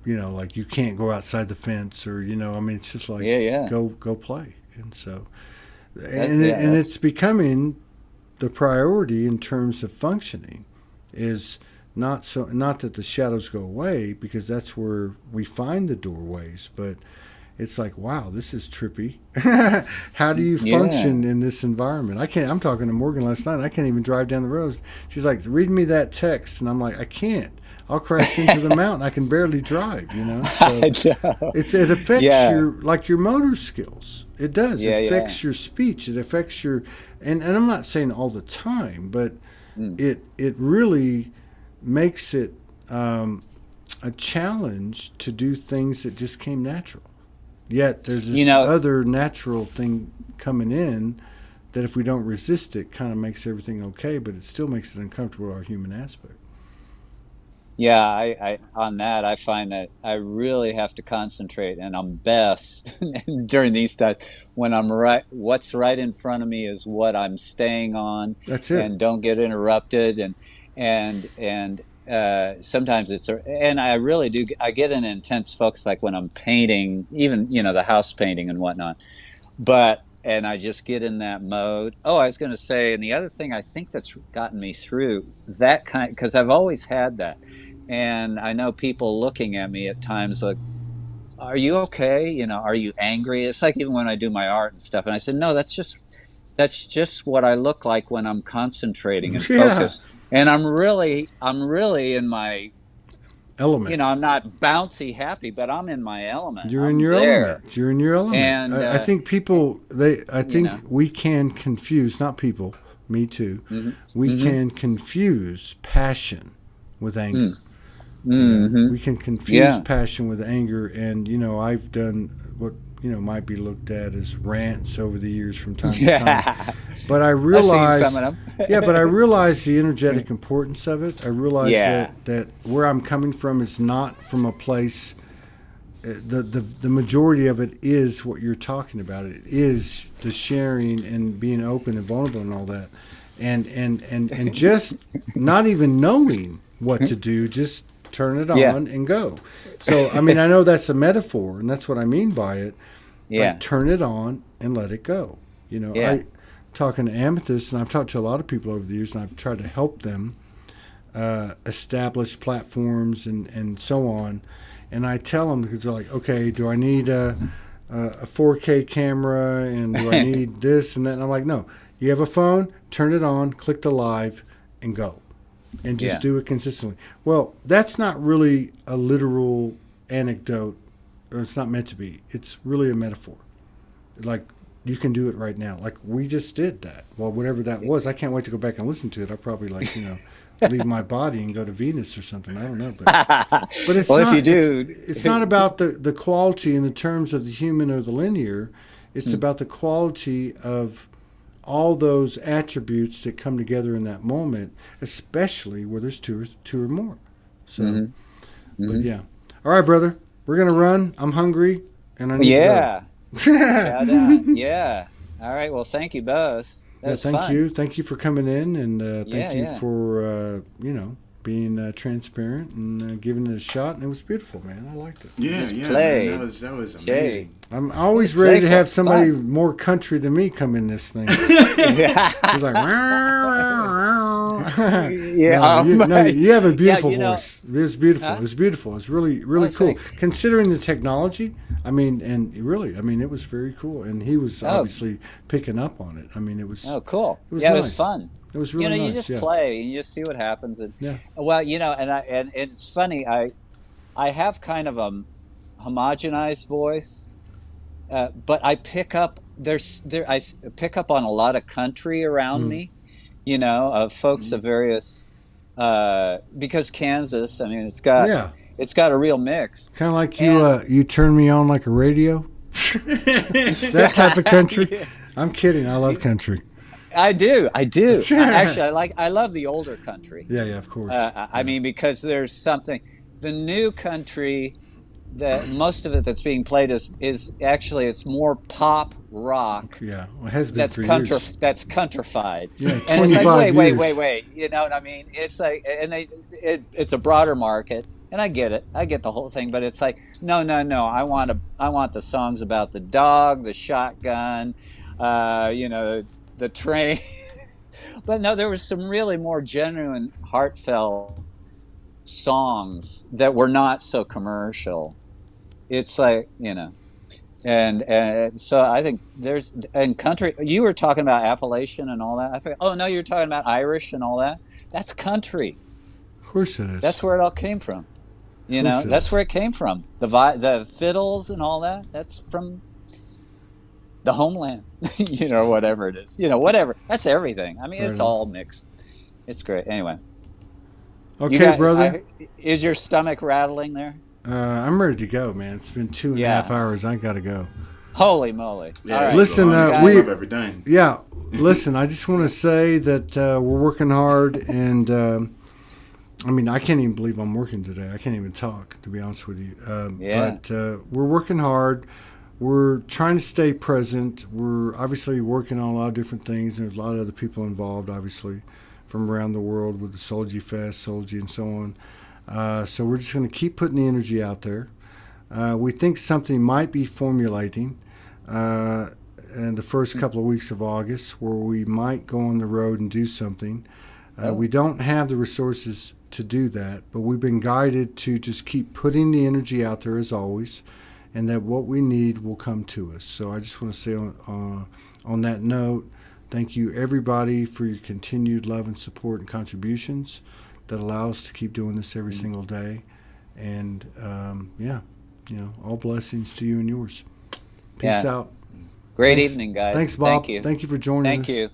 like you can't go outside the fence or, I mean, it's just like, go play. And so, and it's becoming the priority in terms of functioning is not that the shadows go away, because that's where we find the doorways, but it's like, wow, this is trippy. How do you function in this environment? I'm talking to Morgan last night. I can't even drive down the road. She's like, read me that text. And I'm like, I can't. I'll crash into the mountain. I can barely drive, So it affects your motor skills. It does. It affects your speech. It affects your, and I'm not saying all the time, but it really makes it a challenge to do things that just came natural. Yet there's this other natural thing coming in that if we don't resist it, kind of makes everything okay, but it still makes it uncomfortable, our human aspect. Yeah, I on that, I find that I really have to concentrate, and I'm best during these times when I'm right. What's right in front of me is what I'm staying on. That's it. And don't get interrupted. And sometimes and I really do. I get an intense focus, like when I'm painting, even the house painting and whatnot. And I just get in that mode. Oh, I was going to say, and the other thing I think that's gotten me through that because I've always had that. And I know people looking at me at times like, are you okay? Are you angry? It's like even when I do my art and stuff. And I said, no, that's just what I look like when I'm concentrating and focused. And I'm really in my element. I'm not bouncy happy, but I'm in my element. You're in your element. You're in your element. And I think we can confuse, not people, me too. Mm-hmm. We can confuse passion with anger. Mm-hmm. We can confuse passion with anger, and I've done what might be looked at as rants over the years from time to time. But I realize, I've seen some of them. but I realize the energetic importance of it. I realize that where I'm coming from is not from a place. The majority of it is what you're talking about. It is the sharing and being open and vulnerable and all that, and just not even knowing what to do, just turn it on and go. So, I mean, I know that's a metaphor, and that's what I mean by it. Yeah. But turn it on and let it go. I'm talking to Amethyst, and I've talked to a lot of people over the years, and I've tried to help them establish platforms and so on. And I tell them, because they're like, okay, do I need a 4K camera, and do I need this and that? And I'm like, no. You have a phone, turn it on, click the live, and go. And just do it consistently. Well, that's not really a literal anecdote, or it's not meant to be. It's really a metaphor. Like, you can do it right now. Like, we just did that. Well, whatever that was, I can't wait to go back and listen to it. I'll probably, like, leave my body and go to Venus or something. I don't know. But it's Well, not, if you do, it's not about the quality in the terms of the human or the linear. It's about the quality of all those attributes that come together in that moment, especially where there's two or more. So, but yeah. All right, brother. We're going to run. I'm hungry, and I need to go. Shout out. Yeah. All right. Well, thank you both. That was thank fun. you. Thank you for coming in, and thank you Yeah. for being transparent and giving it a shot. And it was beautiful, man. I liked it. Yeah, Just yeah, play. man, that was Jay. amazing. I'm always ready to Playful, have somebody fun. more country than me come in this thing. He's like, no, you have a beautiful voice. It was beautiful. Huh? It was beautiful. It was really, really Oh, cool. thanks. Considering the technology, it was very cool. And he was obviously picking up on it. I mean, it was. Oh, cool. It was It nice. was fun. It was really nice. You just yeah. play and you just see what happens. And, Yeah. Well, and it's funny. I have kind of a homogenized voice, but I pick up I pick up on a lot of country around me. Of folks of various because Kansas. I mean, it's got a real mix. Kind of like you turn me on like a radio. That type of country. I'm kidding. I love country. I do. Actually, I love the older country. Yeah, of course. I mean, because there's something. The new country, that most of it that's being played is actually it's more pop rock. Yeah, well, it has been That's for years. That's countrified. Yeah, and it's like 25 years. wait. You know what I mean? It's like, and it's a broader market, and I get it. I get the whole thing, but it's like no. I want the songs about the dog, the shotgun, the train. But no, there was some really more genuine, heartfelt songs that were not so commercial. It's like, and so I think there's, and country, you were talking about Appalachian and all that. I think, oh no, you're talking about Irish and all that. That's country. Of course it is. That's where it all came from. That's where it came from. The fiddles and all that. That's from the homeland. Whatever it is. Whatever. That's everything. I mean, it's all mixed. It's great. Anyway. Okay, brother. Is your stomach rattling there? I'm ready to go, man. It's been 2.5 hours. I gotta go. Holy moly! Yeah, all right. Listen, we've ever done. Yeah, listen. I just want to say that we're working hard, and I can't even believe I'm working today. I can't even talk, to be honest with you. But we're working hard. We're trying to stay present. We're obviously working on a lot of different things. There's a lot of other people involved, obviously, from around the world with the Soulogy Fest, Soulogy, and so on. So we're just going to keep putting the energy out there. We think something might be formulating in the first couple of weeks of August where we might go on the road and do something. We don't have the resources to do that, but we've been guided to just keep putting the energy out there as always, and that what we need will come to us. So I just want to say on that note, thank you everybody for your continued love and support and contributions that allow us to keep doing this every single day. And all blessings to you and yours. Peace out. Great evening, guys. Thanks, Bob. Thank you. Thank you for joining us. Thank you.